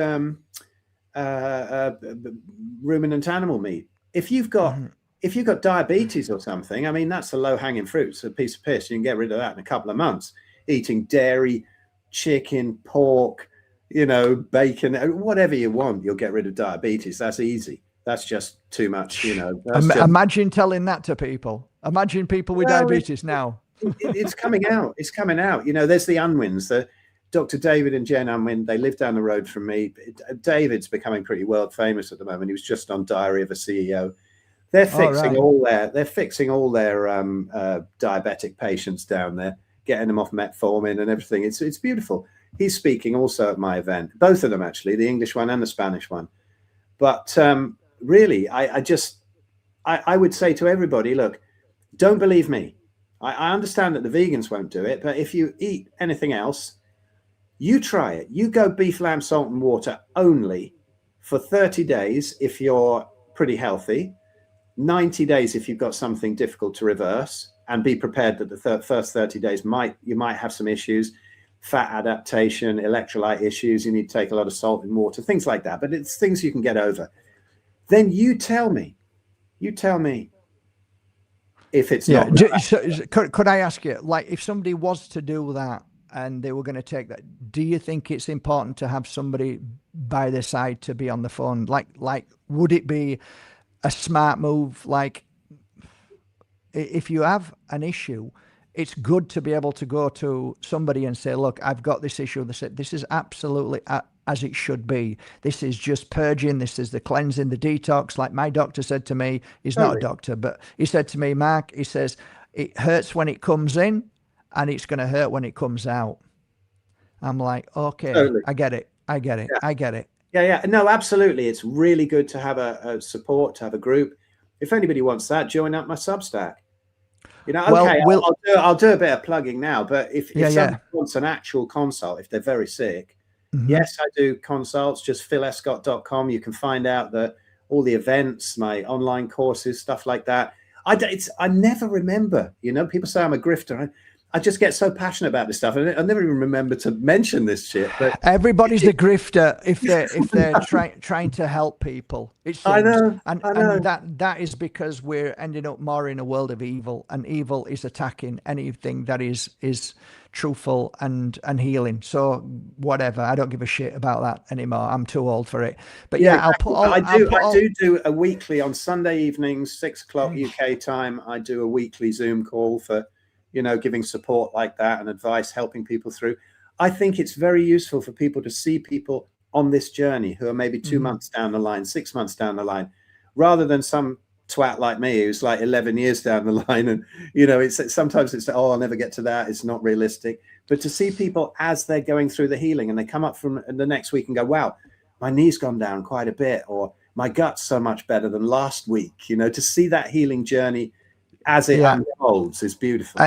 ruminant animal meat. If you've got diabetes or something, I mean, that's a low-hanging fruit. It's a piece of piss. You can get rid of that in a couple of months. Eating dairy, chicken, pork, bacon, whatever you want, you'll get rid of diabetes. That's easy. That's just too much, Imagine telling that to people. Imagine people with diabetes now. It's coming out. It's coming out. There's the Unwins, Dr. David and Jen Unwin. They live down the road from me. David's becoming pretty world famous at the moment. He was just on Diary of a CEO. They're fixing all their diabetic patients down there, getting them off metformin and everything. It's beautiful. He's speaking also at my event, both of them actually, the English one and the Spanish one. But really, I would say to everybody, look, don't believe me. I understand that the vegans won't do it, but if you eat anything else, you try it. You go beef, lamb, salt, and water only for 30 days if you're pretty healthy, 90 days if you've got something difficult to reverse, and be prepared that the first 30 days you might have some issues, fat adaptation, electrolyte issues, you need to take a lot of salt and water, things like that. But it's things you can get over. Then you tell me if it's not. So, could I ask you, like, if somebody was to do that, and they were going to take that. Do you think it's important to have somebody by their side to be on the phone? Like, would it be a smart move? Like, if you have an issue, it's good to be able to go to somebody and say, look, I've got this issue. This is absolutely as it should be. This is just purging. This is the cleansing, the detox. Like my doctor said to me, he's not a doctor, but he said to me, Mark, he says, it hurts when it comes in and it's going to hurt when it comes out. I'm like, okay, totally. I get it. Yeah. I get it. Yeah. No, absolutely. It's really good to have a support, to have a group. If anybody wants that, join up my Substack. You know, okay, I'll do a bit of plugging now, but if somebody wants an actual consult, if they're very sick, yes, I do consults, just philescott.com. You can find out all the events, my online courses, stuff like that. I never remember, you know, people say I'm a grifter. I just get so passionate about this stuff, and I never even remember to mention this shit. But everybody's a grifter if they're trying to help people. It seems. I know. And that is because we're ending up more in a world of evil, and evil is attacking anything that is truthful and healing. So whatever, I don't give a shit about that anymore. I'm too old for it. But yeah, I do a weekly on Sunday evenings, 6 o'clock UK time. I do a weekly Zoom call for, you know, giving support like that and advice, helping people through. I think it's very useful for people to see people on this journey who are maybe 2 months down the line, 6 months down the line, rather than some twat like me who's like 11 years down the line. And, you know, sometimes it's, oh, I'll never get to that. It's not realistic. But to see people as they're going through the healing and they come up from the next week and go, wow, my knee's gone down quite a bit, or my gut's so much better than last week, you know, to see that healing journey as it unfolds is beautiful.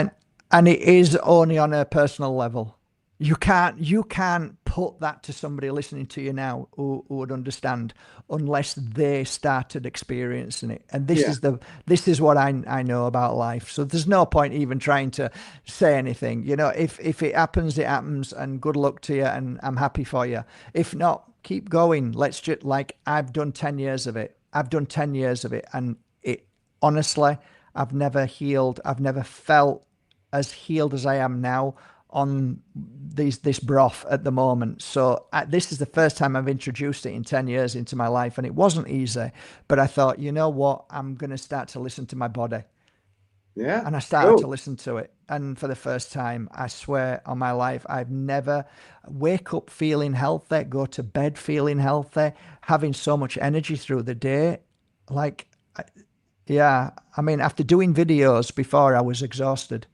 And it is only on a personal level. You can't put that to somebody listening to you now who would understand unless they started experiencing it. And this is what I know about life. So there's no point even trying to say anything. You know, if it happens, it happens, and good luck to you, and I'm happy for you. If not, keep going. Let's just, like, I've done 10 years of it. And it, honestly, I've never healed. I've never felt as healed as I am now on this broth at the moment. So this is the first time I've introduced it in 10 years into my life, and it wasn't easy, but I thought, you know what, I'm going to start to listen to my body. Yeah. And I started to listen to it. And for the first time, I swear on my life, I've never wake up feeling healthy, go to bed feeling healthy, having so much energy through the day. Like, yeah, I mean, after doing videos before, I was exhausted.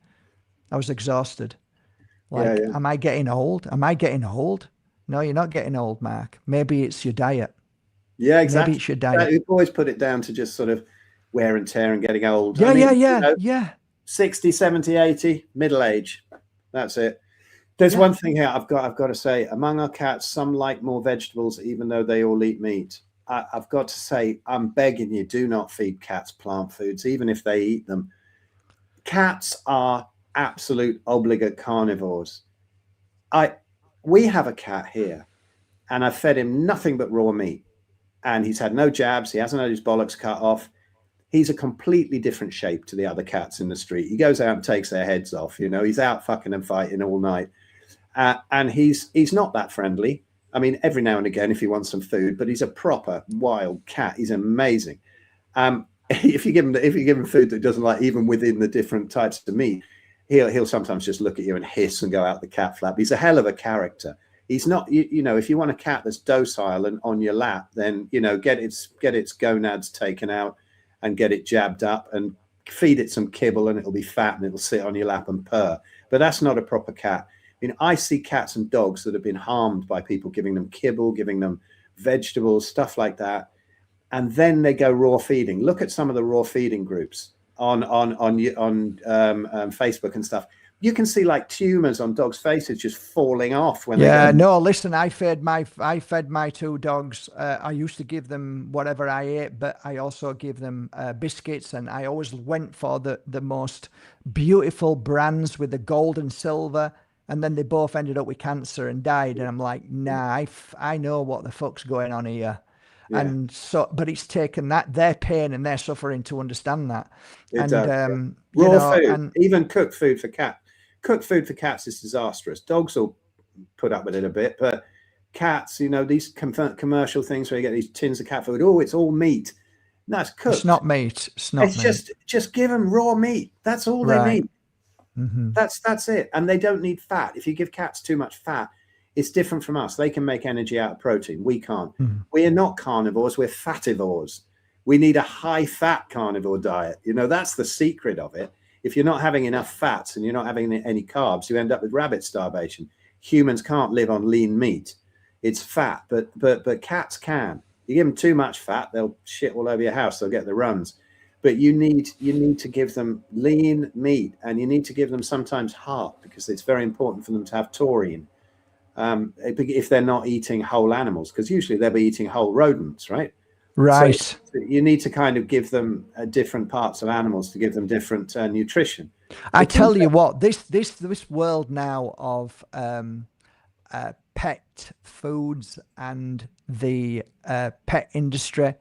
Like, am I getting old? No, you're not getting old, Mark. Maybe it's your diet. Yeah, exactly. Maybe it's your diet. We've always put it down to just sort of wear and tear and getting old. Yeah. 60, 70, 80, middle age. That's it. There's one thing here I've got to say. Among our cats, some like more vegetables, even though they all eat meat. I've got to say, I'm begging you, do not feed cats plant foods, even if they eat them. Cats are absolute obligate carnivores. We have a cat here, and I fed him nothing but raw meat, and he's had no jabs. He hasn't had his bollocks cut off. He's a completely different shape to the other cats in the street. He goes out and takes their heads off. You know, he's out fucking and fighting all night, and he's not that friendly. I mean, every now and again, if he wants some food, but he's a proper wild cat. He's amazing. If you give him food that he doesn't like, even within the different types of meat, he'll sometimes just look at you and hiss and go out the cat flap. He's a hell of a character. He's not, you know, if you want a cat that's docile and on your lap, then, you know, get its gonads taken out and get it jabbed up and feed it some kibble, and it'll be fat and it'll sit on your lap and purr. But that's not a proper cat. I mean, I see cats and dogs that have been harmed by people giving them kibble, giving them vegetables, stuff like that, and then they go raw feeding. Look at some of the raw feeding groups on Facebook and stuff. You can see like tumors on dogs' faces just falling off when listen, I fed my two dogs. I used to give them whatever I ate, but I also give them biscuits, and I always went for the most beautiful brands with the gold and silver, and then they both ended up with cancer and died. And I'm like, nah, I know what the fuck's going on here. Yeah. And so, but it's taken their pain and their suffering to understand that. Raw food, and even cooked food for cat. Cooked food for cats is disastrous. Dogs will put up with it a bit, but cats, you know, these commercial things where you get these tins of cat food, oh, it's all meat. No, it's cooked. It's not meat. It's not meat. Just give them raw meat. That's all they need. Mm-hmm. That's it. And they don't need fat. If you give cats too much fat, it's different from us. They can make energy out of protein. We can't. Mm-hmm. We are not carnivores. We're fativores. We need a high fat carnivore diet. You know, that's the secret of it. If you're not having enough fats and you're not having any carbs, you end up with rabbit starvation. Humans can't live on lean meat. It's fat, but cats can. You give them too much fat, they'll shit all over your house. They'll get the runs. But you need to give them lean meat, and you need to give them sometimes heart, because it's very important for them to have taurine. If they're not eating whole animals, because usually they'll be eating whole rodents, right? Right. So you need to kind of give them different parts of animals to give them different nutrition. I tell you what, this world now of pet foods and the pet industry,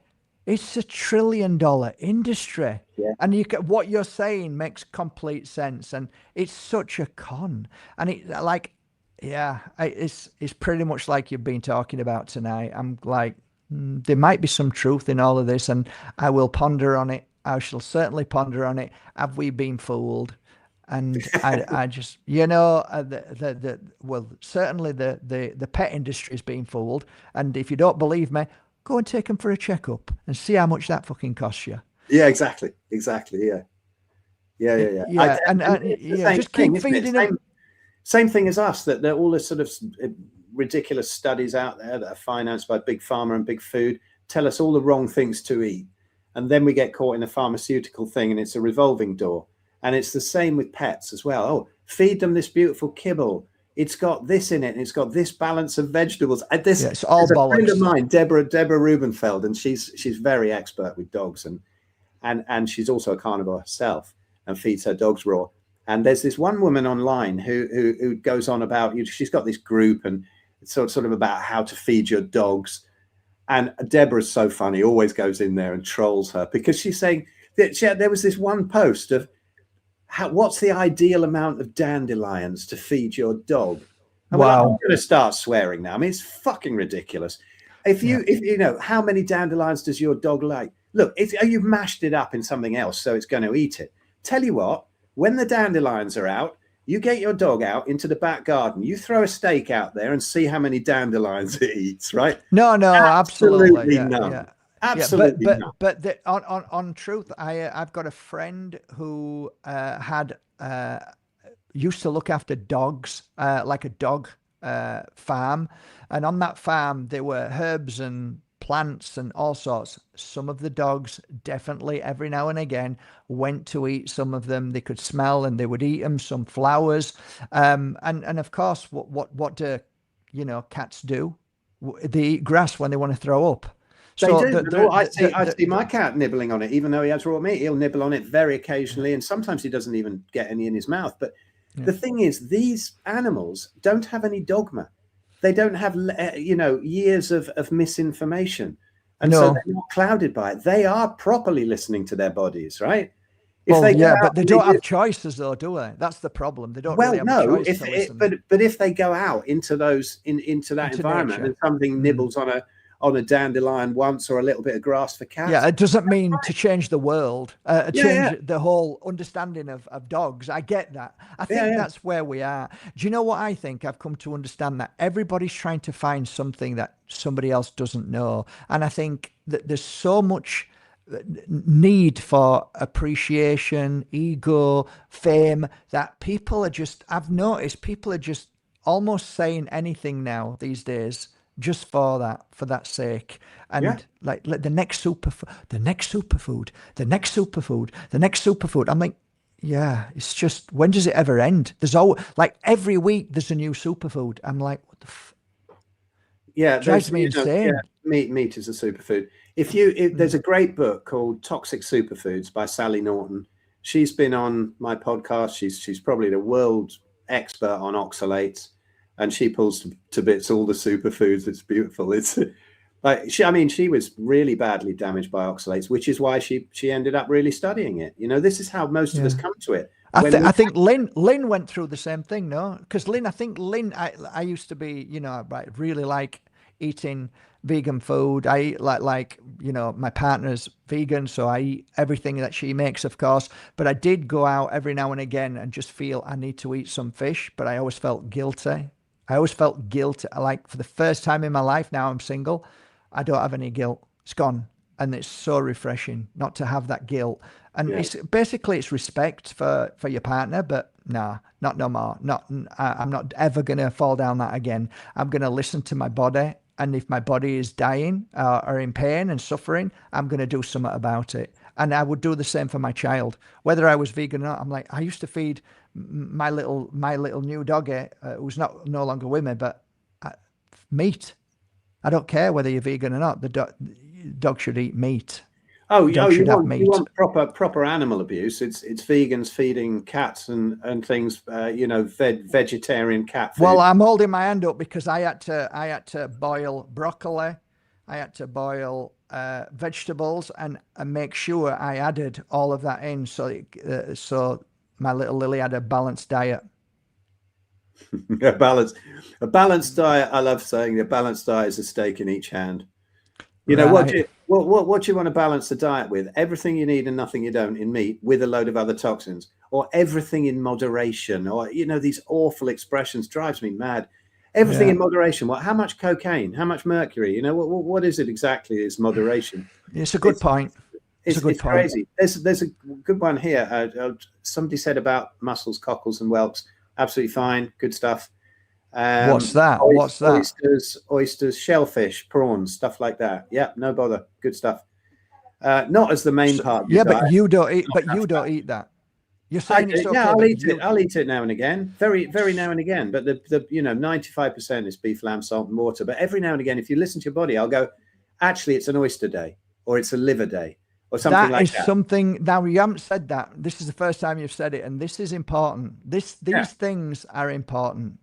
it's $1 trillion industry. Yeah. And what you're saying makes complete sense, and it's such a con. And it's pretty much like you've been talking about tonight. I'm like, there might be some truth in all of this, and I will ponder on it. I shall certainly ponder on it. Have we been fooled? And I just, you know, certainly the pet industry is being fooled. And if you don't believe me, go and take them for a checkup and see how much that fucking costs you. Yeah, exactly. Yeah. Just keep feeding them. Same thing as us, that all this sort of ridiculous studies out there that are financed by big pharma and big food tell us all the wrong things to eat. And then we get caught in a pharmaceutical thing, and it's a revolving door. And it's the same with pets as well. Oh, feed them this beautiful kibble. It's got this in it, and it's got this balance of vegetables. It's all bollocks. A friend of mine, Deborah Rubenfeld, and she's very expert with dogs, and she's also a carnivore herself and feeds her dogs raw. And there's this one woman online who goes on about, she's got this group, and it's sort of about how to feed your dogs. And Deborah's so funny, always goes in there and trolls her, because she's saying that there was this one post of what's the ideal amount of dandelions to feed your dog. And wow. I'm going to start swearing now. I mean, it's fucking ridiculous. If you know, how many dandelions does your dog like? Look, you've mashed it up in something else, so it's going to eat it. Tell you what, when the dandelions are out, you get your dog out into the back garden, you throw a steak out there and see how many dandelions it eats, right? No, absolutely none. Yeah. Absolutely yeah, not. But on truth, I've got a friend who used to look after dogs, like a dog farm, and on that farm there were herbs and plants and all sorts. Some of the dogs definitely every now and again went to eat some of them. They could smell and they would eat them. Some flowers, and of course, what do cats do? They eat grass when they want to throw up. They do. I see my cat nibbling on it, even though he has raw meat. He'll nibble on it very occasionally, and sometimes he doesn't even get any in his mouth. But the thing is, these animals don't have any dogma. They don't have, years of misinformation, and so they're not clouded by it. They are properly listening to their bodies, right? But they don't have choices, though, do they? That's the problem. They don't really have a choice. But if they go out into those into that environment, nature, and something nibbles on a dandelion once, or a little bit of grass for cats. Yeah, it doesn't mean to change the world, change the whole understanding of dogs. I get that. I think that's where we are. Do you know what I think? I've come to understand that everybody's trying to find something that somebody else doesn't know. And I think that there's so much need for appreciation, ego, fame, that I've noticed people are just almost saying anything now these days, just for that sake. And like the next superfood. I'm like, it's just, when does it ever end? There's always, like, every week there's a new superfood. I'm like, what the drives me insane. Meat is a superfood. There's a great book called Toxic Superfoods by Sally Norton. She's been on my podcast. She's probably the world expert on oxalates. And she pulls to bits all the superfoods. It's beautiful. It's like she was really badly damaged by oxalates, which is why she ended up really studying it. This is how most of us come to it. I think Lynn went through the same thing, no? Because Lynn, I used to be, you know, I really like eating vegan food. I eat like you know, my partner's vegan, so I eat everything that she makes, of course. But I did go out every now and again and just feel I need to eat some fish, but I always felt guilty. Like for the first time in my life, now I'm single, I don't have any guilt. It's gone. And it's so refreshing not to have that guilt. And Yeah. it's basically it's respect for your partner, but nah, not no more. I'm not ever gonna fall down that again. I'm gonna listen to my body, and if my body is dying or in pain and suffering, I'm gonna do something about it. And I would do the same for my child, whether I was vegan or not. I'm like, I used to feed my little new doggy, who's no longer with me, but meat. I don't care whether you're vegan or not. The dog should eat meat. Oh, Dog should have meat. You want proper animal abuse. It's vegans feeding cats and things. You know, vegetarian cat food. Well, I'm holding my hand up because I had to boil broccoli, I had to boil vegetables, and make sure I added all of that in, so my little Lily had a balanced diet. a balanced diet. I love saying a balanced diet is a steak in each hand. You know, what do you want to balance the diet with? Everything you need and nothing you don't in meat, with a load of other toxins, or everything in moderation, or, you know, these awful expressions drives me mad. Everything in moderation. What? How much cocaine? How much mercury? You know, what is it exactly? Is moderation? It's a good point. It's crazy. There's a good one here. Somebody said about mussels, cockles, and whelks. Absolutely fine. Good stuff. What's that? Oysters, shellfish, prawns, stuff like that. Yeah, no bother. Good stuff. Not as the main part. Of your diet. But you don't eat. But you don't eat that. You're saying it's okay. Yeah, I'll eat it. I'll eat it now and again. Very, very now and again. But the 95% is beef, lamb, salt, and water. But every now and again, if you listen to your body, I'll go, actually, it's an oyster day, or it's a liver day, or something like that. That is something. Now, you haven't said that. This is the first time you've said it, and this is important. These things are important.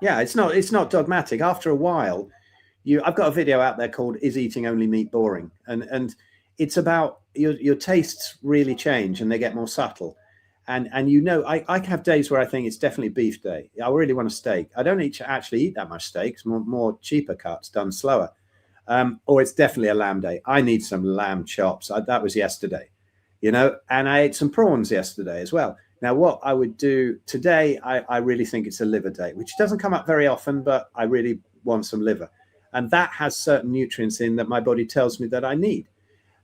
Yeah, it's not dogmatic. After a while, I've got a video out there called "Is Eating Only Meat Boring?" and it's about your tastes really change and they get more subtle. And you know, I have days where I think it's definitely beef day. I really want a steak. I don't actually eat that much steak. It's more cheaper cuts done slower. Or it's definitely a lamb day. I need some lamb chops. That was yesterday, you know, and I ate some prawns yesterday as well. Now, what I would do today, I really think it's a liver day, which doesn't come up very often, but I really want some liver. And that has certain nutrients in that my body tells me that I need.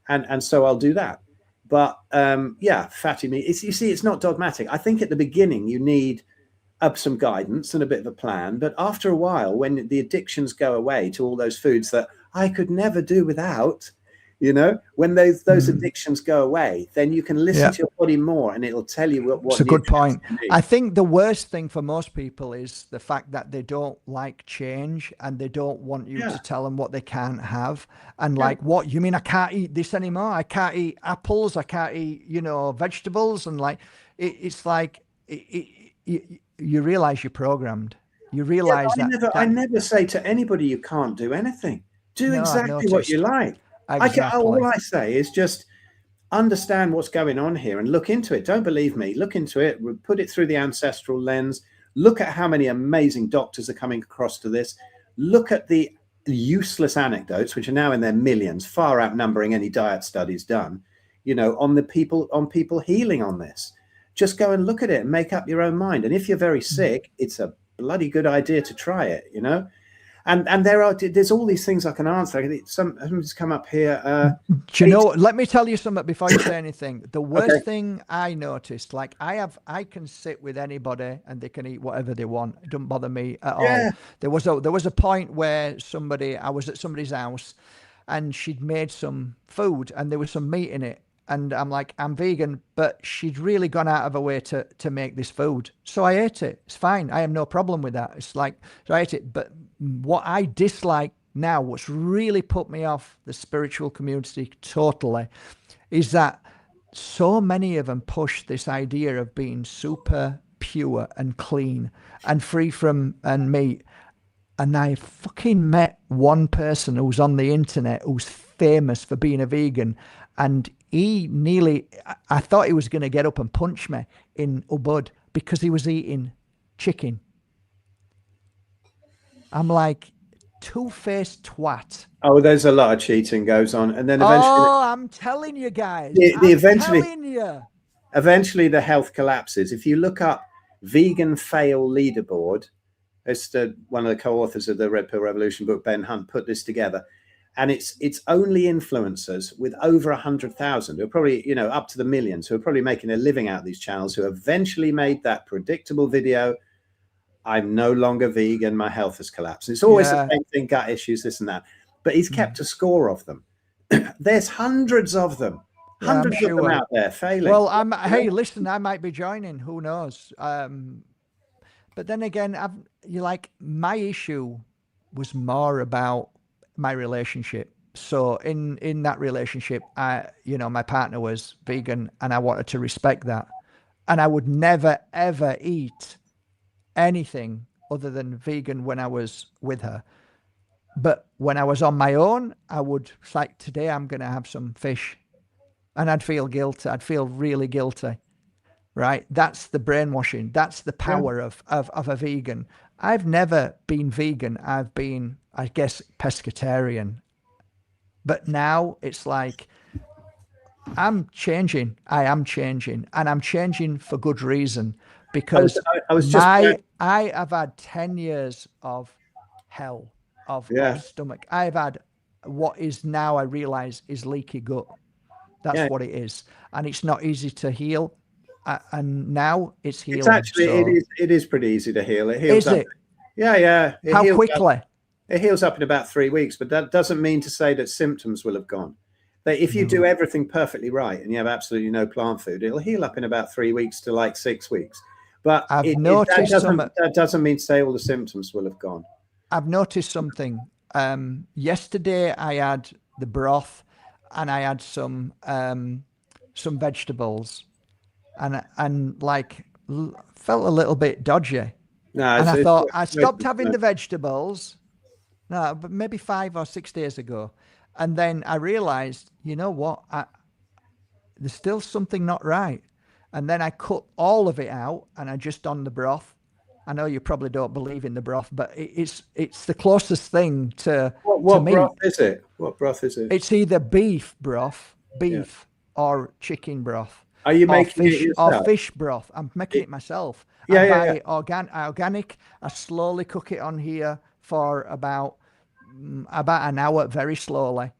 And so I'll do that. But fatty meat, you see, it's not dogmatic. I think at the beginning, you need some guidance and a bit of a plan. But after a while, when the addictions go away to all those foods that I could never do without, you know, when those addictions go away, then you can listen to your body more and it'll tell you what it's a good point. I think the worst thing for most people is the fact that they don't like change and they don't want you to tell them what they can't have. And like, what you mean? I can't eat this anymore. I can't eat apples. I can't eat, you know, vegetables. And like, it's like, you realize you're programmed. You realize I never say to anybody, you can't do anything. Do exactly what you like. Exactly. All I say is just understand what's going on here and look into it. Don't believe me. Look into it. Put it through the ancestral lens. Look at how many amazing doctors are coming across to this. Look at the useless anecdotes, which are now in their millions, far outnumbering any diet studies done, you know, on people healing on this. Just go and look at it and make up your own mind. And if you're very sick, it's a bloody good idea to try it, you know. And there's all these things I can answer. Somebody's come up here. Do you know? Let me tell you something before you say anything. The worst thing I noticed, like I can sit with anybody and they can eat whatever they want. It doesn't bother me at all. There was a point where I was at somebody's house, and she'd made some food and there was some meat in it. And I'm like, I'm vegan, but she'd really gone out of her way to make this food. So I ate it. It's fine. I have no problem with that. It's like, so I ate it. But what I dislike now, what's really put me off the spiritual community totally, is that so many of them push this idea of being super pure and clean and free from meat. And I fucking met one person who's on the internet who's famous for being a vegan. And he nearly, I thought he was going to get up and punch me in Ubud because he was eating chicken. I'm like, two-faced twat. Oh, there's a lot of cheating goes on, and then eventually, I'm telling you guys, eventually the health collapses. If you look up vegan fail leaderboard, it's one of the co-authors of the Red Pill Revolution book, Ben Hunt, put this together, and it's only influencers with over 100,000 who are probably, you know, up to the millions, who are probably making a living out of these channels, who eventually made that predictable video. I'm no longer vegan. My health has collapsed. It's always the same thing, gut issues, this and that. But he's kept a score of them. There's hundreds of them. Hundreds of them out there failing. Well, hey, listen, I might be joining. Who knows? But then again, my issue was more about my relationship. So in that relationship, my partner was vegan, and I wanted to respect that. And I would never, ever eat anything other than vegan when I was with her. But when I was on my own, I would, like, today I'm going to have some fish, and I'd feel guilty. I'd feel really guilty, right? That's the brainwashing. That's the power of a vegan. I've never been vegan. I've been, I guess, pescatarian. But now it's like, I'm changing. I am changing, and I'm changing for good reason, because I have had 10 years of hell of stomach. I've had what is now, I realize, is leaky gut. That's what it is, and it's not easy to heal. And now it's healing. It's actually, it is pretty easy to heal. It heals up. Yeah. How quickly? It heals up in about 3 weeks, but that doesn't mean to say that symptoms will have gone. If you do everything perfectly right and you have absolutely no plant food, it'll heal up in about 3 weeks to like 6 weeks. But that doesn't mean to say all the symptoms will have gone. I've noticed something. Yesterday I had the broth, and I had some vegetables, and like felt a little bit dodgy. And I thought, I stopped having the vegetables, but maybe 5 or 6 days ago. And then I realized, you know what? There's still something not right. And then I cut all of it out, and I just done the broth. I know you probably don't believe in the broth, but it's the closest thing to what to broth is it? What broth is it? It's either beef broth, or chicken broth. Are you making it yourself? Or fish broth? I'm making it myself. I buy it organic. I slowly cook it on here for about an hour, very slowly,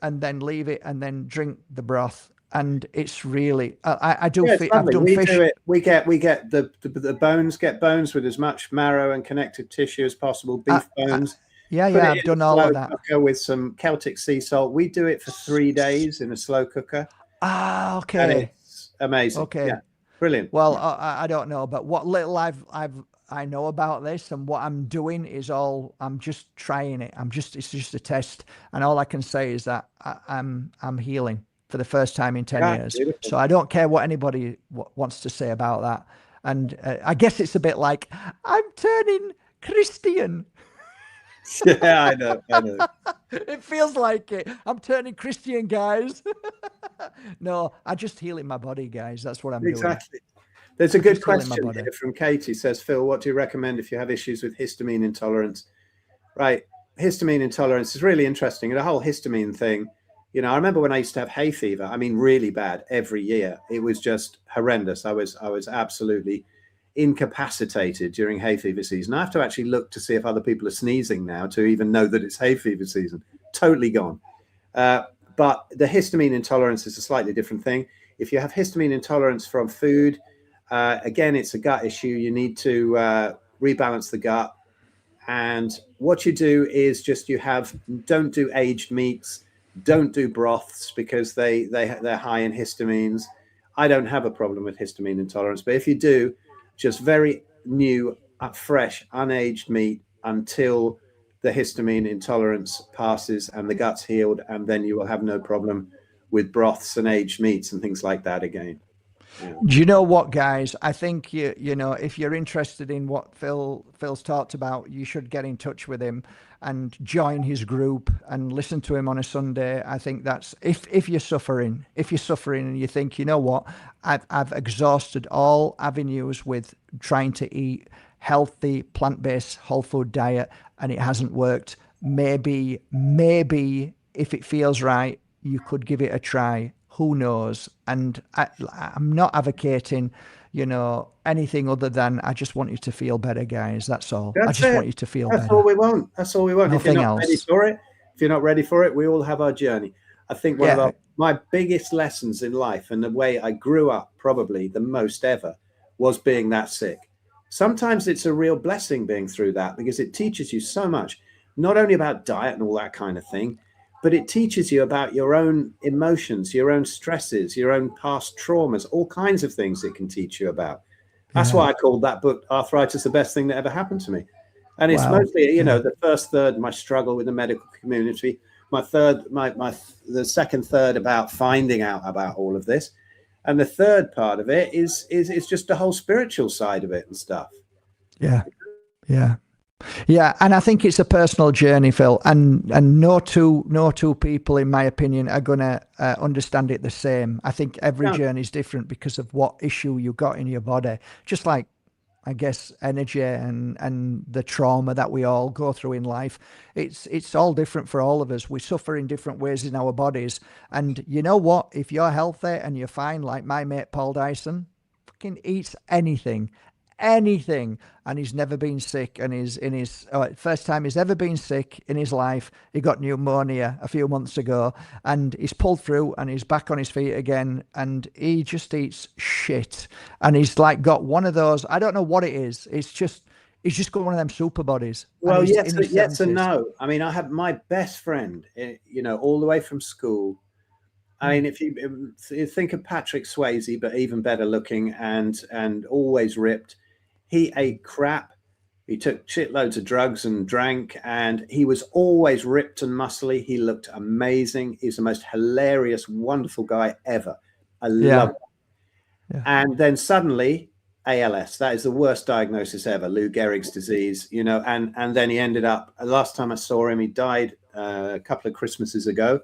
and then leave it, and then drink the broth. And it's really, I've done fish. We get the bones. Get bones with as much marrow and connective tissue as possible. Beef bones. I've done all of that. With some Celtic sea salt. We do it for 3 days in a slow cooker. Okay. And it's amazing. Okay. Yeah, brilliant. Well, I don't know, but what little I know about this, and what I'm doing is I'm just trying it. it's just a test, and all I can say is that I'm healing for the first time in 10 years. Beautiful. So I don't care what anybody wants to say about that. And I guess it's a bit like, I'm turning Christian. Yeah, I know. It feels like it. I'm turning Christian, guys. No, I'm just healing my body, guys. That's what I'm doing. Exactly. There's a good question here from Katie. Says, Phil, what do you recommend if you have issues with histamine intolerance? Right. Histamine intolerance is really interesting. And the whole histamine thing, you know, I remember when I used to have hay fever, I mean, really bad every year. It was just horrendous. I was absolutely incapacitated during hay fever season. I have to actually look to see if other people are sneezing now to even know that it's hay fever season. Totally gone. But the histamine intolerance is a slightly different thing. If you have histamine intolerance from food, again, it's a gut issue. You need to rebalance the gut. And what you do is just don't do aged meats. Don't do broths because they're high in histamines. I don't have a problem with histamine intolerance, but if you do, just very new, fresh, unaged meat until the histamine intolerance passes and the gut's healed, and then you will have no problem with broths and aged meats and things like that again. Do you know what, guys? I think you know, if you're interested in what Phil's talked about, you should get in touch with him and join his group and listen to him on a Sunday. I think that's if you're suffering, and you think, you know what, I've exhausted all avenues with trying to eat healthy plant-based whole food diet and it hasn't worked. Maybe if it feels right, you could give it a try. Who knows? And I'm not advocating, you know, anything other than I just want you to feel better, guys. That's all. I just want you to feel better. That's all we want. That's all we want. Nothing if you're not else. ready for it, we all have our journey. I think one of my biggest lessons in life and the way I grew up probably the most ever was being that sick. Sometimes it's a real blessing being through that because it teaches you so much, not only about diet and all that kind of thing, but it teaches you about your own emotions, your own stresses, your own past traumas, all kinds of things it can teach you about. That's why I called that book Arthritis, the Best Thing That Ever Happened to Me. And it's mostly, you know, the first third, my struggle with the medical community, the second third about finding out about all of this. And the third part of it is just the whole spiritual side of it and stuff. Yeah, and I think it's a personal journey, Phil, and no two people, in my opinion, are gonna understand it the same. I think every journey is different because of what issue you got in your body. Just like, I guess, energy and the trauma that we all go through in life, it's all different for all of us. We suffer in different ways in our bodies, and you know what? If you're healthy and you're fine, like my mate Paul Dyson, fucking eats anything, and he's never been sick, and he's in his first time he's ever been sick in his life. He got pneumonia a few months ago and he's pulled through and he's back on his feet again, and he just eats shit, and he's like got one of those, I don't know what it is, he's just got one of them super bodies. Well, yes and no. I mean, I have my best friend, you know, all the way from school. I mean, if you think of Patrick Swayze, but even better looking and always ripped, he ate crap. He took shitloads of drugs and drank, and he was always ripped and muscly. He looked amazing. He's the most hilarious, wonderful guy ever. I love him. Yeah. And then suddenly ALS, that is the worst diagnosis ever, Lou Gehrig's disease, you know, and then he ended up, last time I saw him, he died a couple of Christmases ago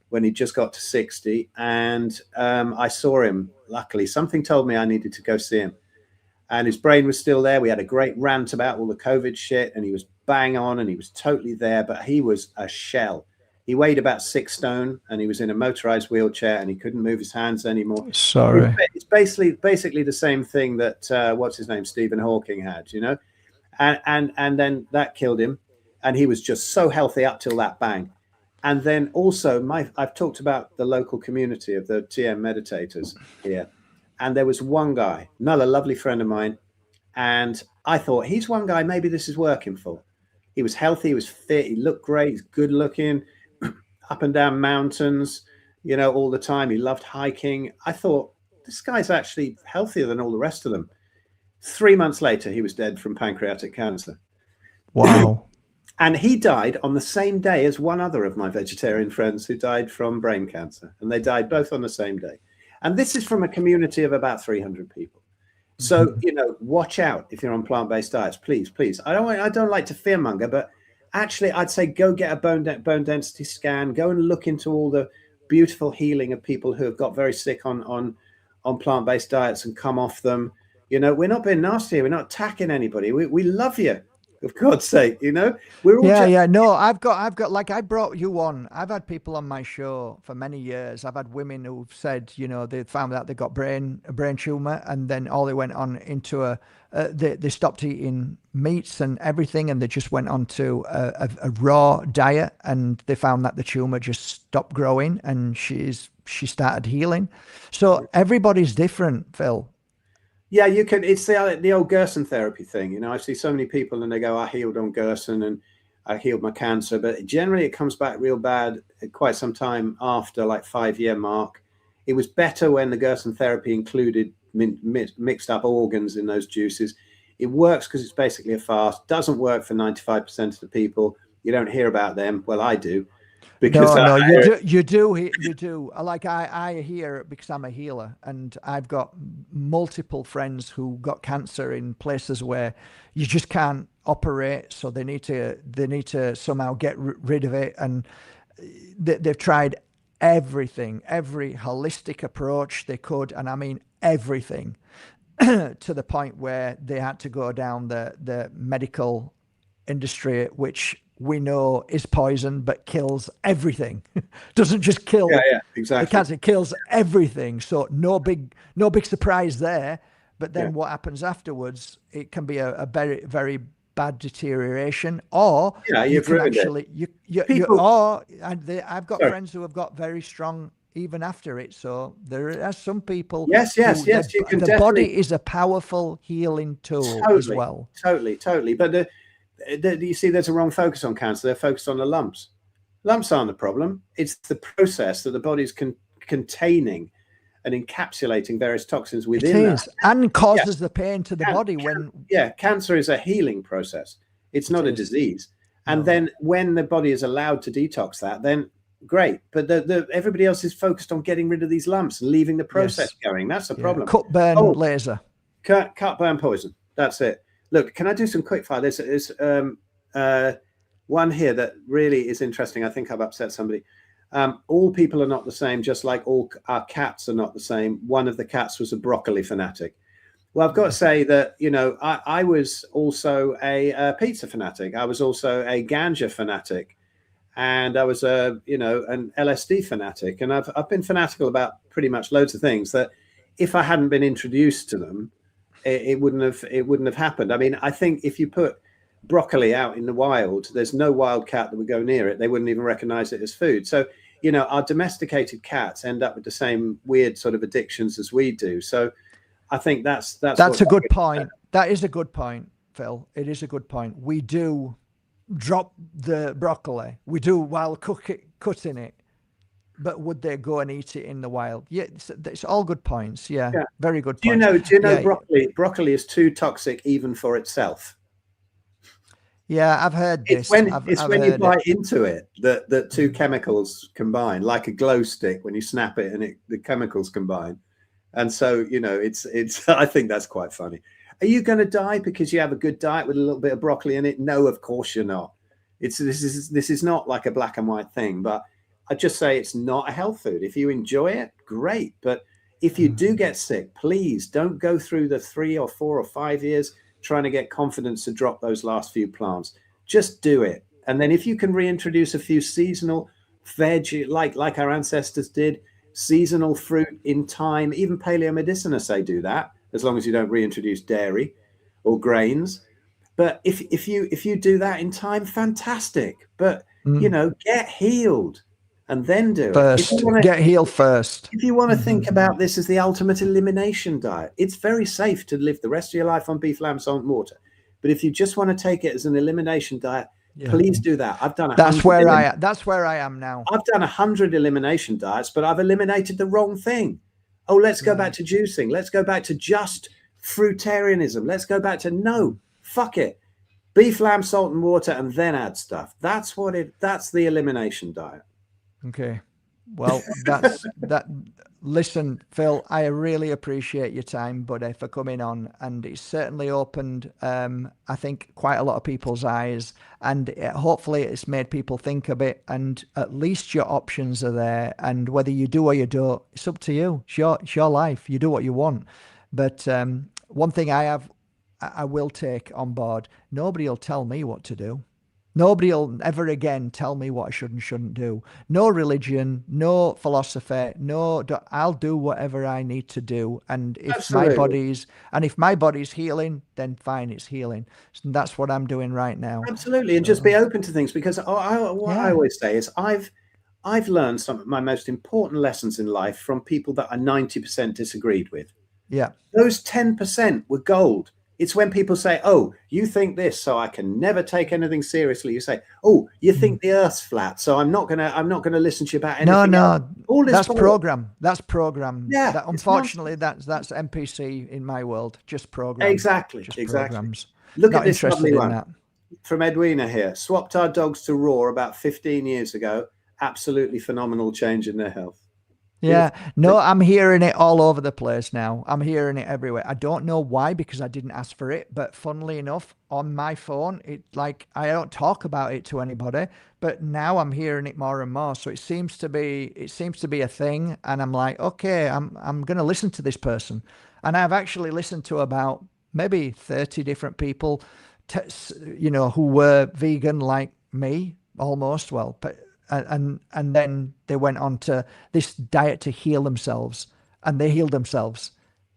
when he just got to 60. And I saw him, luckily. Something told me I needed to go see him. And his brain was still there. We had a great rant about all the COVID shit, and he was bang on, and he was totally there, but he was a shell. He weighed about 6 stone, and he was in a motorized wheelchair, and he couldn't move his hands anymore. Sorry. It's basically the same thing that, what's his name, Stephen Hawking had, you know? And then that killed him, and he was just so healthy up till that bang. And then also, I've talked about the local community of the TM meditators here. And there was one guy, another lovely friend of mine. And I thought, he's one guy, maybe this is working for. He was healthy, he was fit, he looked great, he's good looking, up and down mountains, you know, all the time. He loved hiking. I thought, this guy's actually healthier than all the rest of them. 3 months later, he was dead from pancreatic cancer. Wow. And he died on the same day as one other of my vegetarian friends who died from brain cancer. And they died both on the same day. And this is from a community of about 300 people. So, you know, watch out if you're on plant-based diets, please, please. I don't like to fearmonger, but actually I'd say go get a bone density scan, go and look into all the beautiful healing of people who have got very sick on plant-based diets and come off them. You know, we're not being nasty. We're not attacking anybody. We love you. Of God's sake, you know, we're all no, I've got like, I brought you on. I've had people on my show for many years. I've had women who've said, you know, they found out they got a brain tumor, and then all they went on into they stopped eating meats and everything, and they just went on to a raw diet, and they found that the tumor just stopped growing, and she started healing. So everybody's different, Phil. Yeah, you can. It's the old Gerson therapy thing. You know, I see so many people and they go, I healed on Gerson and I healed my cancer. But generally it comes back real bad quite some time after, like 5-year mark. It was better when the Gerson therapy included mixed up organs in those juices. It works because it's basically a fast. Doesn't work for 95% of the people. You don't hear about them. Well, I do. Because no, I- you do. Like I hear, because I'm a healer, and I've got multiple friends who got cancer in places where you just can't operate, so they need to somehow get rid of it, and they've tried everything, every holistic approach they could, and I mean everything, to the point where they had to go down the medical industry, which we know is poison but kills everything. Doesn't just kill the exactly. cancer, it kills everything. So no big surprise there. But then what happens afterwards, it can be a very, very bad deterioration, or you you've can ruined actually I've got friends who have got very strong even after it. So there are some people. Yes, you can the definitely... body is a powerful healing tool as well. Totally. But you see, there's a wrong focus on cancer. They're focused on the lumps. Lumps aren't the problem. It's the process that the body's containing and encapsulating various toxins within that. And causes the pain to the body. Cancer is a healing process. It's not a disease. And then when the body is allowed to detox that, then great. But everybody else is focused on getting rid of these lumps and leaving the process going. That's the problem. Cut, burn, laser. Cut, burn, poison. That's it. Look, can I do some quick fire? There's one here that really is interesting. I think I've upset somebody. All people are not the same, just like all our cats are not the same. One of the cats was a broccoli fanatic. Well, I've got to say that, I was also a pizza fanatic. I was also a ganja fanatic. And I was an LSD fanatic. And I've been fanatical about pretty much loads of things that if I hadn't been introduced to them, it wouldn't have happened. I mean, I think if you put broccoli out in the wild, there's no wild cat that would go near it. They wouldn't even recognize it as food. So, our domesticated cats end up with the same weird sort of addictions as we do. So I think that's a good point. That is a good point, Phil. It is a good point. We do drop the broccoli. We do while cutting it. But would they go and eat it in the wild? Yeah, it's all good points. Yeah. Very good points. Do you know broccoli is too toxic even for itself? Yeah, I've heard this. It's when you bite into it that two chemicals combine, like a glow stick. When you snap it and the chemicals combine, and so it's. I think that's quite funny. Are you going to die because you have a good diet with a little bit of broccoli in it? No, of course you're not. This is not like a black and white thing, but I just say it's not a health food. If you enjoy it, great. But if you do get sick, please don't go through the 3 or 4 or 5 years trying to get confidence to drop those last few plants. Just do it. And then if you can reintroduce a few seasonal veg, like our ancestors did, seasonal fruit in time, even paleomedicina say do that, as long as you don't reintroduce dairy or grains. But if you do that in time, fantastic. But get healed and then do it. Get healed first. If you want to think about this as the ultimate elimination diet, it's very safe to live the rest of your life on beef, lamb, salt, and water. But if you just want to take it as an elimination diet, please do that. I've done that's where I am now. I've done 100 elimination diets, but I've eliminated the wrong thing. Oh, let's go back to juicing. Let's go back to just fruitarianism. Let's go back to no, fuck it. Beef, lamb, salt, and water, and then add stuff. That's the elimination diet. Okay. Well, that's that. Listen, Phil, I really appreciate your time, buddy, for coming on, and it's certainly opened, I think, quite a lot of people's eyes, and hopefully it's made people think a bit, and at least your options are there, and whether you do or you don't, it's up to you. It's your life. You do what you want. But one thing I will take on board, nobody will tell me what to do. Nobody will ever again tell me what I should and shouldn't do. No religion, no philosophy, I'll do whatever I need to do. And if my body's healing, then fine, it's healing. So that's what I'm doing right now. Absolutely. And just be open to things, because what I always say is I've learned some of my most important lessons in life from people that I 90% disagreed with. Yeah. Those 10% were gold. It's when people say, oh, you think this, so I can never take anything seriously. You say, oh, you think the earth's flat, so I'm not gonna listen to you about anything. No. That's program. That's program. Yeah. Unfortunately, that's NPC in my world. Just program. Exactly. Programs. Look not at this interested lovely in one that. from Edwina here. Swapped our dogs to raw about 15 years ago, absolutely phenomenal change in their health. Yeah, no, I'm hearing it all over the place now. I'm hearing it everywhere. I don't know why, because I didn't ask for it, but funnily enough, on my phone, it like I don't talk about it to anybody, but now I'm hearing it more and more. So it seems to be a thing, and I'm like, okay, I'm going to listen to this person. And I've actually listened to about maybe 30 different people, who were vegan like me almost. Well, but and then they went on to this diet to heal themselves, and they healed themselves.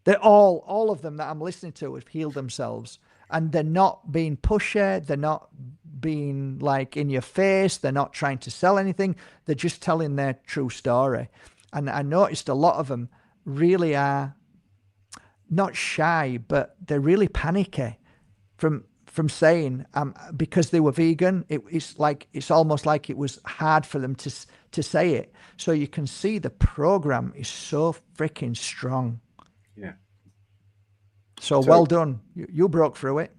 They're all of them that I'm listening to have healed themselves, and they're not being pushy. They're not being like in your face. They're not trying to sell anything. They're just telling their true story. And I noticed a lot of them really are not shy, but they're really panicky from saying because they were vegan. It's almost like it was hard for them to say it. So you can see the program is so freaking strong. Yeah. So well done. You broke through it.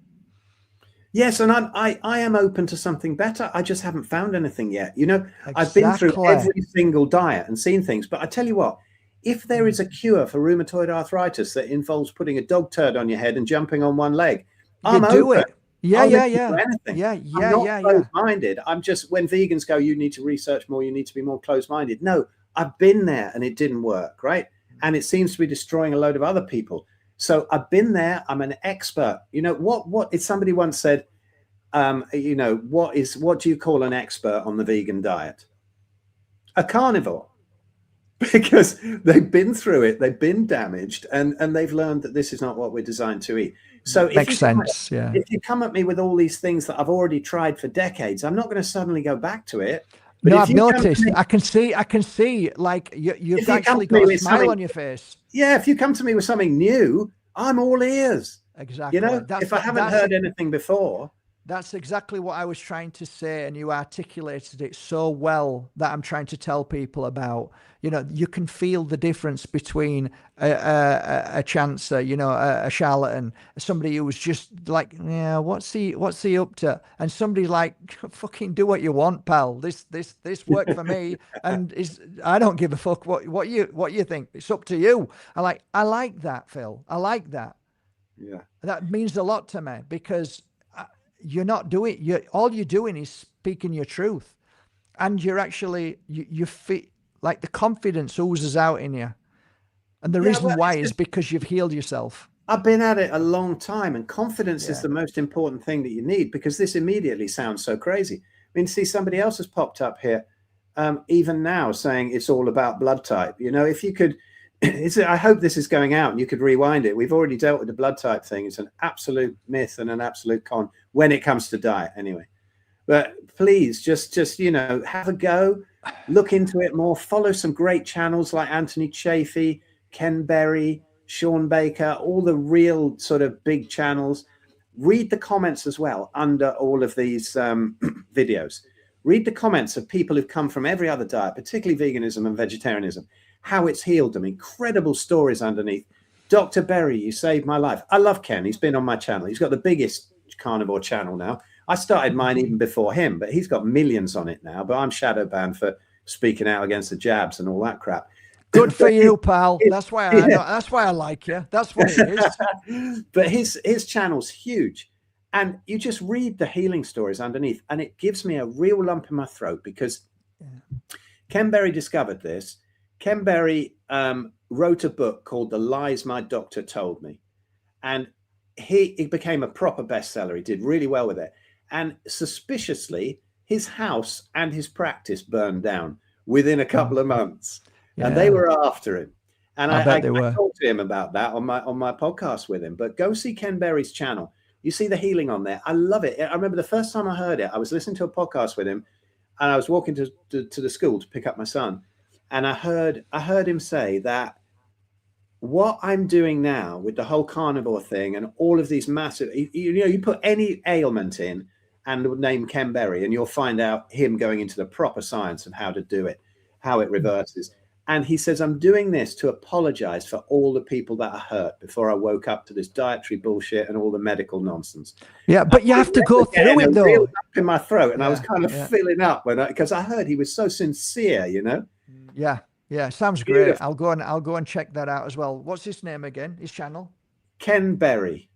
Yes, and I am open to something better. I just haven't found anything yet. Exactly. I've been through every single diet and seen things, but I tell you what, if there is a cure for rheumatoid arthritis that involves putting a dog turd on your head and jumping on one leg, I'm do open. it. Yeah. Anything. Yeah. I'm not closed-minded. I'm just, when vegans go, you need to research more, you need to be more closed-minded. No, I've been there and it didn't work, right? And it seems to be destroying a load of other people. So I've been there. I'm an expert. What somebody once said, what do you call an expert on the vegan diet? A carnivore. Because they've been through it, they've been damaged, and they've learned that this is not what we're designed to eat. So makes sense. If you come at me with all these things that I've already tried for decades, I'm not going to suddenly go back to it. But no, I've noticed. I can see. Like you've actually got a smile on your face. Yeah, if you come to me with something new, I'm all ears. Exactly. If I haven't heard anything before. That's exactly what I was trying to say, and you articulated it so well that I'm trying to tell people about. You can feel the difference between a chancer, a charlatan, somebody who was just like, yeah, what's he up to, and somebody like, fucking do what you want, pal. This worked for me, and I don't give a fuck what you think. It's up to you. I like that, Phil. I like that. Yeah, that means a lot to me, because you're not doing, all you're doing is speaking your truth, and you're actually, you feel like the confidence oozes out in you. And the reason why is because you've healed yourself. I've been at it a long time, and confidence is the most important thing that you need, because this immediately sounds so crazy. I mean, see, somebody else has popped up here, even now, saying it's all about blood type. If you could, I hope this is going out and you could rewind it. We've already dealt with the blood type thing. It's an absolute myth and an absolute con when it comes to diet anyway. But please just have a go, look into it more, follow some great channels like Anthony Chafee, Ken Berry, Sean Baker, all the real sort of big channels. Read the comments as well under all of these videos. Read the comments of people who've come from every other diet, particularly veganism and vegetarianism, how it's healed them. Incredible stories underneath. Dr. Berry, you saved my life. I love Ken. He's been on my channel. He's got the biggest carnivore channel now. I started mine even before him, but he's got millions on it now. But I'm shadow banned for speaking out against the jabs and all that crap. Good for you, pal. That's why that's why I like you. That's what it is. But his channel's huge. And you just read the healing stories underneath, and it gives me a real lump in my throat, because Ken Berry discovered this. Ken Berry wrote a book called The Lies My Doctor Told Me. And it became a proper bestseller. He did really well with it. And suspiciously, his house and his practice burned down within a couple of months. Yeah. And they were after him. And I talked to him about that on my podcast with him. But go see Ken Berry's channel. You see the healing on there. I love it. I remember the first time I heard it, I was listening to a podcast with him, and I was walking to the school to pick up my son. And I heard him say that what I'm doing now with the whole carnivore thing and all of these massive, you put any ailment in and name Ken Berry, and you'll find out him going into the proper science of how to do it, how it reverses. And he says, I'm doing this to apologize for all the people that are hurt before I woke up to this dietary bullshit and all the medical nonsense. Yeah, but you have to go through it, though. Real lump in my throat, and I was Yeah, kind of yeah. filling up because I heard he was so sincere, you know. Yeah, yeah, sounds great. Beautiful. I'll go and check that out as well. What's his name again? His channel? Ken Berry,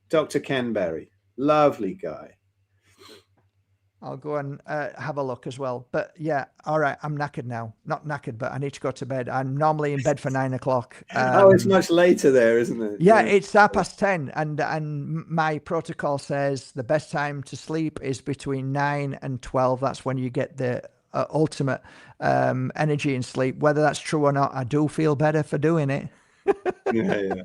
Dr. Ken Berry, lovely guy. I'll go and have a look as well. But yeah, all right, I'm knackered now. Not knackered, but I need to go to bed. I'm normally in bed for 9 o'clock. Oh, it's much later there, isn't it? Yeah, it's 10:30, and my protocol says the best time to sleep is between 9 and 12. That's when you get the ultimate energy in sleep. Whether that's true or not, I do feel better for doing it. Yeah.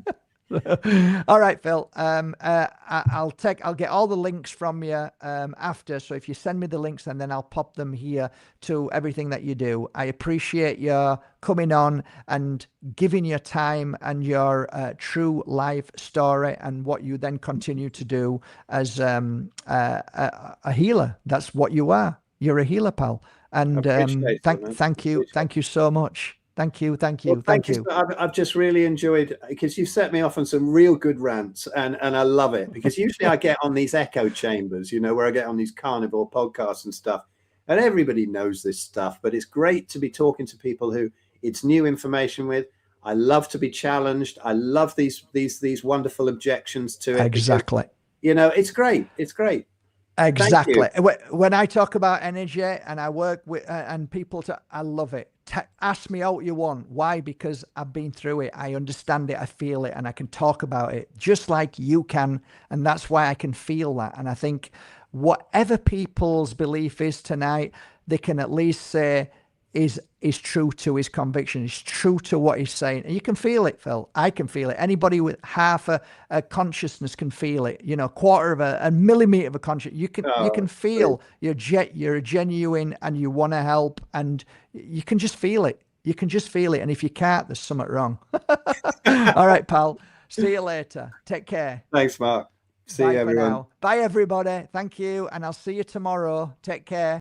All right, Phil. I'll get all the links from you after. So if you send me the links, and then I'll pop them here to everything that you do. I appreciate your coming on and giving your time and your true life story, and what you then continue to do as a healer. That's what you are. You're a healer, pal. And thank you so much. Thank you. Well, thank you. I've just really enjoyed, because you've set me off on some real good rants, and I love it, because usually I get on these echo chambers, you know, where I get on these carnivore podcasts and stuff, and everybody knows this stuff, but it's great to be talking to people who it's new information with. I love to be challenged. I love these wonderful objections to it. Exactly. Because, you know, it's great. It's great. Exactly. When I talk about energy and I work with and people, I love it. Ask me all you want. Why? Because I've been through it. I understand it. I feel it, and I can talk about it just like you can. And that's why I can feel that. And I think whatever people's belief is tonight, they can at least say is true to his conviction, is true to what he's saying. And you can feel it, Phil. I can feel it. Anybody with half a consciousness can feel it. You know, quarter of a millimeter of a consciousness. You can feel you're a genuine, and you want to help, and you can just feel it. You can just feel it. And if you can't, there's something wrong. All right, pal. See you later. Take care. Thanks, Mark. See you, everyone. Bye, everybody. Thank you. And I'll see you tomorrow. Take care.